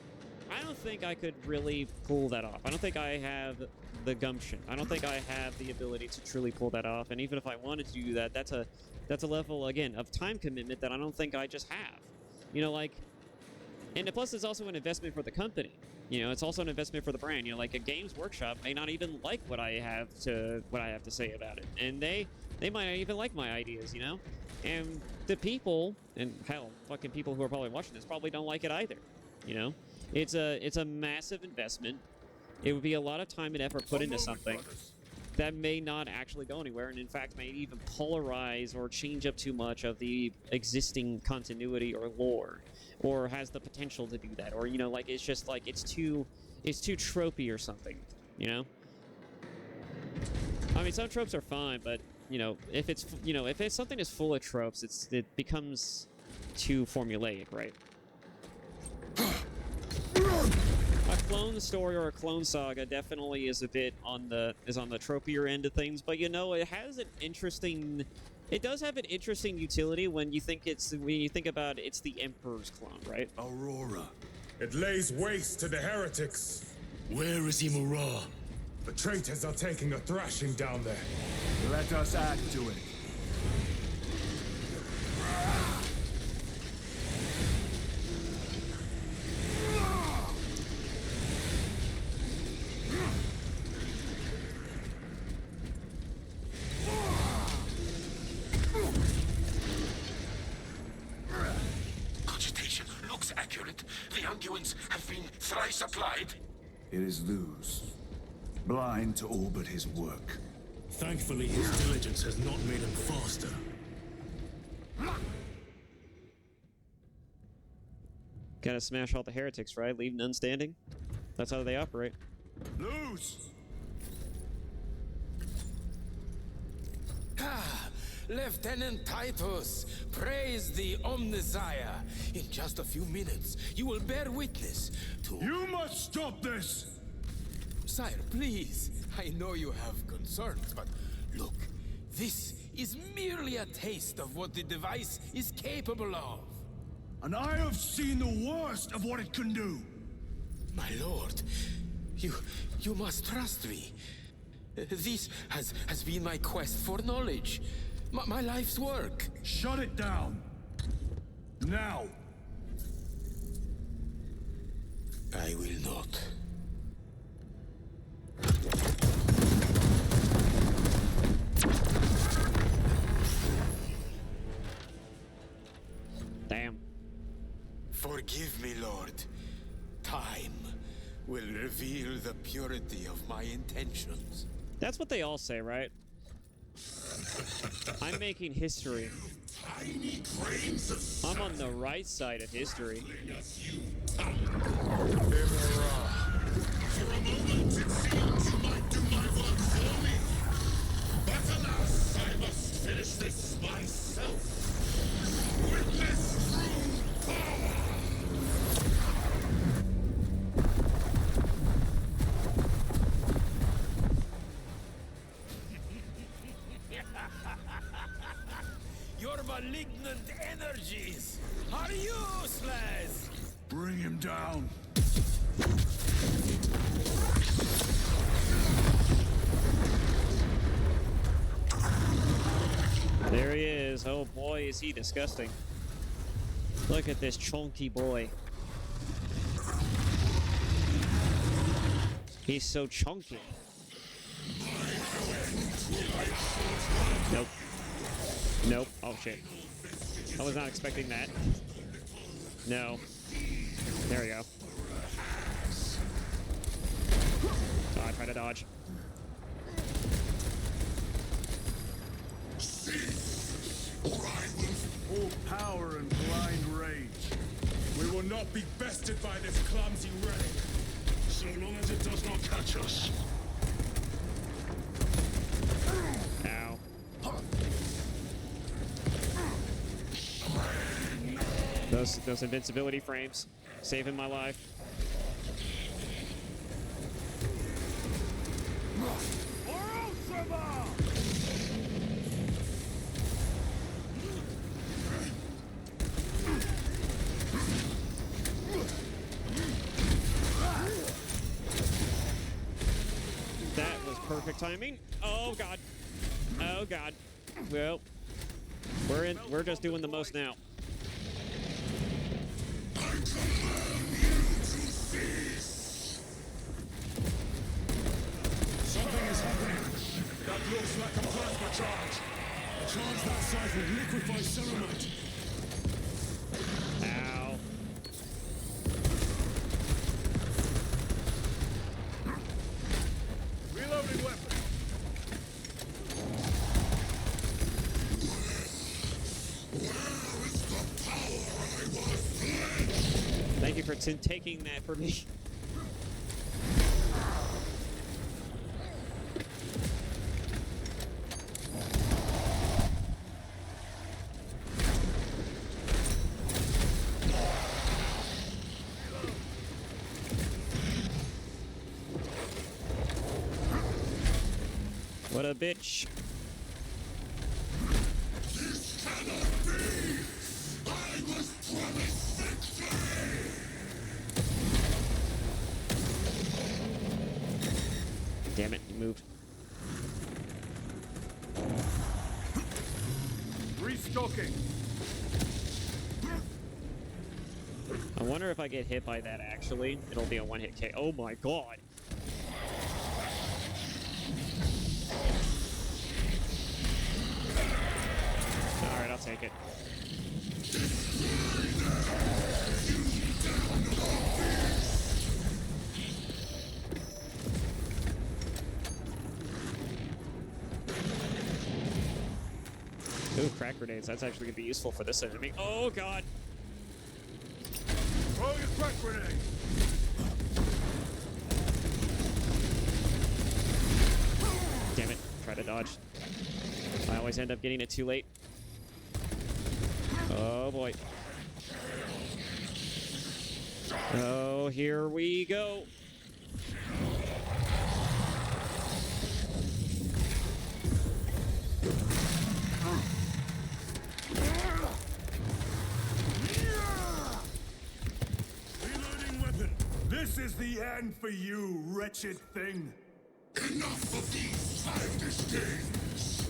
think I could really pull that off. I don't think I have the gumption. I don't think I have the ability to truly pull that off. And even if I wanted to do that, that's a level, again, of time commitment that I don't think I just have. You know, like, and plus it's also an investment for the company. You know, it's also an investment for the brand. You know, like a Games Workshop may not even like what I have to say about it, and they might not even like my ideas. You know, and the people, and hell, fucking people who are probably watching this probably don't like it either. You know, it's a massive investment. It would be a lot of time and effort put into something that may not actually go anywhere, and in fact may even polarize or change up too much of the existing continuity or lore, or has the potential to do that, or, you know, like, it's just like it's too tropey or something, you know. I mean, some tropes are fine, but, you know, if it's something that's full of tropes, it becomes too formulaic, right? A clone story or a clone saga definitely is a bit on the tropier end of things, but, you know, it does have an interesting utility when you think about it's the Emperor's clone, right? Aurora. It lays waste to the heretics. Where is Imura? The traitors are taking a thrashing down there. Let us add to it. Cogitation looks accurate. The unguents have been thrice applied. It is Luz. Blind to all but his work. Thankfully, his diligence has not made him faster. Gotta smash all the heretics, right? Leave none standing. That's how they operate. Luz! Ah, Lieutenant Titus, praise the Omnissiah. In just a few minutes, you will bear witness to... You must stop this! Sire, please. I know you have concerns, but look, this is merely a taste of what the device is capable of. And I have seen the worst of what it can do. My lord, you must trust me. This has been my quest for knowledge. My life's work. Shut it down. Now. I will not. Damn. Forgive me, Lord. Time will reveal the purity of my intentions. That's what they all say, right? I'm making history. Tiny grains of I'm on the right side of history. For a moment, it seemed you might do my work for me. But alas, I must finish this myself. Witness true power! Your malignant energies are useless! Bring him down. There he is. Oh boy, is he disgusting. Look at this chunky boy. He's so chunky. Nope. Nope. Oh shit. I was not expecting that. No. There we go. Oh, I tried to dodge. not be bested by this clumsy relic. So long as it does not catch us. Ow. Those invincibility frames, saving my life. That was perfect timing. Oh god. Oh god. Well, we're just doing the most now. Something is happening. That looks like a plasma charge. A charge that size would liquefy ceramite. Ow. Reloading weapon. Thank you for taking that for me. What a bitch. This cannot be! I was promised victory! Damn it, you moved. Restocking. I wonder if I get hit by that actually. It'll be a one-hit K. Oh my god. Alright, I'll take it. Ooh, crack grenades. That's actually gonna be useful for this enemy. Oh god. Throw your crack grenade. Damn it. Try to dodge. I always end up getting it too late. Oh boy. Oh, here we go. Reloading weapon. This is the end for you, wretched thing. Enough of these childish games!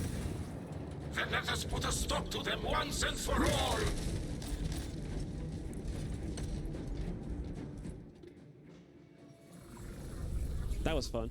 Then let us put a stop to them once and for all! That was fun.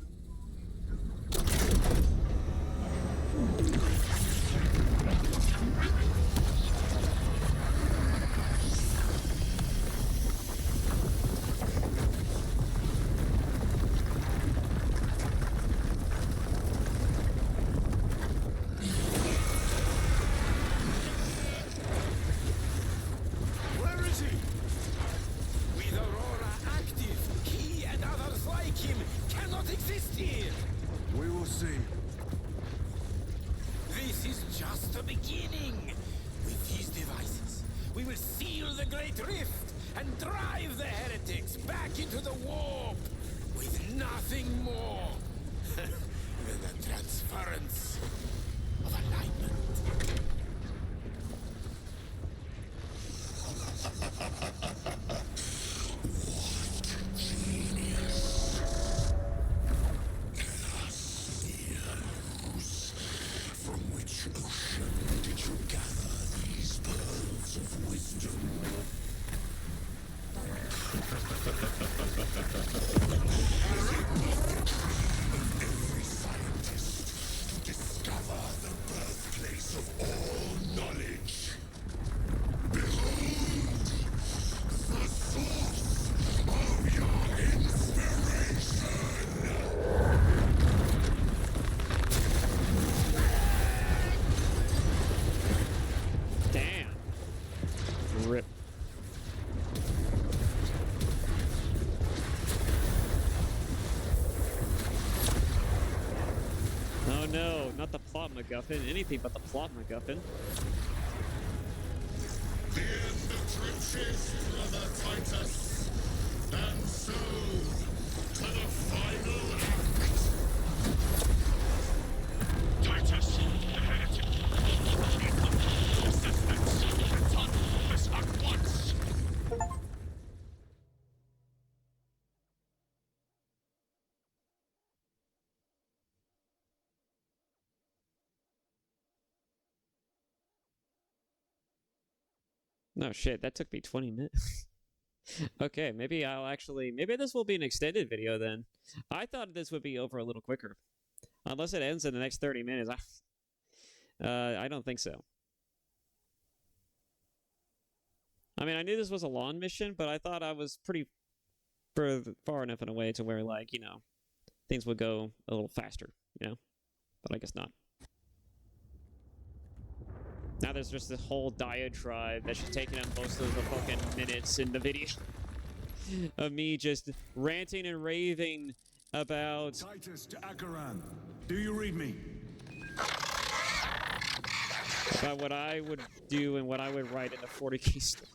Where is he? With Aurora active, he and others like him cannot exist here! We will see. This is just the beginning! With these devices, we will seal the Great Rift and drive the heretics back into the warp with nothing more than the transference of alignment. From which ocean did you gather these pearls of wisdom? Every scientist to discover the birthplace MacGuffin. Anything but the plot MacGuffin. The end approaches, Brother Titus. And so, to the final act. Titus, the heretic. Assistance. Return this at once. No shit, that took me 20 minutes. Okay, maybe this will be an extended video then. I thought this would be over a little quicker. Unless it ends in the next 30 minutes. I don't think so. I mean, I knew this was a lawn mission, but I thought I was pretty far enough in a way to where, like, you know, things would go a little faster, you know? But I guess not. Now there's just this whole diatribe that's just taking up most of the fucking minutes in the video. Of me just ranting and raving about... Titus to Acheran. Do you read me? About what I would do and what I would write in a 40k story.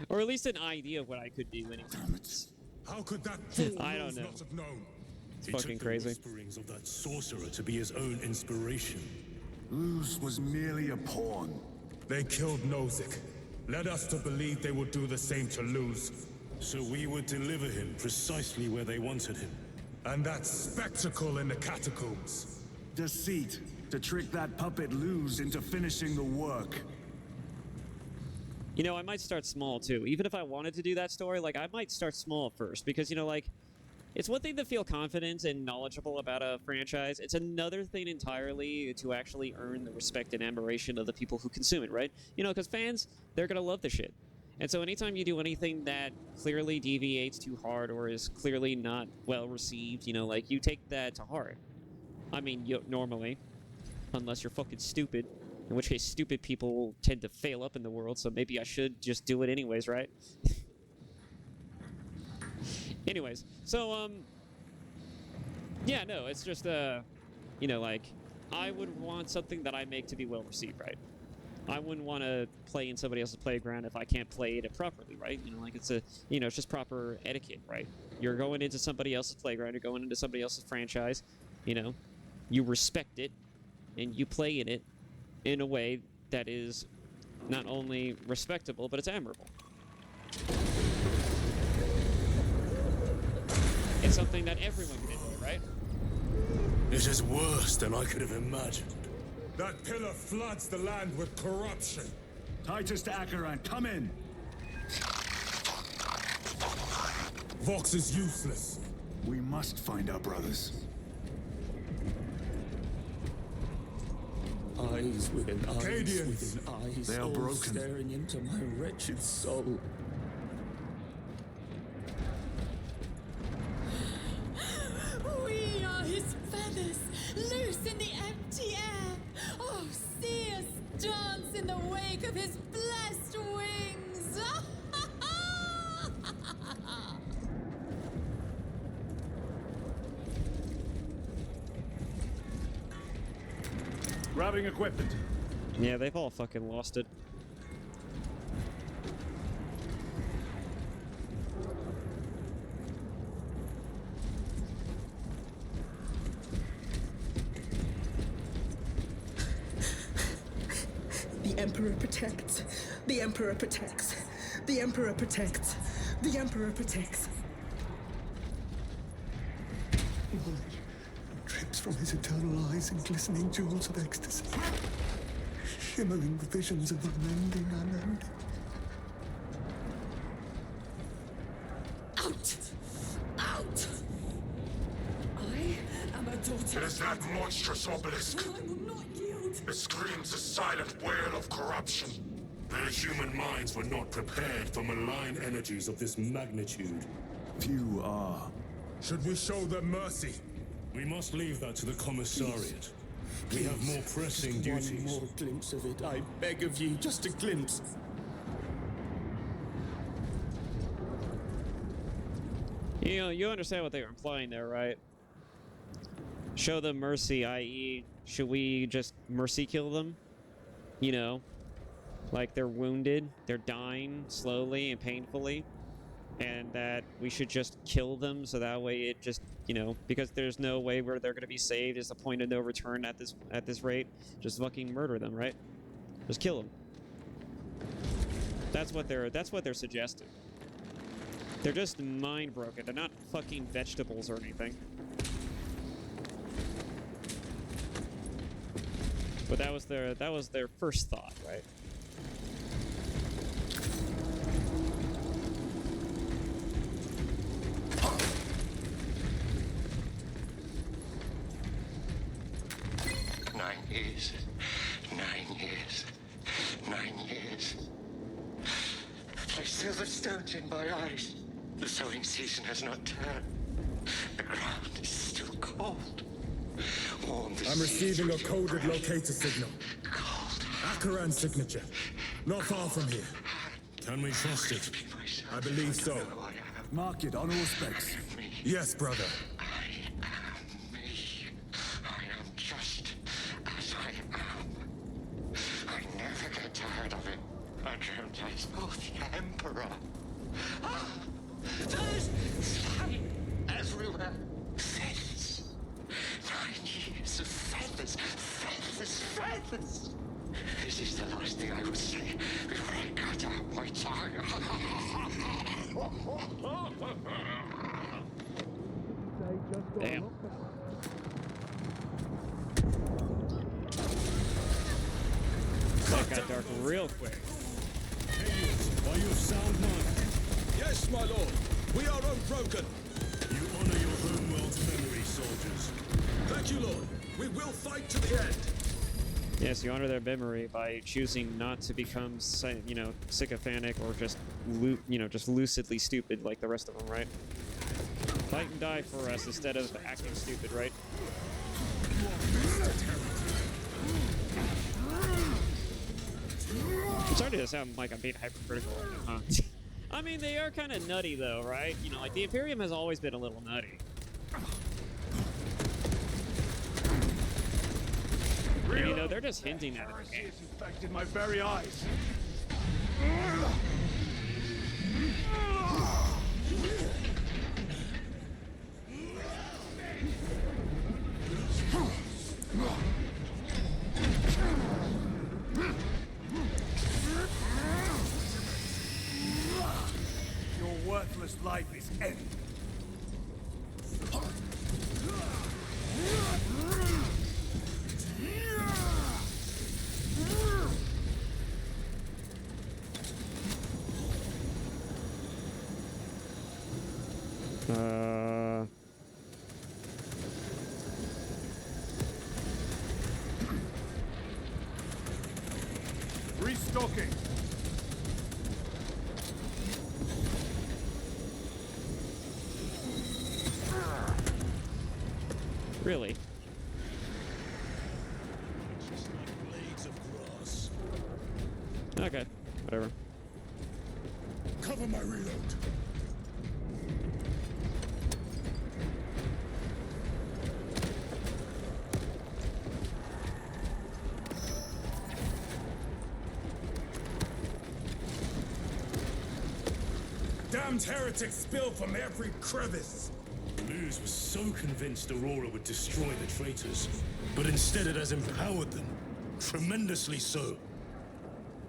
Or at least an idea of what I could do anyway. Damn it. How could that fool I don't know. not have known? It's He fucking took crazy. the whisperings of that sorcerer to be his own inspiration. Luz was merely a pawn. They killed Nozick. Led us to believe they would do the same to Luz. So we would deliver him precisely where they wanted him. And that spectacle in the catacombs. Deceit. To trick that puppet Luz into finishing the work. You know, I might start small too. Even if I wanted to do that story, like, I might start small first. Because, you know, like, it's one thing to feel confident and knowledgeable about a franchise. It's another thing entirely to actually earn the respect and admiration of the people who consume it, right? You know, because fans, they're going to love the shit. And so anytime you do anything that clearly deviates too hard or is clearly not well received, you know, like, you take that to heart. I mean, normally, unless you're fucking stupid, in which case stupid people tend to fail up in the world, so maybe I should just do it anyways, right? Anyways, so, yeah, no, it's just, you know, like, I would want something that I make to be well received, right? I wouldn't want to play in somebody else's playground if I can't play it properly, right? You know, like, it's you know, it's just proper etiquette, right? You're going into somebody else's playground, you're going into somebody else's franchise, you know, you respect it, and you play in it in a way that is not only respectable, but it's admirable. It's something that everyone can enjoy, right? It is worse than I could have imagined. That pillar floods the land with corruption. Titus to Acheran, come in. Vox is useless. We must find our brothers. Eyes within eyes Cadians. within eyes, They are all broken. staring into my wretched soul. We are his feathers, loose in the empty air. Oh, see us dance in the wake of his blessed wings. Grabbing equipment. Yeah, they've all fucking lost it. The Emperor protects. The Emperor protects. The Emperor protects. The Emperor protects. Drips from his eternal eyes in glistening jewels of ecstasy. Shimmering visions of unending, unending. Out! Out! I am a daughter. It is that monstrous obelisk. I will not yield. It screams a silent wail of corruption. Their human minds were not prepared for malign energies of this magnitude. Few are. Should we show them mercy? We must leave that to the commissariat. We have more pressing Just duties. one more glimpse of it, I beg of you, just a glimpse. You know, you understand what they were implying there, right? Show them mercy, i.e., should we just mercy kill them? You know, like they're wounded, they're dying slowly and painfully, and that we should just kill them so that way it just, you know, because there's no way where they're going to be saved. It's a point of no return at this rate. Just fucking murder them, right? Just kill them. That's what they're suggesting. They're just mind broken. They're not fucking vegetables or anything. But that was their first thought, right? Years. 9 years. 9 years. There's still the stones in my eyes. The sowing season has not turned. The ground is still cold. Warm the I'm receiving a coded locator signal. Cold. Akaran signature. Not far from here. Can we trust it? I believe so. Mark it on all specs. Yes, brother. I am me. I am just as I am. I never get tired of it. I dreamt I saw the Emperor. Ah, there's slime everywhere. Feathers. 9 years of feathers. Feathers. Feathers. This is the last thing I would say before I cut out my tongue. Damn. That got dark real quick. Are you of sound mind? Yes, my lord. We are unbroken. You honor your homeworld's memory, soldiers. Thank you, lord. We will fight to the end. Yes, you honor their memory by choosing not to become, you know, sycophantic or just, just lucidly stupid like the rest of them, right? Fight and die for us instead of acting stupid, right? I'm starting to sound like I'm being hypercritical, huh? I mean, they are kind of nutty, though, right? You know, like, the Imperium has always been a little nutty. And, you know, they're just hinting at it. It's infected my very eyes. Your worthless life is ended. Restocking. Really? Just like blades of grass. Okay, whatever. Cover my reload. Damned heretics spill from every crevice. Luz was so convinced Aurora would destroy the traitors, but instead it has empowered them. Tremendously so.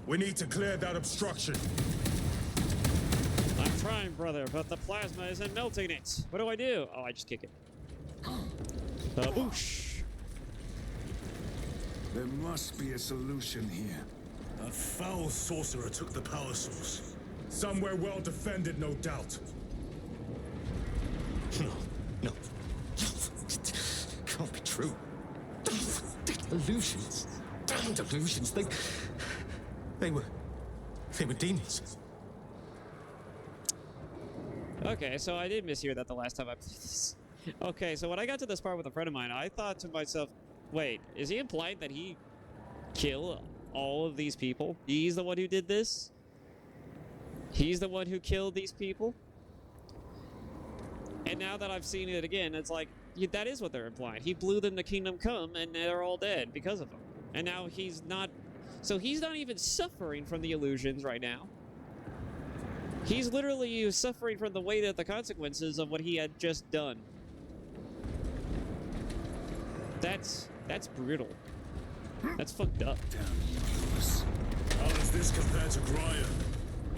We need to clear that obstruction. I'm trying, brother, but the plasma isn't melting it. What do I do? Oh, I just kick it. Boosh. There must be a solution here. A foul sorcerer took the power source. Somewhere well defended, no doubt. No. Can't be true. Illusions. Damned illusions. They were demons. Okay, so I did mishear that the last time I played this. Okay, so when I got to this part with a friend of mine, I thought to myself, wait, is he implying that he killed all of these people? He's the one who did this? He's the one who killed these people? And now that I've seen it again, it's like, that is what they're implying. He blew them to Kingdom Come, and they're all dead because of him. And now he's not... So he's not even suffering from the illusions right now. He's literally suffering from the weight of the consequences of what he had just done. That's brutal. That's fucked up. Damn you, Lewis. How does this compare to Graya?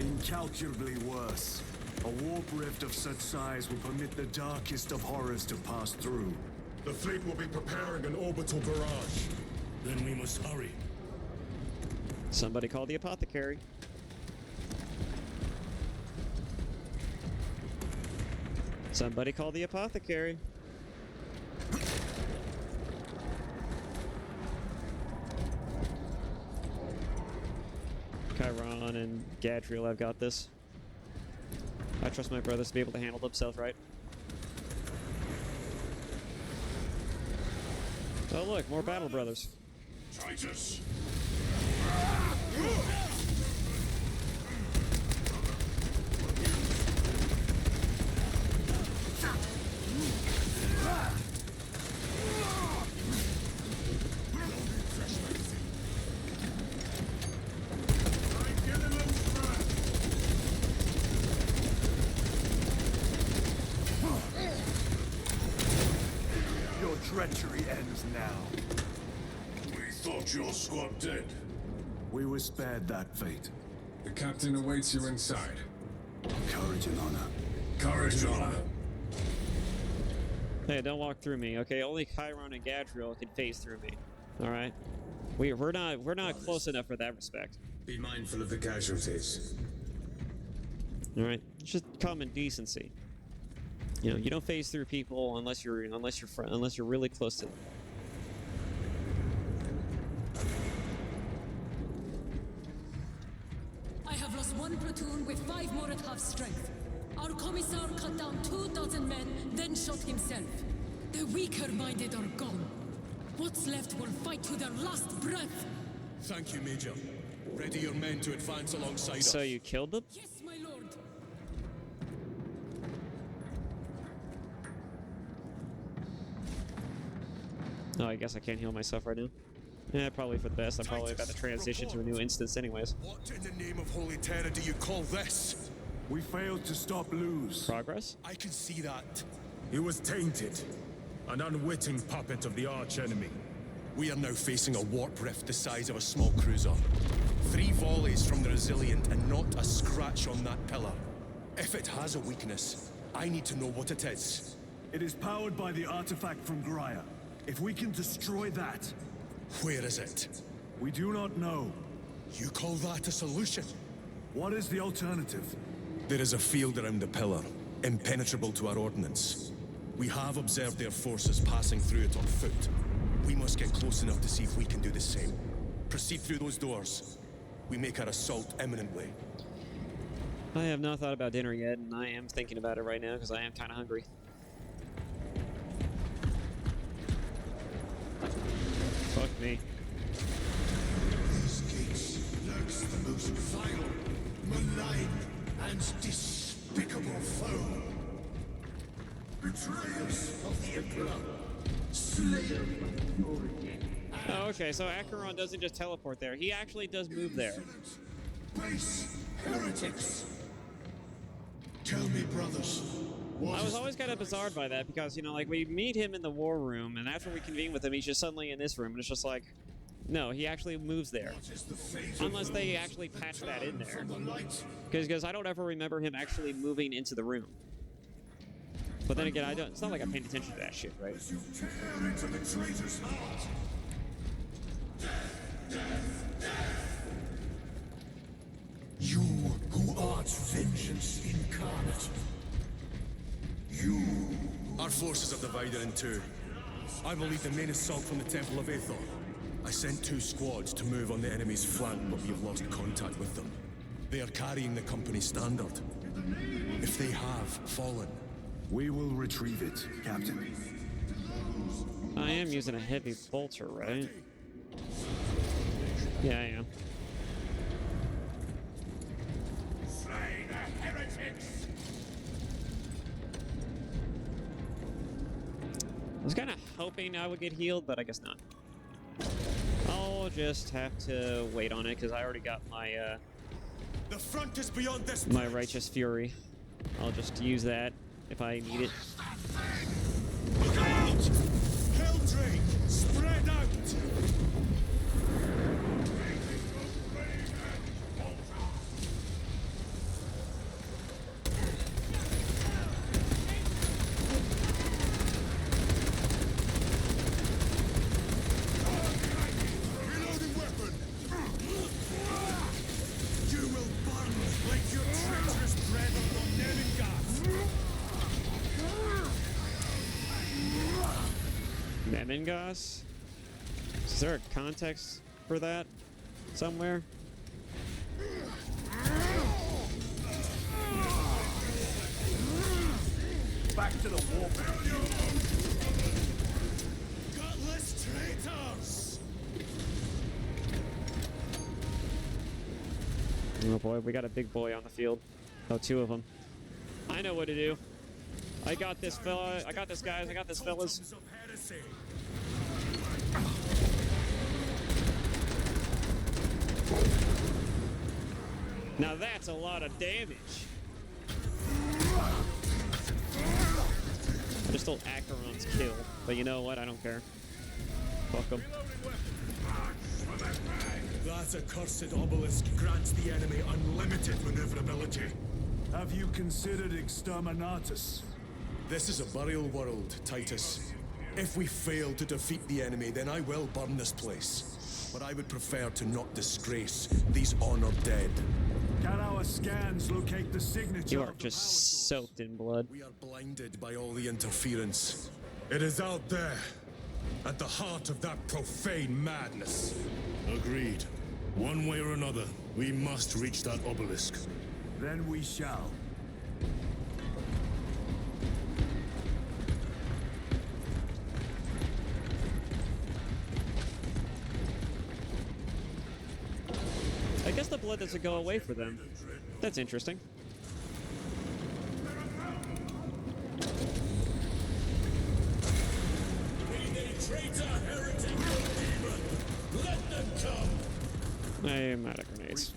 Incalculably worse. A warp rift of such size will permit the darkest of horrors to pass through. The fleet will be preparing an orbital barrage. Then we must hurry. Somebody call the apothecary. Somebody call the apothecary. Chiron and Gadriel, I've got this. I trust my brothers to be able to handle themselves right. Oh look, more battle brothers. Titus! Your treachery ends now. We thought your squad dead. We were spared that fate. The captain awaits you inside. Courage and honor. Courage and honor. Hey, don't walk through me, okay? Only Chiron and Gadriel can phase through me. Alright? We're not close enough for that respect. Be mindful of the casualties. Alright? It's just common decency. You know, you don't phase through people unless you're really close to them. I have lost one platoon with 5 more at half strength. Our commissar cut down 24 men, then shot himself. The weaker-minded are gone. What's left will fight to their last breath. Thank you, Major. Ready your men to advance alongside us. So you killed them? Yes, my lord. Oh, I guess I can't heal myself right now. Yeah, probably for the best. I'm probably about to transition to a new instance anyways. What in the name of Holy Terror do you call this? We failed to stop Luz. Progress? I can see that. He was tainted. An unwitting puppet of the arch-enemy. We are now facing a warp rift the size of a small cruiser. 3 volleys from the Resilient and not a scratch on that pillar. If it has a weakness, I need to know what it is. It is powered by the artifact from Graya. If we can destroy that... Where is it? We do not know. You call that a solution? What is the alternative? There is a field around the pillar, impenetrable to our ordnance. We have observed their forces passing through it on foot. We must get close enough to see if we can do the same. Proceed through those doors. We make our assault imminently. I have not thought about dinner yet, and I am thinking about it right now because I am kind of hungry. Fuck me. These gates lurks the most vile, malign, and despicable foe. Betrayers of the Emperor. Slayer of glory. Oh, okay, so Acheron doesn't just teleport there. He actually does move there. Base heretics. Tell me, brothers. I was always kind of bizarred by that because, you know, like, we meet him in the war room, and after we convene with him, he's just suddenly in this room, and it's just like, no, he actually moves there. Unless they actually patch that in there. Because I don't ever remember him actually moving into the room. But then again, it's not like I'm paying attention to that shit, right? You tear into the traitor's heart. You who art vengeance incarnate. You. Our forces are divided in 2. I will lead the main assault from the Temple of Aethor. I sent 2 squads to move on the enemy's flank, but we have lost contact with them. They are carrying the company standard. If they have fallen, we will retrieve it, Captain. I am using a heavy bolter, right? Yeah, I am. Slay the heretics. was kind of hoping I would get healed, but I guess not. I'll just have to wait on it because I already got my The front is beyond this. my righteous fury. I'll just use that if I need it. Look out! Helldrake, spread out! Reloading weapon! You will burn like your treacherous bread on Nemengas! Memengos? Is there a context for that somewhere? Back to the war. Gutless traitors! Oh boy, we got a big boy on the field. Oh, two of them. I know what to do. I got this fella. I got this, guys. I got this, fellas. Totems of heresy. Now that's a lot of damage. I just stole Acheron's kill, but you know what? I don't care. Fuck him. That accursed obelisk grants the enemy unlimited maneuverability. Have you considered Exterminatus? This is a burial world, Titus. If we fail to defeat the enemy, then I will burn this place. But I would prefer to not disgrace these honored dead. Can our scans locate the signature You of are the just power source? soaked in blood. We are blinded by all the interference. It is out there, at the heart of that profane madness. Agreed. One way or another, we must reach that obelisk. Then we shall. I guess the blood doesn't go away for them. That's interesting. I am out of grenades.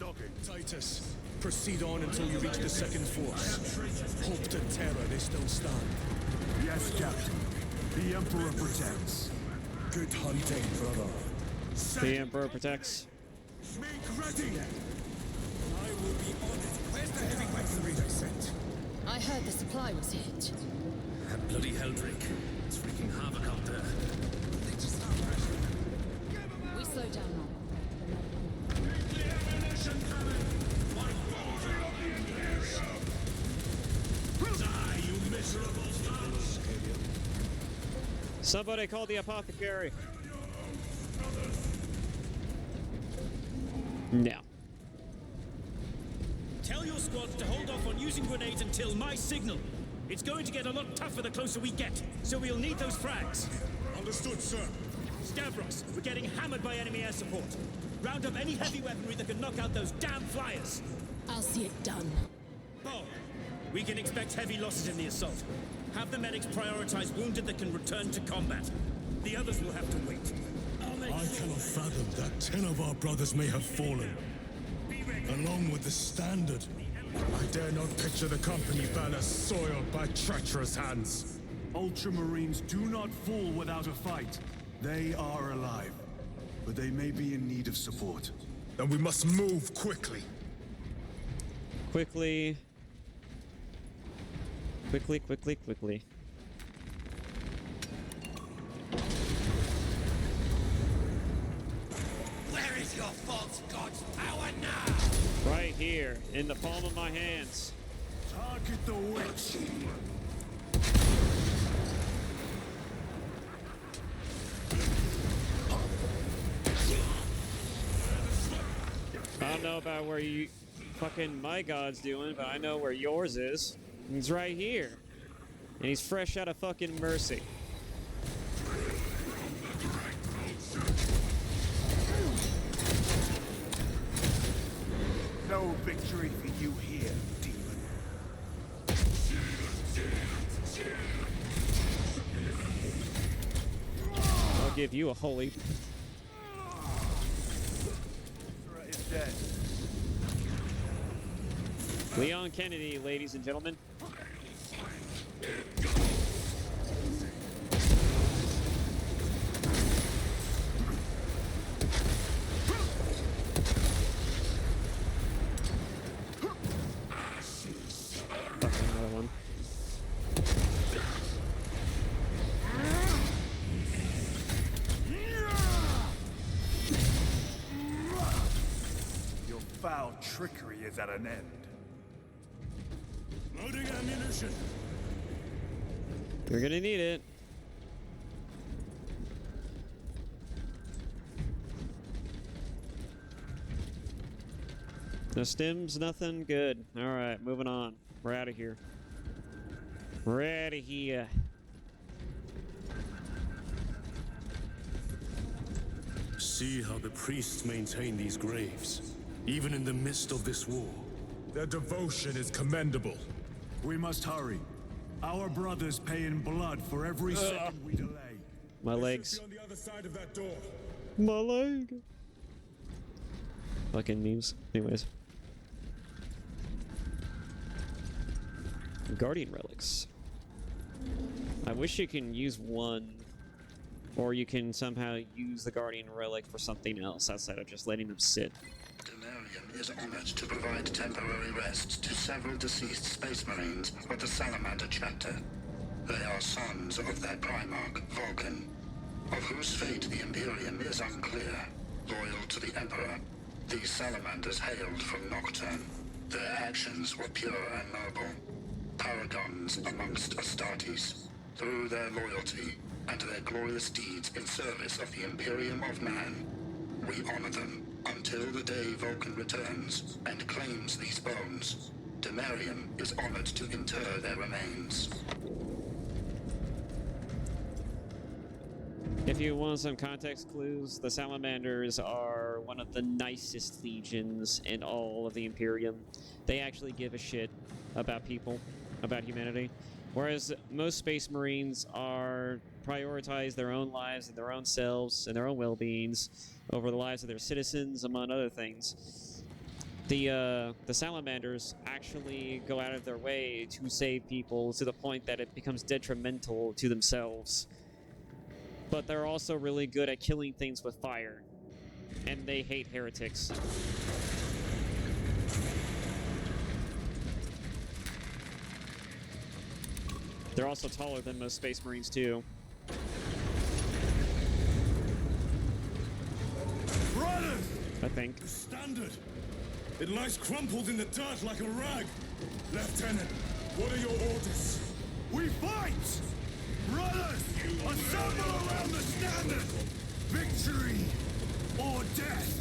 Titus, proceed on until you reach the second force. Hope and terror, they still stand. Yes, Captain. The Emperor protects. Good hunting, brother. The Emperor protects. Make ready! I will be on it. Where's the heavy weaponry they sent? I heard the supply was hit. That bloody Helldrake. It's wreaking havoc out there. We slow down now. Die, you miserable thugs! Somebody call the apothecary. No. Tell your squads to hold off on using grenades until my signal. It's going to get a lot tougher the closer we get, so we'll need those frags. Understood, sir. Stavros, we're getting hammered by enemy air support. Round up any heavy weaponry that can knock out those damn flyers. I'll see it done. Bob, we can expect heavy losses in the assault. Have the medics prioritize wounded that can return to combat. The others will have to wait. I cannot fathom that 10 of our brothers may have fallen. Along with the Standard. I dare not picture the company banner soiled by treacherous hands. Ultramarines do not fall without a fight. They are alive, but they may be in need of support. Then we must move quickly. Quickly. Quickly, quickly, quickly. Where is your false god's power now? Right here, in the palm of my hands. Target the witch! I don't know about where you fucking my god's doing, but I know where yours is. He's right here. And he's fresh out of fucking mercy. No victory for you here, demon. give you a holy. Is dead. Leon Kennedy, ladies and gentlemen. Fucking another one. Your foul trickery is at an end. Loading ammunition. You're gonna need it. No stims, nothing? Good. Alright, moving on. We're out of here. We're out of here. See how the priests maintain these graves, even in the midst of this war. Their devotion is commendable. We must hurry. Our brothers pay in blood for every second we delay. My They legs. should be on the other side of that door. My leg. Fucking memes. Anyways. Guardian relics. I wish you can use one, or you can somehow use the Guardian relic for something else outside of just letting them sit. Demarium is honored to provide temporary rest to several deceased space marines of the Salamander chapter. They are sons of their Primarch, Vulcan, of whose fate the Imperium is unclear. Loyal to the Emperor, these Salamanders hailed from Nocturne. Their actions were pure and noble, paragons amongst Astartes. Through their loyalty and their glorious deeds in service of the Imperium of Man, we honor them until the day Vulcan returns and claims these bones. Demarium is honored to inter their remains. If you want some context clues, the Salamanders are one of the nicest legions in all of the Imperium. They actually give a shit about people, about humanity. Whereas most Space Marines prioritize their own lives and their own selves and their own well-beings over the lives of their citizens, among other things. The Salamanders actually go out of their way to save people to the point that it becomes detrimental to themselves. But they're also really good at killing things with fire. And they hate heretics. They're also taller than most Space Marines, too. Brothers! I think. The standard! It lies crumpled in the dirt like a rag! Lieutenant, what are your orders? We fight! Brothers, assemble around the standard! Victory or death!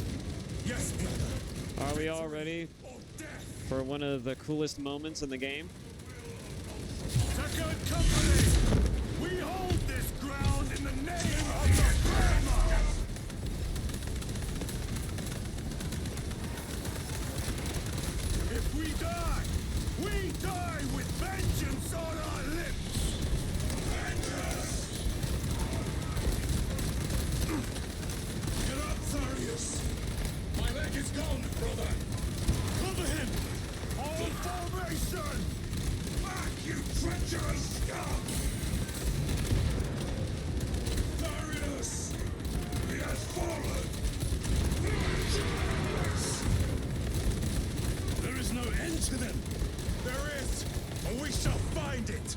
Yes, brother. Are we all ready Or death. for one of the coolest moments in the game? Second Company! We hold this ground in the name of the Primarch! If we die with vengeance on our lips! Get up, Tharius. My leg is gone, brother. Cover him! All formation! Back, you treacherous scum! Tharius! He has fallen! There is no end to them! There is, and we shall find it!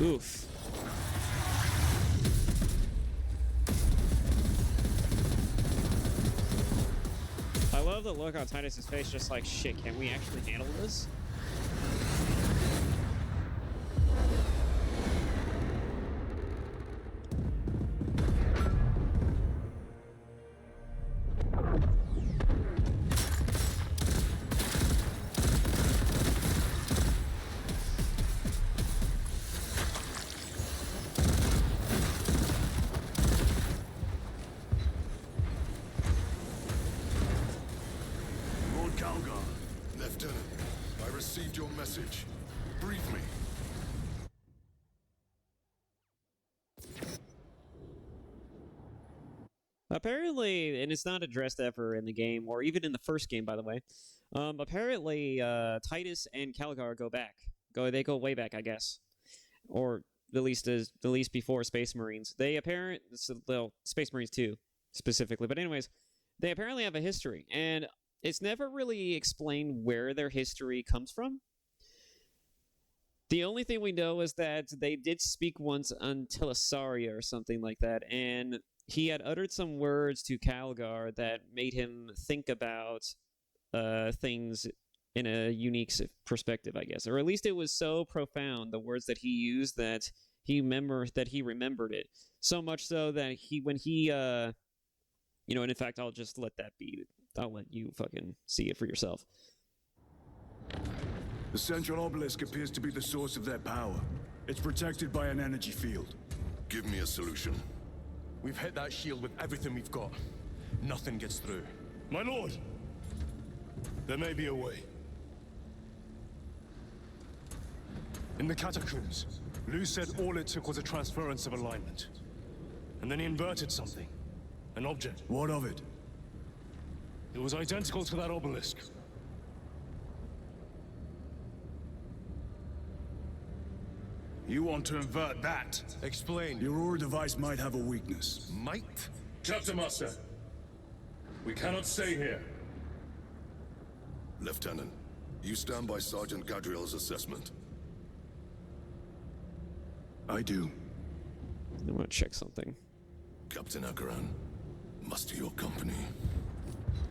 Oof. I love the look on Titus's face, just like, shit, can we actually handle this? received your message. Brief me. Apparently, and it's not addressed ever in the game, or even in the first game, by the way. Apparently, Titus and Calgar go back. They go way back, I guess, or at least before Space Marines. Well, Space Marines 2 specifically, but anyways, they apparently have a history, and it's never really explained where their history comes from. The only thing we know is that they did speak once on Telesaria or something like that, and he had uttered some words to Calgar that made him think about things in a unique perspective, I guess. Or at least it was so profound, the words that he used, that he remembered it. So much so that and in fact, I'll just let that be. I'll let you fucking see it for yourself. The central obelisk appears to be the source of their power. It's protected by an energy field. Give me a solution. We've hit that shield with everything we've got. Nothing gets through. My lord! There may be a way. In the catacombs, Lu said all it took was a transference of alignment. And then he inverted something. An object. What of it? It was identical to that obelisk. You want to invert that? Explain. Your Aurora device might have a weakness. Might? Captain Master, we cannot stay here. Lieutenant, you stand by Sergeant Gadriel's assessment. I do. I want to check something. Captain Akaran, muster your company.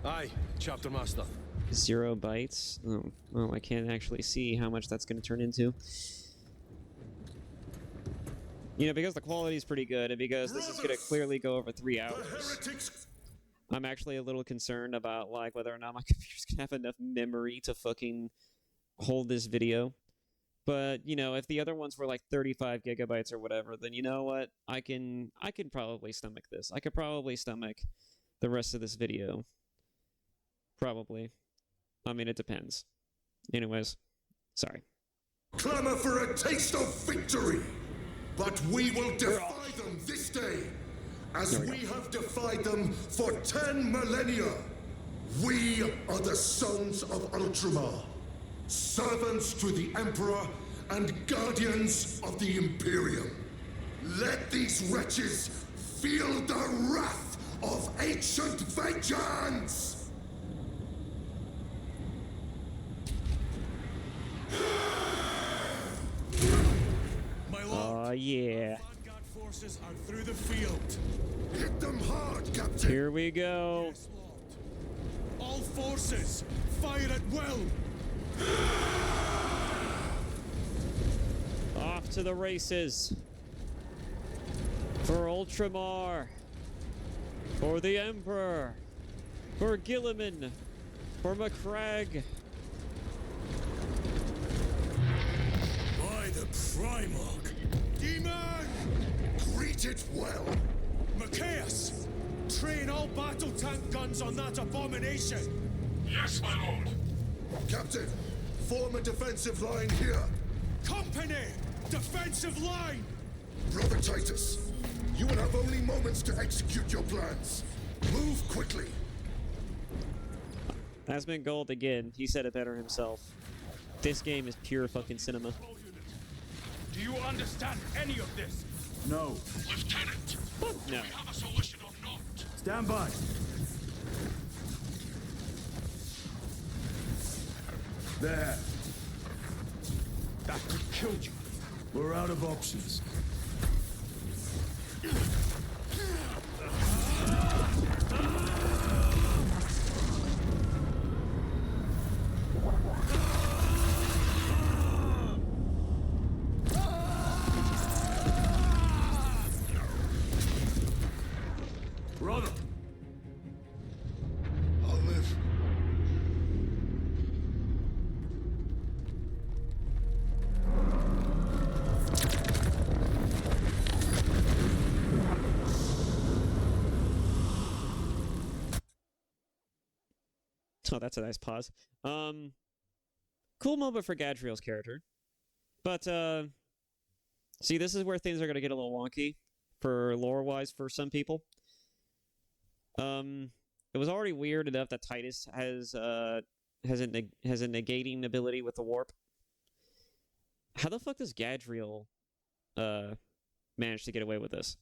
Aye, Chapter Master. 0 bytes. Oh, well, I can't actually see how much that's going to turn into. Because the quality is pretty good, and because this is going to clearly go over 3 hours, I'm actually a little concerned about whether or not my computer's going to have enough memory to fucking hold this video. But if the other ones were like 35 gigabytes or whatever, then you know what? I can probably stomach this. I could probably stomach the rest of this video. Probably. I mean, it depends. Anyways, sorry. Clamor for a taste of victory! But we will defy them this day, as we have defied them for 10 millennia. We are the sons of Ultramar, servants to the Emperor and guardians of the Imperium. Let these wretches feel the wrath of ancient vengeance! Yeah. Vanguard forces are through the field. Hit them hard, Captain! Here we go. Yes, Lord. All forces, fire at will! Off to the races. For Ultramar. For the Emperor. For Guilliman. For Macragge. By the Primarch! Demon! Greet it well! Macias! Train all battle tank guns on that abomination! Yes, my lord. Captain, form a defensive line here. Company! Defensive line! Brother Titus, you will have only moments to execute your plans. Move quickly. Asmund Gold again. He said it better himself. This game is pure fucking cinema. Do you understand any of this? No. Lieutenant! No. We have a solution or not? Stand by. There. That could kill you. We're out of options. Brother! I'll live. Oh, that's a nice pause. Cool moment for Gadriel's character. But, see, this is where things are going to get a little wonky for lore-wise for some people. It was already weird enough that Titus has a negating ability with the warp. How the fuck does Gadriel manage to get away with this?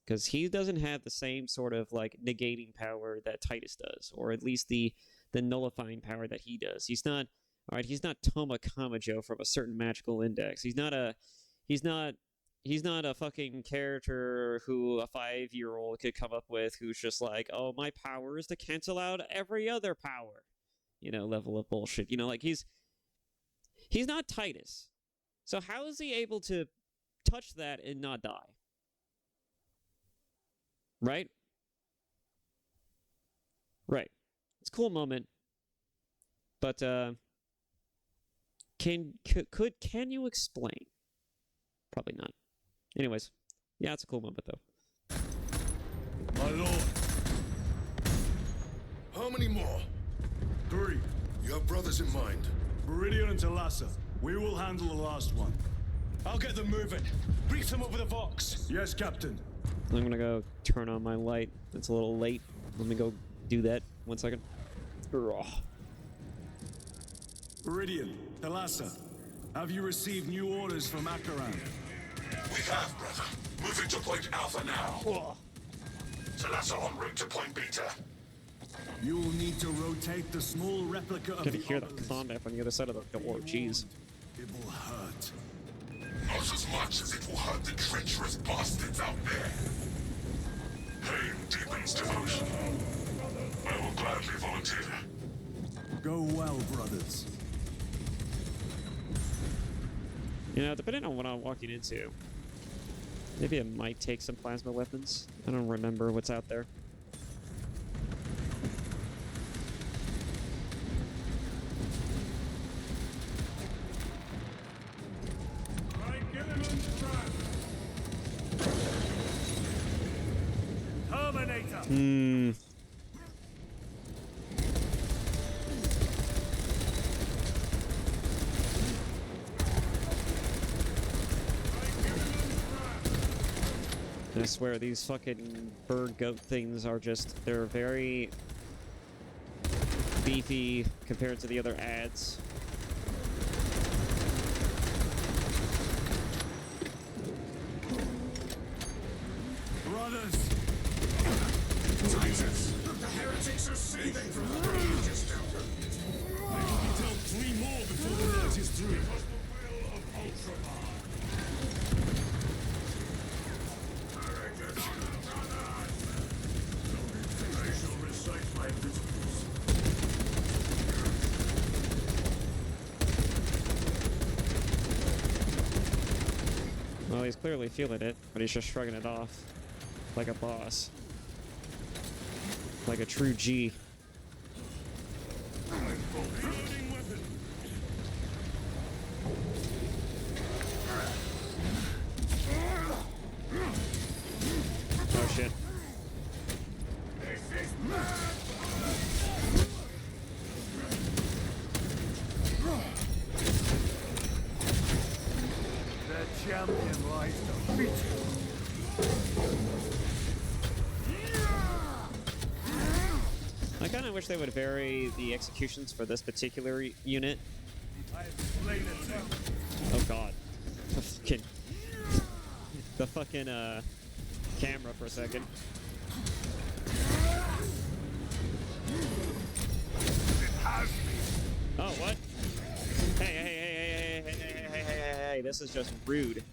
Because he doesn't have the same sort of like negating power that Titus does, or at least the nullifying power that he does. He's not Toma Kamajo from a certain magical index. He's not a fucking character who a 5-year-old could come up with who's just like, oh, my power is to cancel out every other power. Level of bullshit. Like he's not Titus. So how is he able to touch that and not die? Right? Right. It's a cool moment. But can you explain? Probably not. Anyways, yeah, it's a cool moment though. My lord. How many more? 3. You have brothers in mind. Viridian and Talassa. We will handle the last one. I'll get them moving. Brief them up with a Vox. Yes, Captain. I'm gonna go turn on my light. It's a little late. Let me go do that. 1 second. Ugh. Viridian, Talassa, have you received new orders from Acheran? We have, brother. Moving to point Alpha now. Talassa en route to point Beta. You will need to rotate the small replica of Could the hear the obelisk. combat from the other side of the door. Jeez. It will hurt. Not as much as it will hurt the treacherous bastards out there. Pain deepens devotion. I will gladly volunteer. Go well, brothers. Depending on what I'm walking into, maybe I might take some plasma weapons. I don't remember what's out there. Terminator. I swear, these fucking bird goat things are they're very beefy compared to the other ads. Brothers! Titus! The heretics are seething from the religious temple. I can tell 3 more before the night is through. It was the will of Ultramar. I shall recite my principles. Well, he's clearly feeling it, but he's just shrugging it off like a boss. Like a true G. Oh shit. The champion lies defeated. I kind of wish they would vary the executions for this particular unit. Oh god. The fucking camera for a second. Oh, what? Hey, this is just rude.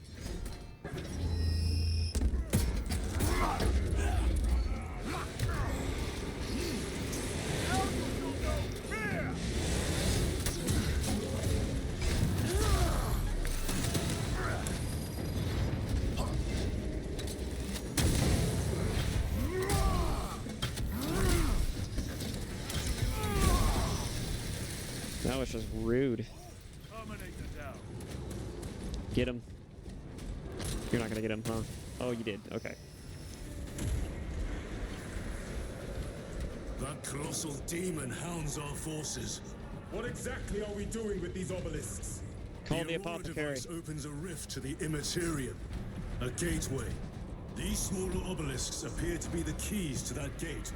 That was just rude. Get him. You're not gonna get him, huh? Oh, you did. Okay. That colossal demon hounds our forces. What exactly are we doing with these obelisks? Call the Aurora apothecary. device opens a rift to the Immaterium, a gateway. These smaller obelisks appear to be the keys to that gate.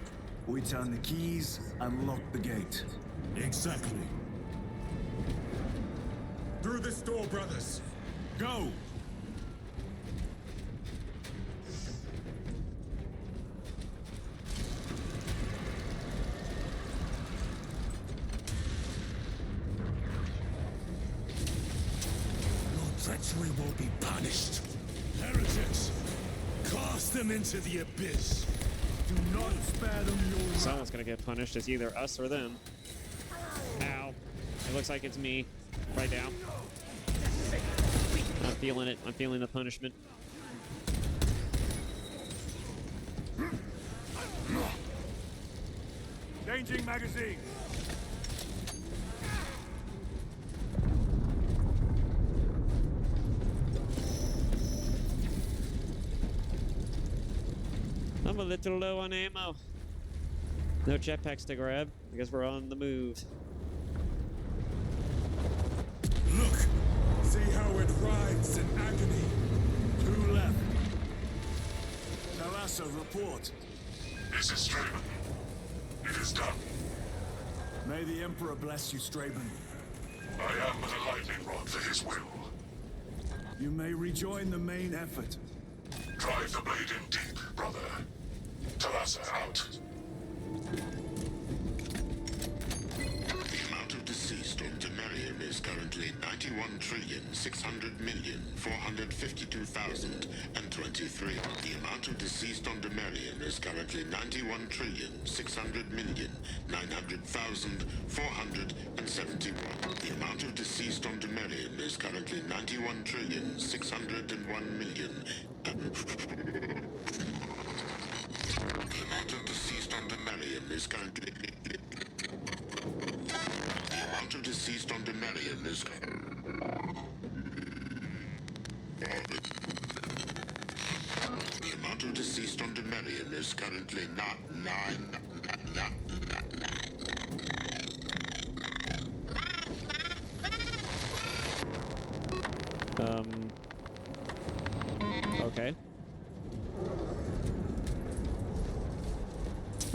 We turn the keys, unlock the gate. Exactly. Through this door, brothers. Go! Your treachery will be punished. Heretics, cast them into the abyss. Do not spare them your wrath. Someone's gonna get punished. It's either us or them. Ow. It looks like it's me right now. I'm feeling it. I'm feeling the punishment. Changing magazine. I'm a little low on ammo. No jetpacks to grab because we're on the move. Look! See how it writhes in agony. Two left. Thalassa, report. This is Straben. It is done. May the Emperor bless you, Straben. I am but a lightning rod for his will. You may rejoin the main effort. Drive the blade in deep, brother. Thalassa out. The amount of deceased on Temerium is currently 91,600,452,023. The amount of deceased on Temerium is currently 91,600,900,471. The amount of deceased on Temerium is currently 91,601,000,000. The amount of deceased on Temerium is currently... The amount of deceased on Temerium is... The amount of deceased on Temerium is currently not... Okay.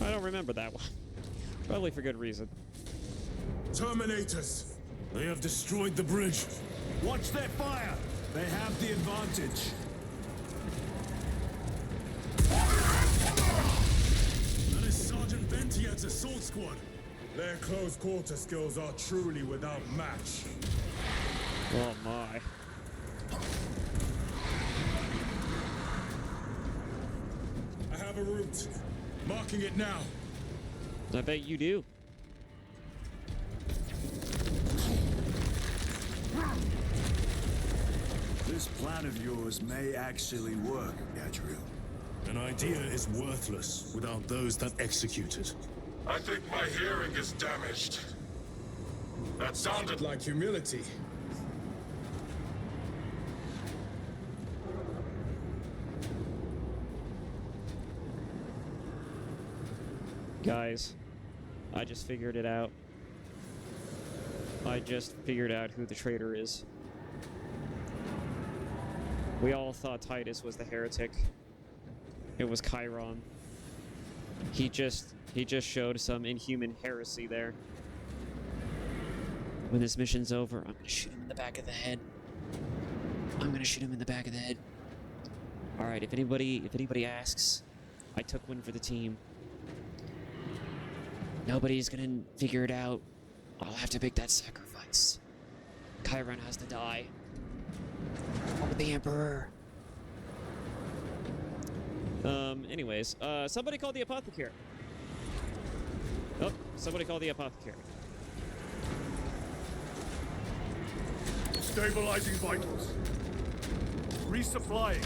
I don't remember that one. Probably for good reason. Terminators. They have destroyed the bridge. Watch their fire! They have the advantage. That is Sergeant Ventiad's assault squad. Their close quarter skills are truly without match. Oh my. I have a route. Marking it now. I bet you do. This plan of yours may actually work, Gadriel. An idea is worthless without those that execute it. I think my hearing is damaged. That sounded Like humility. Guys, I just figured it out. I just figured out who the traitor is. We all thought Titus was the heretic. It was Chiron. He just showed some inhuman heresy there. When this mission's over, I'm gonna shoot him in the back of the head. I'm gonna shoot him in the back of the head. All right, if anybody asks, I took one for the team. Nobody's gonna figure it out. I'll have to make that sacrifice. Chiron has to die. For the Emperor. Anyways, somebody call the apothecary. Oh, somebody call the apothecary. Stabilizing vitals. Resupplying.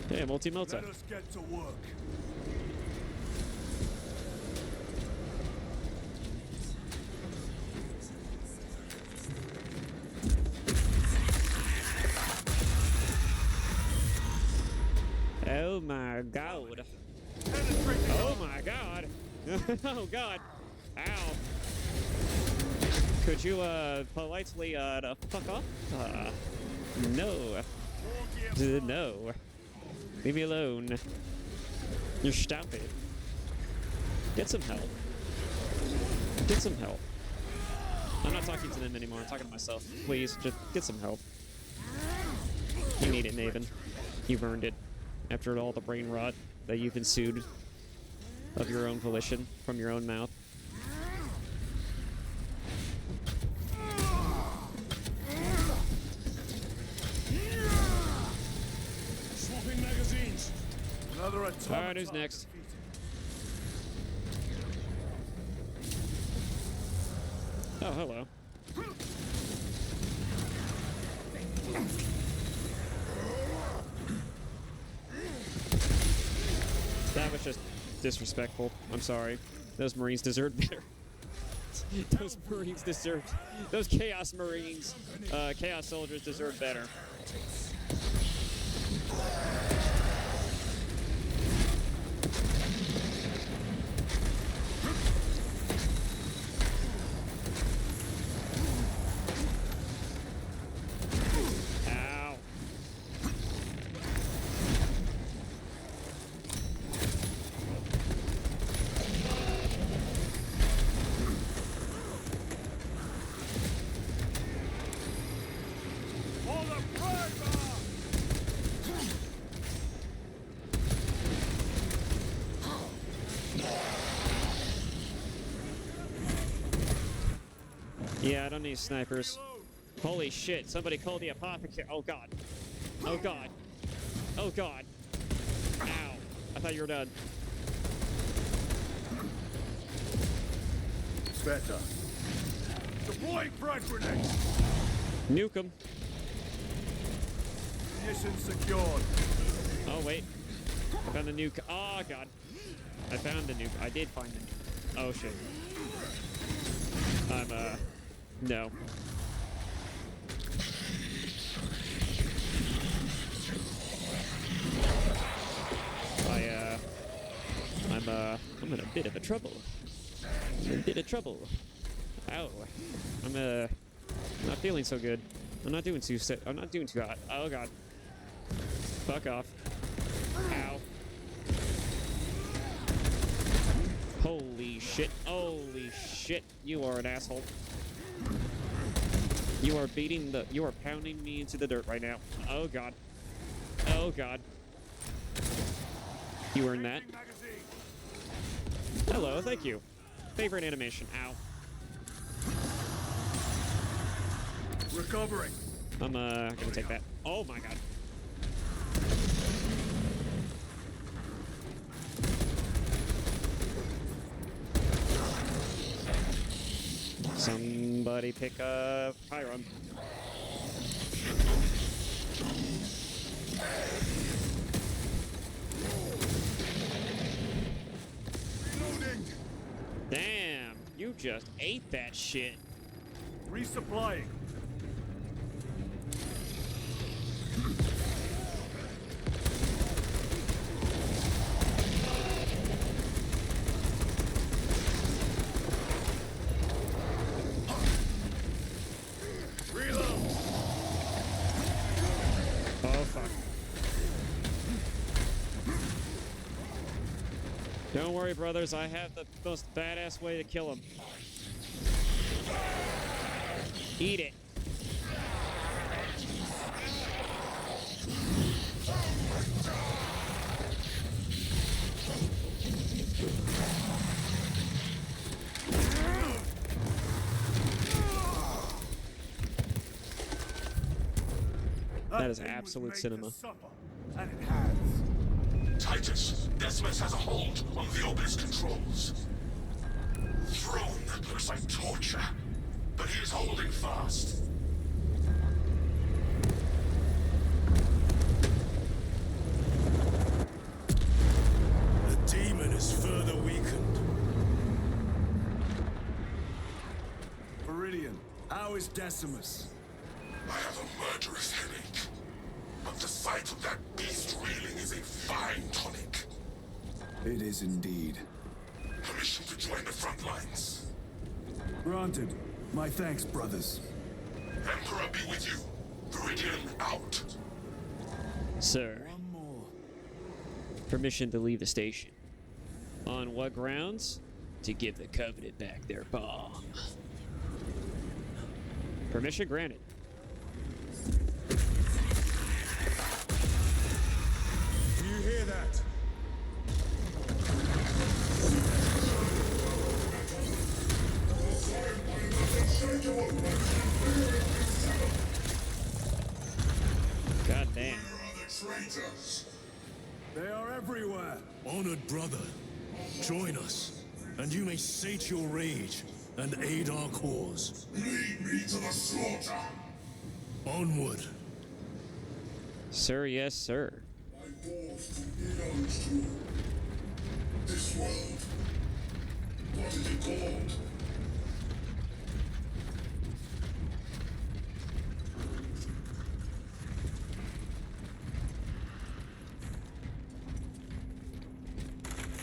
Hey, multi-melta. Let us get to work. Oh my god. Oh my god. Oh god. Ow. Could you, politely, fuck off? No. No. Leave me alone. You're stupid. Get some help. Get some help. I'm not talking to them anymore. I'm talking to myself. Please, just get some help. You need it, Nathan. You've earned it. After all the brain rot that you've ensued of your own volition from your own mouth. Swapping magazines. Another attack. Alright, who's next? Oh, hello. That was just disrespectful. I'm sorry. Those Marines deserved better. Those Marines deserved... Those Chaos Marines, Chaos Soldiers deserve better. Ow. Yeah, I don't need snipers. Holy shit, somebody call the apothecary. Oh god. Oh god. Oh god. Ow. I thought you were done. Better. Deploying frag grenade. Nuke 'em. Mission secured. Oh wait. I found the nuke. Oh god. I found the nuke. I did find the nuke. Oh shit. I'm no. I'm in a bit of a trouble. I'm in a bit of trouble. Ow. I'm not feeling so good. I'm not doing too hot. Oh god. Fuck off. Ow. Holy shit. Holy shit. You are an asshole. You are pounding me into the dirt right now. Oh god. Oh god. You earned that. Hello, thank you. Favorite animation. Ow. Recovering. I'm gonna take that. Oh my god. Somebody pick up Chiron. Damn, you just ate that shit. Resupplying. Don't worry, brothers. I have the most badass way to kill him. Eat it. That is absolute cinema. And it has. Titus, Decimus has a hold on the Obelisk controls. Throne looks like torture, but he is holding fast. The demon is further weakened. Viridian, how is Decimus? I have a murderous headache. But the sight of that beast reeling is a fine tonic. It is indeed. Permission to join the front lines. Granted. My thanks, brothers. Emperor be with you. Viridian out. Sir. One more. Permission to leave the station. On what grounds? To give the Covenant back their bomb. Permission granted. Do you hear that? God damn. They are everywhere. Honored brother, join us, and you may sate your rage and aid our cause. Lead me to the slaughter. Onward. Sir, yes, sir. My balls to belong to this world. What is it called?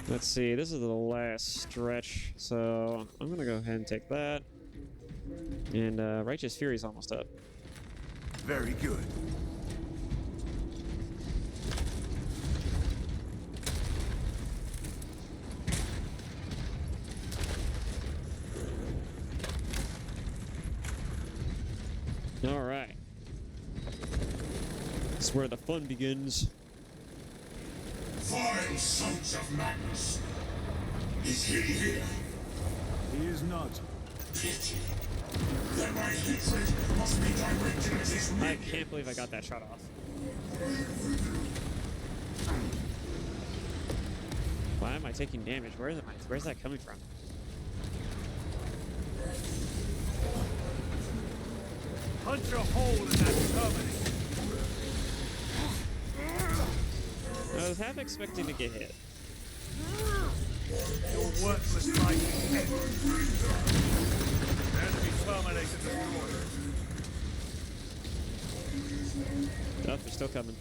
Let's see, this is the last stretch, so I'm gonna go ahead and take that. And Righteous Fury's almost up. Very good. Alright. This is where the fun begins. Vile sons of madness. Is he here? He is not. Pity. Then my hatred must be directed at his I minion. can't believe I got that shot off. Why am I taking damage? Where's that coming from? Punch a hole in that terminus. I was half expecting to get hit. Your worthless life ends. Enemy terminated destroyed. Oh, they're still coming.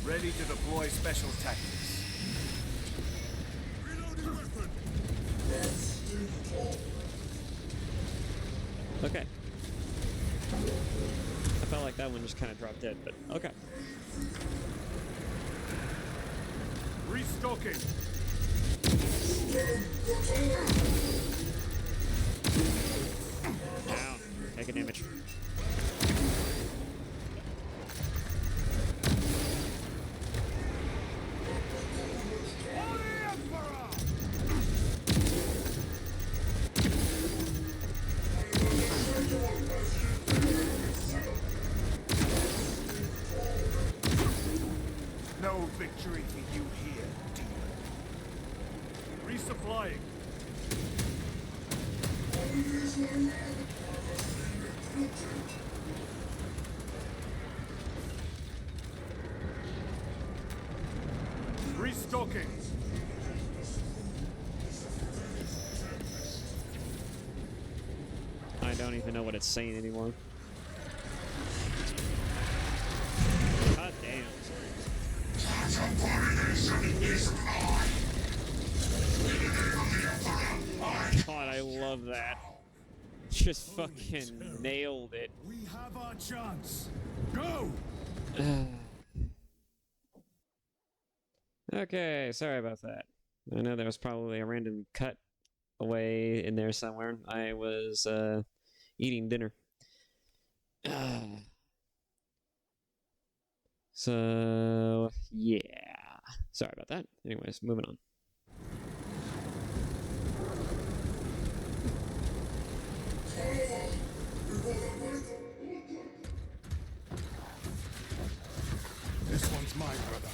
Ready to deploy special tactics. Okay. I felt like that one just kind of dropped dead, but okay. Restocking. Down. Taking damage. No victory for you here, demon. Resupplying. Restocking. I don't even know what it's saying anymore. God damn. God, I love that. Just fucking nailed it. We have our chance. Go! Okay, sorry about that. I know there was probably a random cut away in there somewhere. I was eating dinner. So, yeah. Sorry about that. Anyways, moving on. This one's mine, brother.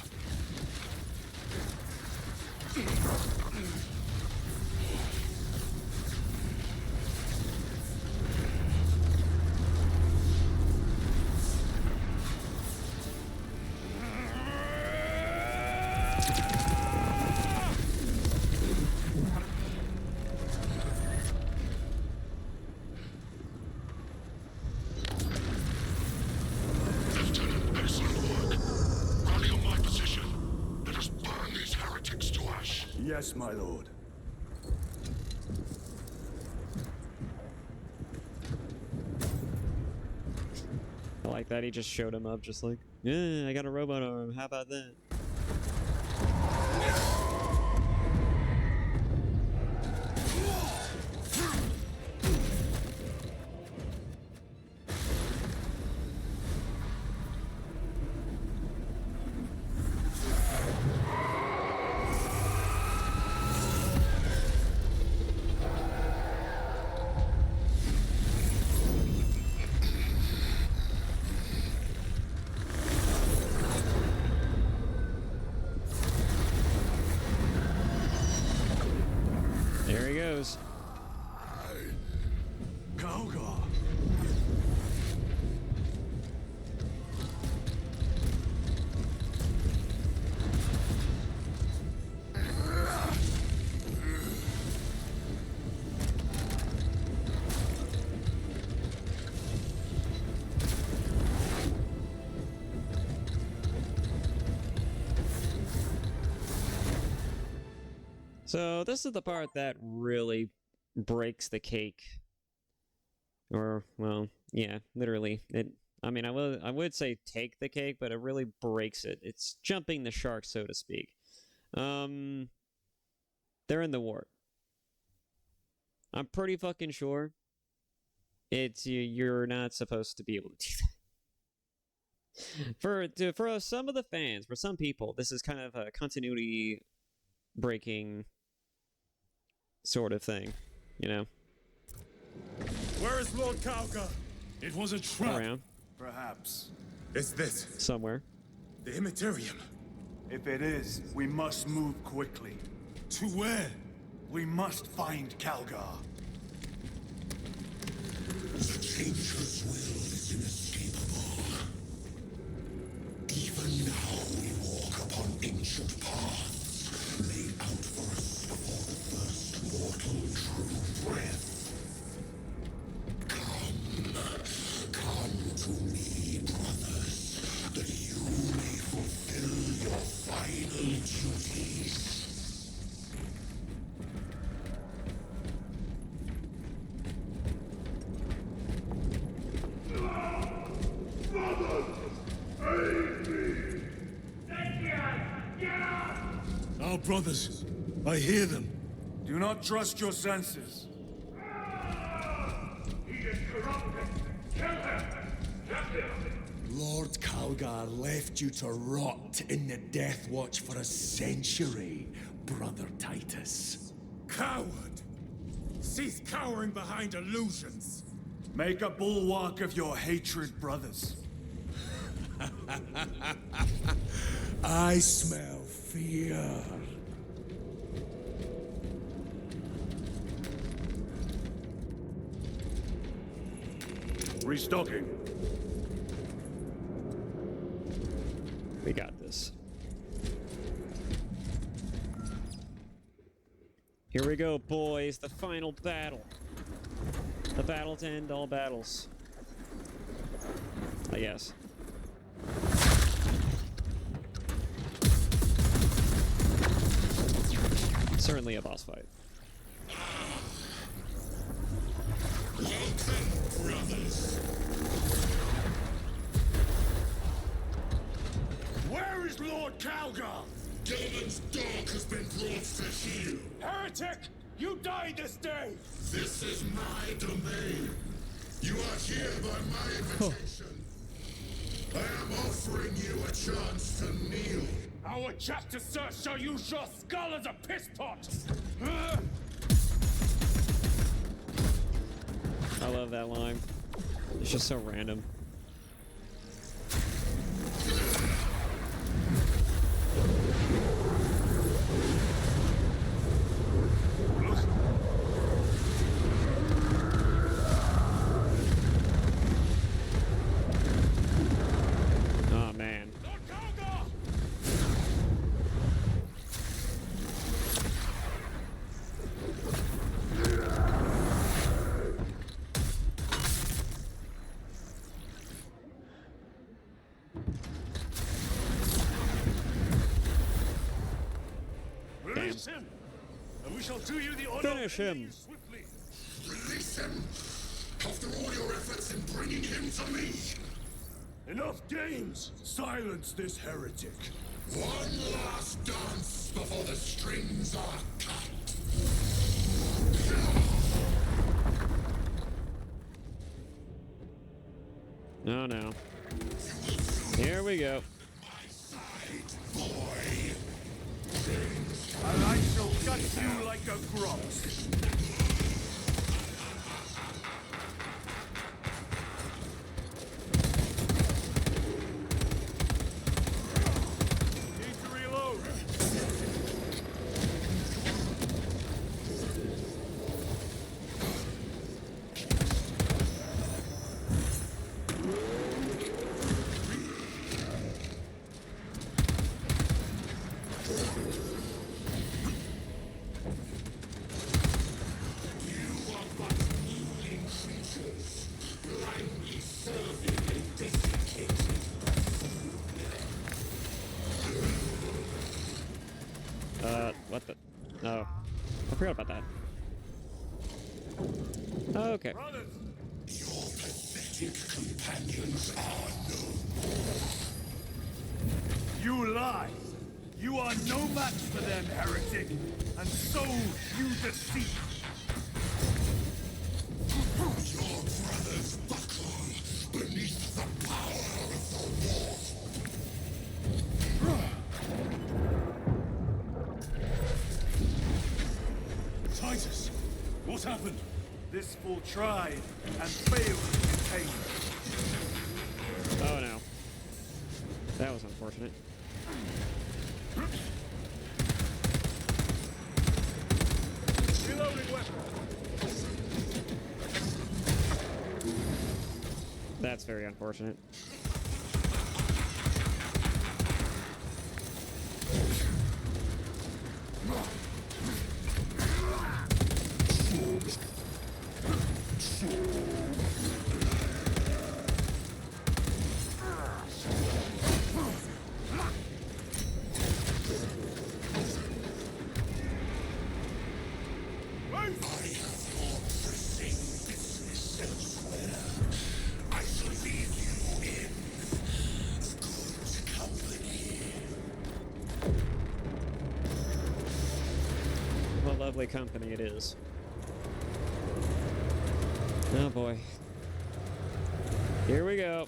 Yes, my lord. I like that. He just showed him up, just like, yeah, I got a robot arm. How about that? There he goes. Kalgar. So this is the part that really breaks the cake. Or, well, yeah, literally. I mean, I would say take the cake, but it really breaks it. It's jumping the shark, so to speak. They're in the warp. I'm pretty fucking sure you're not supposed to be able to do that. For some of the fans, for some people, this is kind of a continuity breaking sort of thing, you know? Where is Lord Kalgar? It was a trap. Around. Perhaps. Is this Somewhere. the Immaterium? If it is, we must move quickly. To where? We must find Kalgar. The Changer's will is inescapable. Even now we walk upon ancient paths laid out for us before the first mortal true breath. Come to me, brothers, that you may fulfill your final duties. Our brothers. I hear them. Do not trust your senses. He is corrupted. Kill him. Get him. Lord Kalgar left you to rot in the Death Watch for a century, Brother Titus. Coward! Cease cowering behind illusions. Make a bulwark of your hatred, brothers. I smell fear. Restocking. We got this. Here we go, boys. The final battle. The battle to end all battles. I guess. Certainly a boss fight. Welcome, brothers. Where is Lord Kalgar? Gilman's dog has been brought to heel. Heretic! You died this day! This is my domain. You are here by my invitation. I am offering you a chance to kneel. Our chapter, sir, shall use your skull as a piss pot! I love that line. It's just so random. Oh man. Release him! We shall do you the honor Finish him. swiftly. Release him! After all your efforts in bringing him to me! Enough games! Silence this heretic. One last dance before the strings are cut! Oh no. Here we go. And I shall gut you like a grouse. Need to reload. What the? Oh. I forgot about that. Okay. Brothers! Your pathetic companions are no more. You lie! You are no match for them, heretic! And so you deceive! Your brothers buckle beneath the power of the war. Titus! What happened? This fool tried and failed to contain me. Oh no. That was unfortunate. Reloading weapon! That's very unfortunate. I shall leave you in good company. What lovely company it is. Oh boy. Here we go.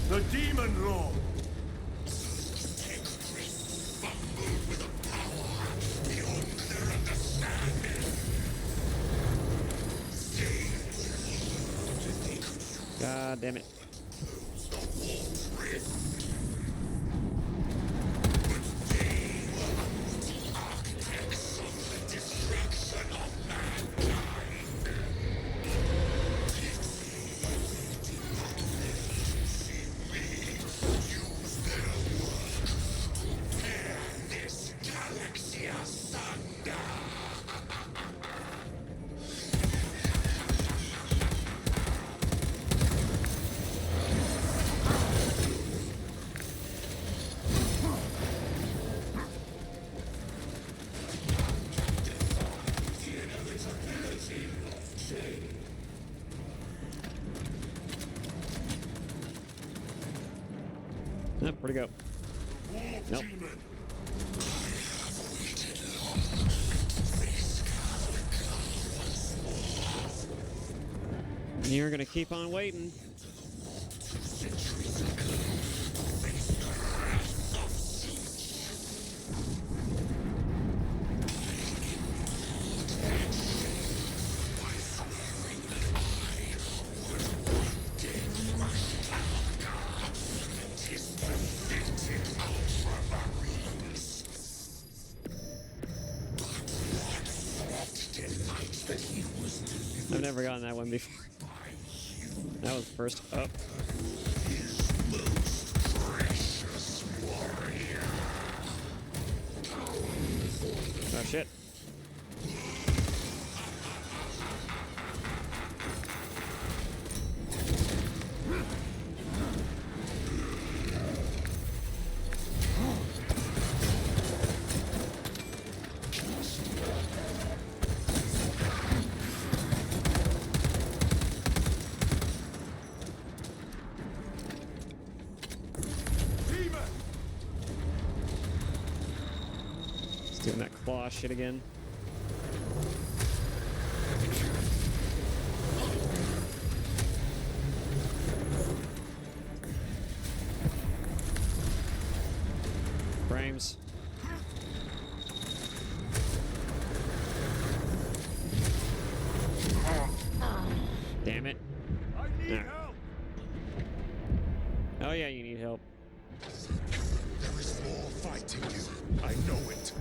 The Demon Lord! Fumbled with a power beyond their understanding. God damn it. The warp's rift. But they were the architects of the destruction of mankind. Use their work to tear this galaxy asunder. Nope, where'd it go? Nope. You're gonna keep on waiting. never gotten that one before. That was first up. Oh shit. Doing that claw shit again. Frames. Damn it. I need Nah. help. Oh yeah, you need help. There is more fighting you. I know it.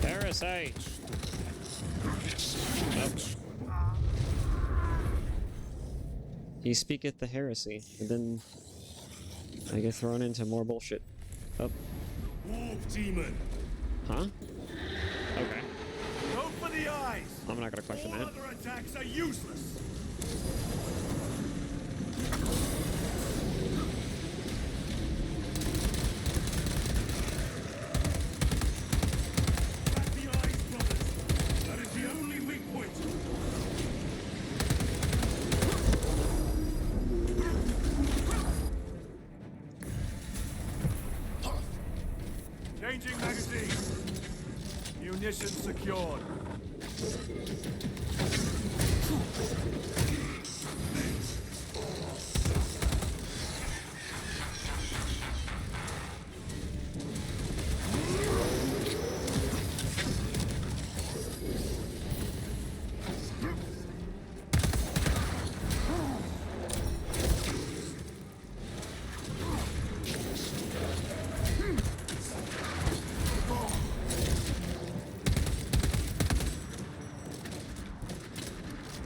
Parasite. Oh. He speaketh the heresy, and then I get thrown into more bullshit. Oh. Warp demon. Huh? Okay. Go for the eyes. I'm not gonna question All that. other attacks are useless. Back the eyes, brothers. That is the only weak point. Changing magazine. Munitions secured.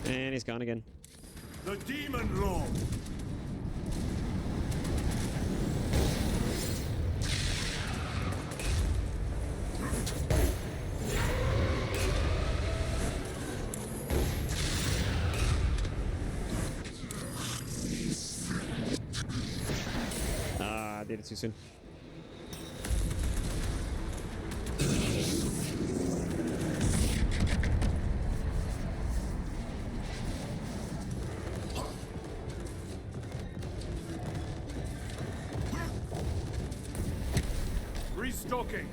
And he's gone again. The Demon Lord. Ah, I did it too soon. Restocking.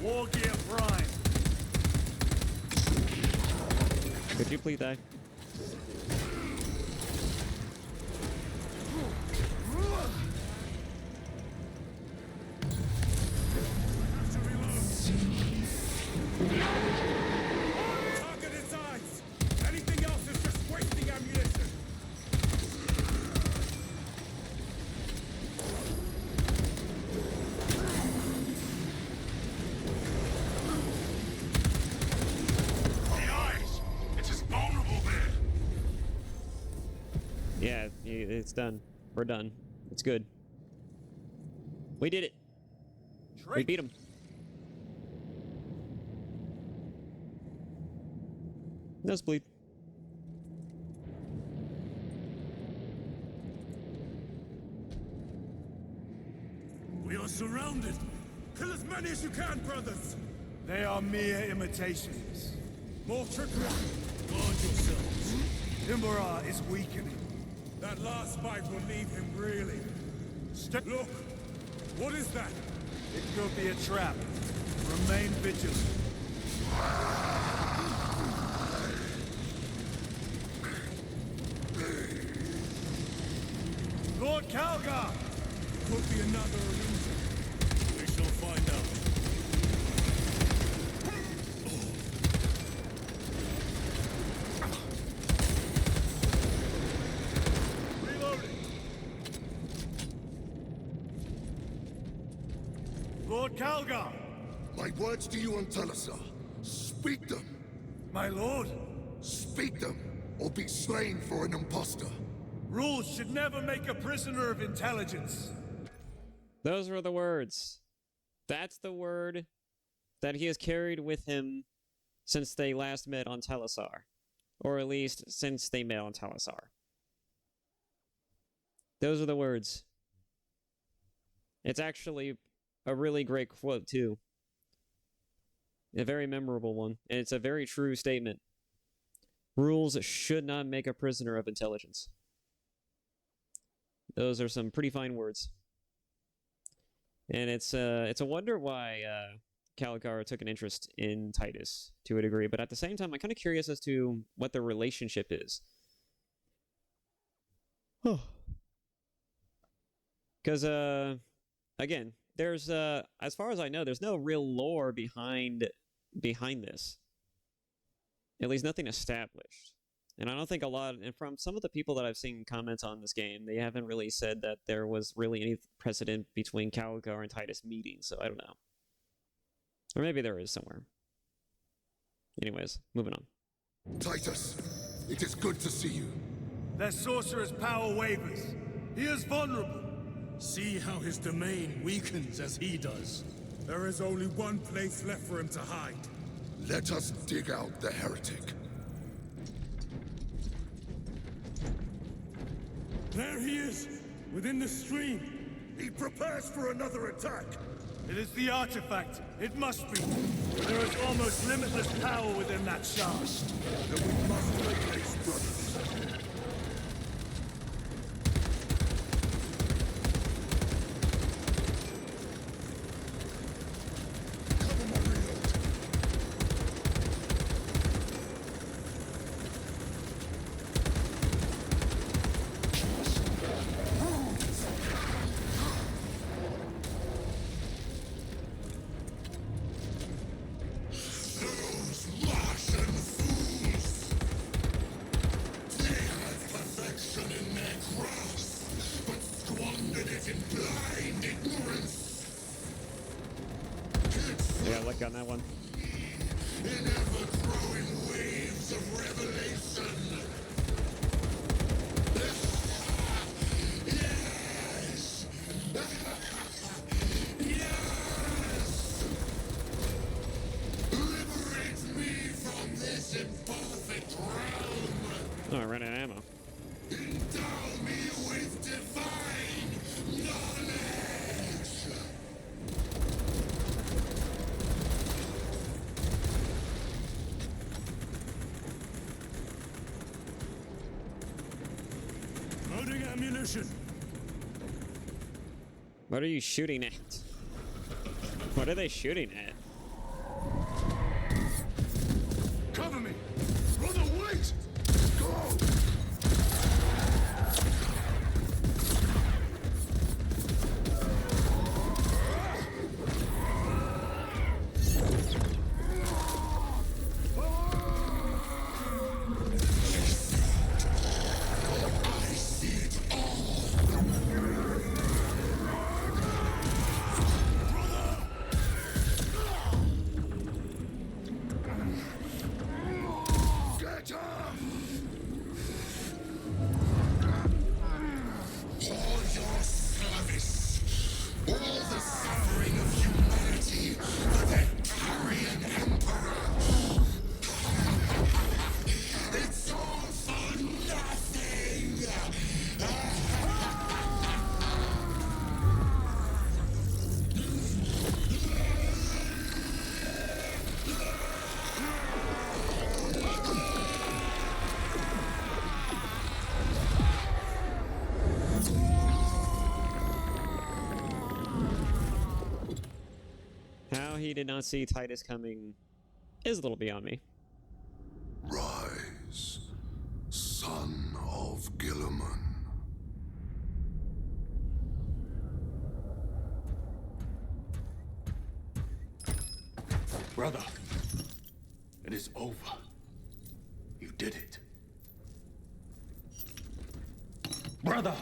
War gear prime. Could you please die? Target its eyes. Anything else is just wasting ammunition. The eyes! It is vulnerable there! Yeah, it's done. We're done. It's good. We did it. We beat him. Nosebleed. We are surrounded. Kill as many as you can, brothers. They are mere imitations. More trickery. Guard yourselves. Imbara is weakening. That last fight will leave him reeling. Look! What is that? It could be a trap. Remain vigilant. Lord Calgar! Could be another illusion. We shall find out. Reloading! Lord Calgar! My words to you on Talasar. Speak them. My lord! Speak them, or be slain for an impostor. Rules should never make a prisoner of intelligence. Those were the words. That's the word that he has carried with him since they last met on Talasar. Or at least since they met on Talasar. Those are the words. It's actually a really great quote, too. A very memorable one. And it's a very true statement. Rules should not make a prisoner of intelligence. Those are some pretty fine words. And it's a wonder why Calgar took an interest in Titus to a degree, but at the same time, I'm kind of curious as to what their relationship is. Because, again, there's, as far as I know, there's no real lore behind this. At least nothing established. And I don't think and from some of the people that I've seen comments on this game, they haven't really said that there was really any precedent between Calgar and Titus meeting, so I don't know. Or maybe there is somewhere. Anyways, moving on. Titus, it is good to see you. Their sorcerer's power wavers. He is vulnerable. See how his domain weakens as he does. There is only one place left for him to hide. Let us dig out the heretic. There he is, within the stream. He prepares for another attack. It is the artifact. It must be. There is almost limitless power within that shard. Then we must make haste, brothers. Cover my reload. Those Martian fools! They had perfection in their grasp, but squandered it in blind ignorance. Yeah, look on that one. In ever-growing waves of revelation. Yes! Yes! Liberate me from this imperfect realm! Oh, I ran out of ammo. Endow me with divine knowledge! Loading ammunition. What are you shooting at? What are they shooting at? Cover me! Brother, wait! Go! I see it all! Get up! All your service, all the suffering of humanity for their carrion emperor. It's all for nothing! How he did not see Titus coming is a little beyond me. Rise, son of Gilliman. Brother, it is over. You did it. Brother!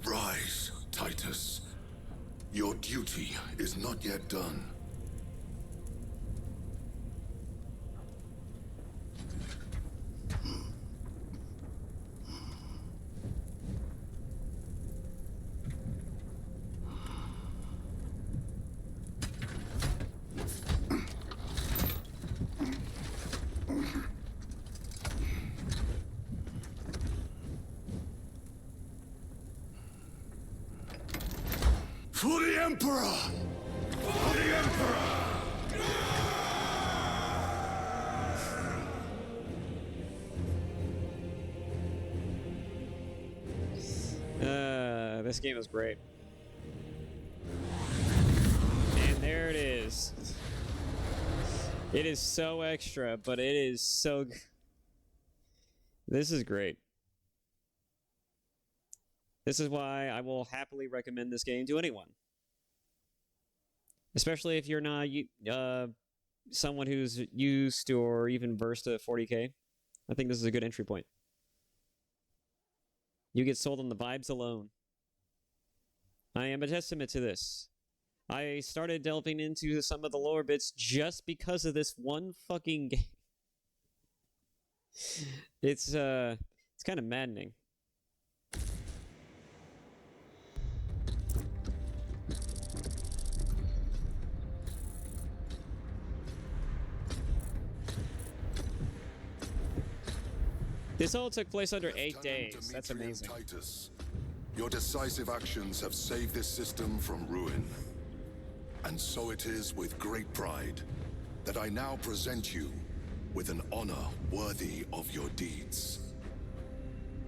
Rise, Titus. Your duty is not yet done. For the Emperor! For the Emperor! This game is great. And there it is. It is so extra, but it is so... This is great. This is why I will happily recommend this game to anyone. Especially if you're not someone who's used to or even versed to 40k. I think this is a good entry point. You get sold on the vibes alone. I am a testament to this. I started delving into some of the lower bits just because of this one fucking game. It's kind of maddening. This all took place under 8 days. That's amazing. Titus, your decisive actions have saved this system from ruin. And so it is with great pride that I now present you with an honor worthy of your deeds.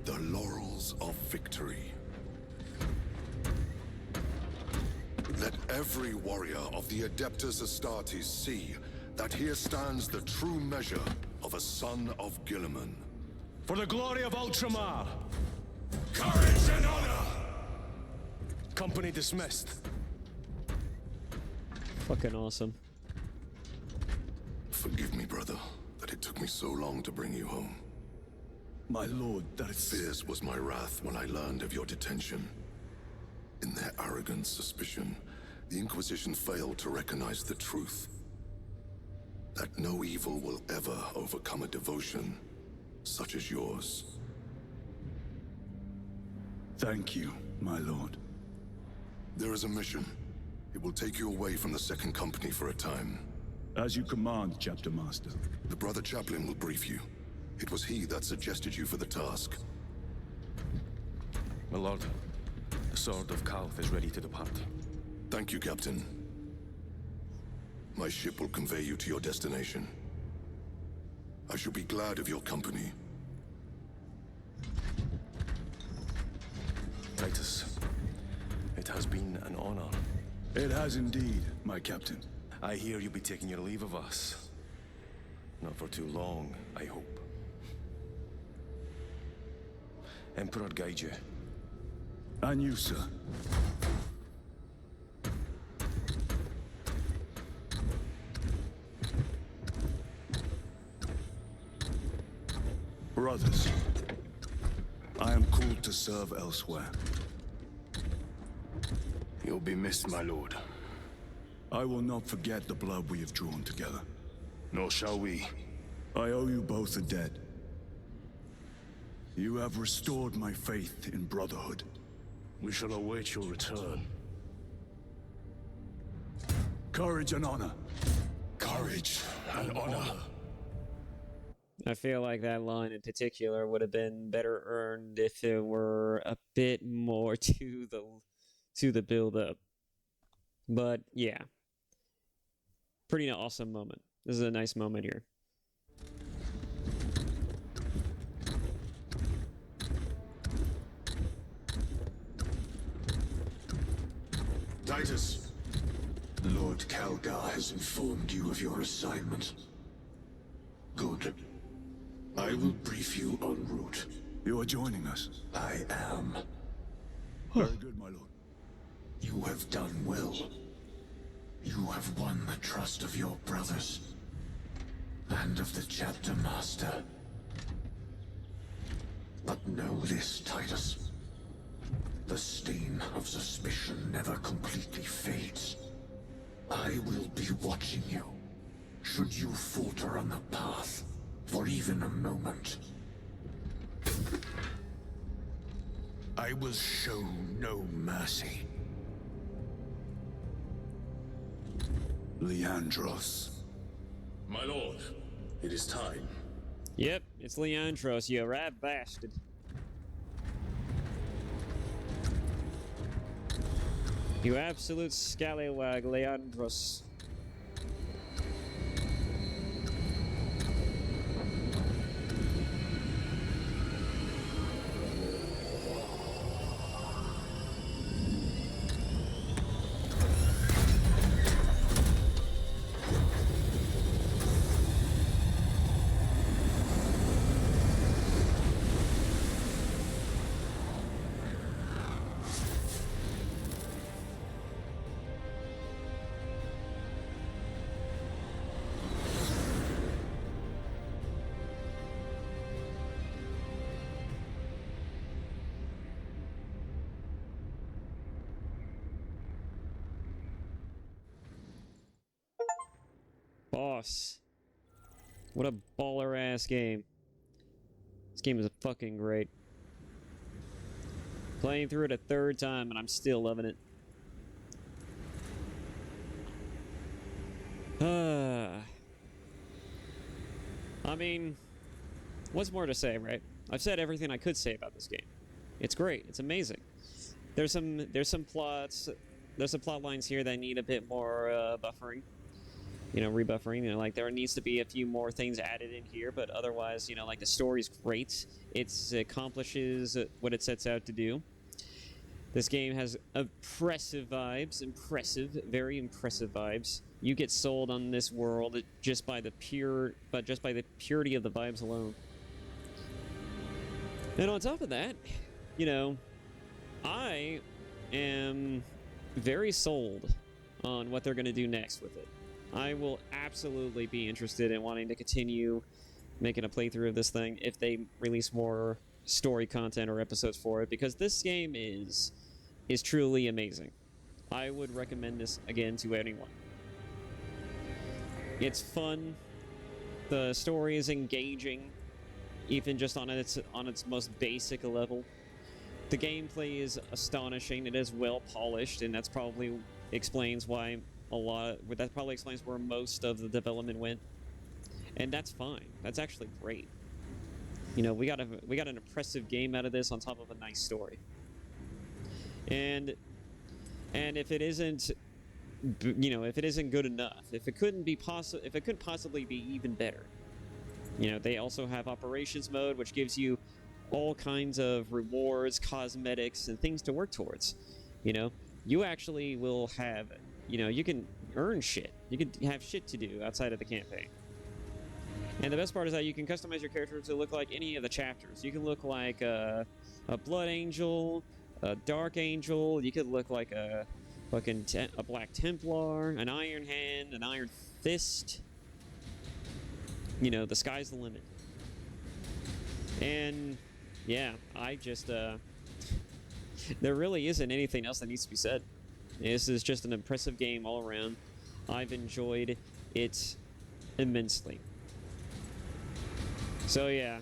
The Laurels of Victory. Let every warrior of the Adeptus Astartes see that here stands the true measure of a son of Guilliman. For the glory of Ultramar! Courage and honor! Company dismissed. Fucking awesome. Forgive me, brother, that it took me so long to bring you home. My lord, that is... Fierce was my wrath when I learned of your detention. In their arrogant suspicion, the Inquisition failed to recognize the truth. That no evil will ever overcome a devotion such as yours. Thank you, my lord. There is a mission. It will take you away from the Second Company for a time. As you command, Chapter Master. The Brother Chaplain will brief you. It was he that suggested you for the task. My lord, the Sword of Kalth is ready to depart. Thank you, Captain. My ship will convey you to your destination. I shall be glad of your company. Titus, it has been an honor. It has indeed, my captain. I hear you'll be taking your leave of us. Not for too long, I hope. Emperor guide you. And you, sir. Brothers, I am called to serve elsewhere. You'll be missed, my lord. I will not forget the blood we have drawn together. Nor shall we. I owe you both a debt. You have restored my faith in brotherhood. We shall await your return. Courage and honor. Courage and honor. I feel like that line in particular would have been better earned if there were a bit more to the build up. But yeah. Pretty awesome moment. This is a nice moment here. Titus, Lord Calgar has informed you of your assignment. Good. I will brief you en route. You are joining us. I am. Very good, my lord. You have done well. You have won the trust of your brothers. And of the chapter master. But know this, Titus. The stain of suspicion never completely fades. I will be watching you. Should you falter on the path, for even a moment. I will show no mercy. Leandros. My lord, it is time. Yep, it's Leandros, you rat bastard. You absolute scallywag, Leandros. Boss. What a baller ass game. This game is fucking great. Playing through it a third time and I'm still loving it. I mean, what's more to say, right? I've said everything I could say about this game. It's great. It's amazing. There's some plot lines here that need a bit more buffering. You know, rebuffering. You know, like there needs to be a few more things added in here, but otherwise, you know, like the story's great. It accomplishes what it sets out to do. This game has impressive vibes. Very impressive vibes. You get sold on this world just by the purity of the vibes alone. And on top of that, you know, I am very sold on what they're going to do next with it. I will absolutely be interested in wanting to continue making a playthrough of this thing if they release more story content or episodes for it, because this game is truly amazing. I would recommend this again to anyone. It's fun. The story is engaging, even just on its most basic level. The gameplay is astonishing. It is well polished, and that's probably explains why that probably explains where most of the development went, and that's fine. That's actually great. You know, we got an impressive game out of this on top of a nice story. And if it isn't, you know, if it isn't good enough, if it couldn't possibly be even better, you know, they also have operations mode, which gives you all kinds of rewards, cosmetics, and things to work towards. You know, you actually will have, you know, you can earn shit. You can have shit to do outside of the campaign. And the best part is that you can customize your character to look like any of the chapters. You can look like a Blood Angel, a Dark Angel. You could look like a fucking a Black Templar, an Iron Hand, an Iron Fist. You know, the sky's the limit. And yeah, I just there really isn't anything else that needs to be said. This is just an impressive game all around. I've enjoyed it immensely. So yeah.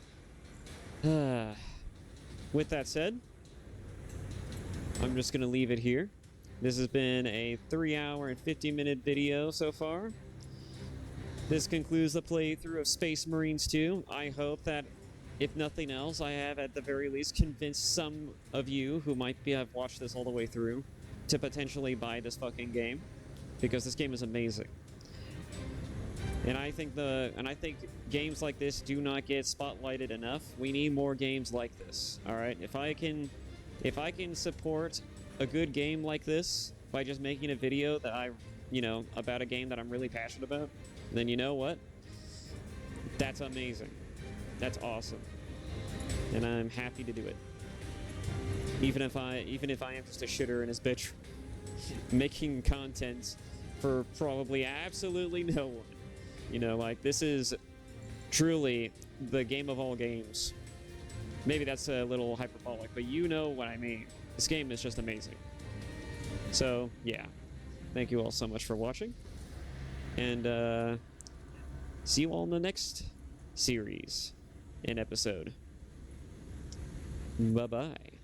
With that said, I'm just going to leave it here. This has been a 3-hour and 50-minute video so far. This concludes the playthrough of Space Marines 2. I hope that, if nothing else, I have at the very least convinced some of you who might have watched this all the way through to potentially buy this fucking game, because this game is amazing. And I think games like this do not get spotlighted enough. We need more games like this. All right, if I can support a good game like this, by just making a video that about a game that I'm really passionate about, then you know what? That's amazing. That's awesome. And I'm happy to do it. Even if I am just a shitter and his bitch making content for probably absolutely no one. Like, this is truly the game of all games. Maybe that's a little hyperbolic, but you know what I mean. This game is just amazing. So, yeah. Thank you all so much for watching. And, see you all in the next series and episode. Bye-bye.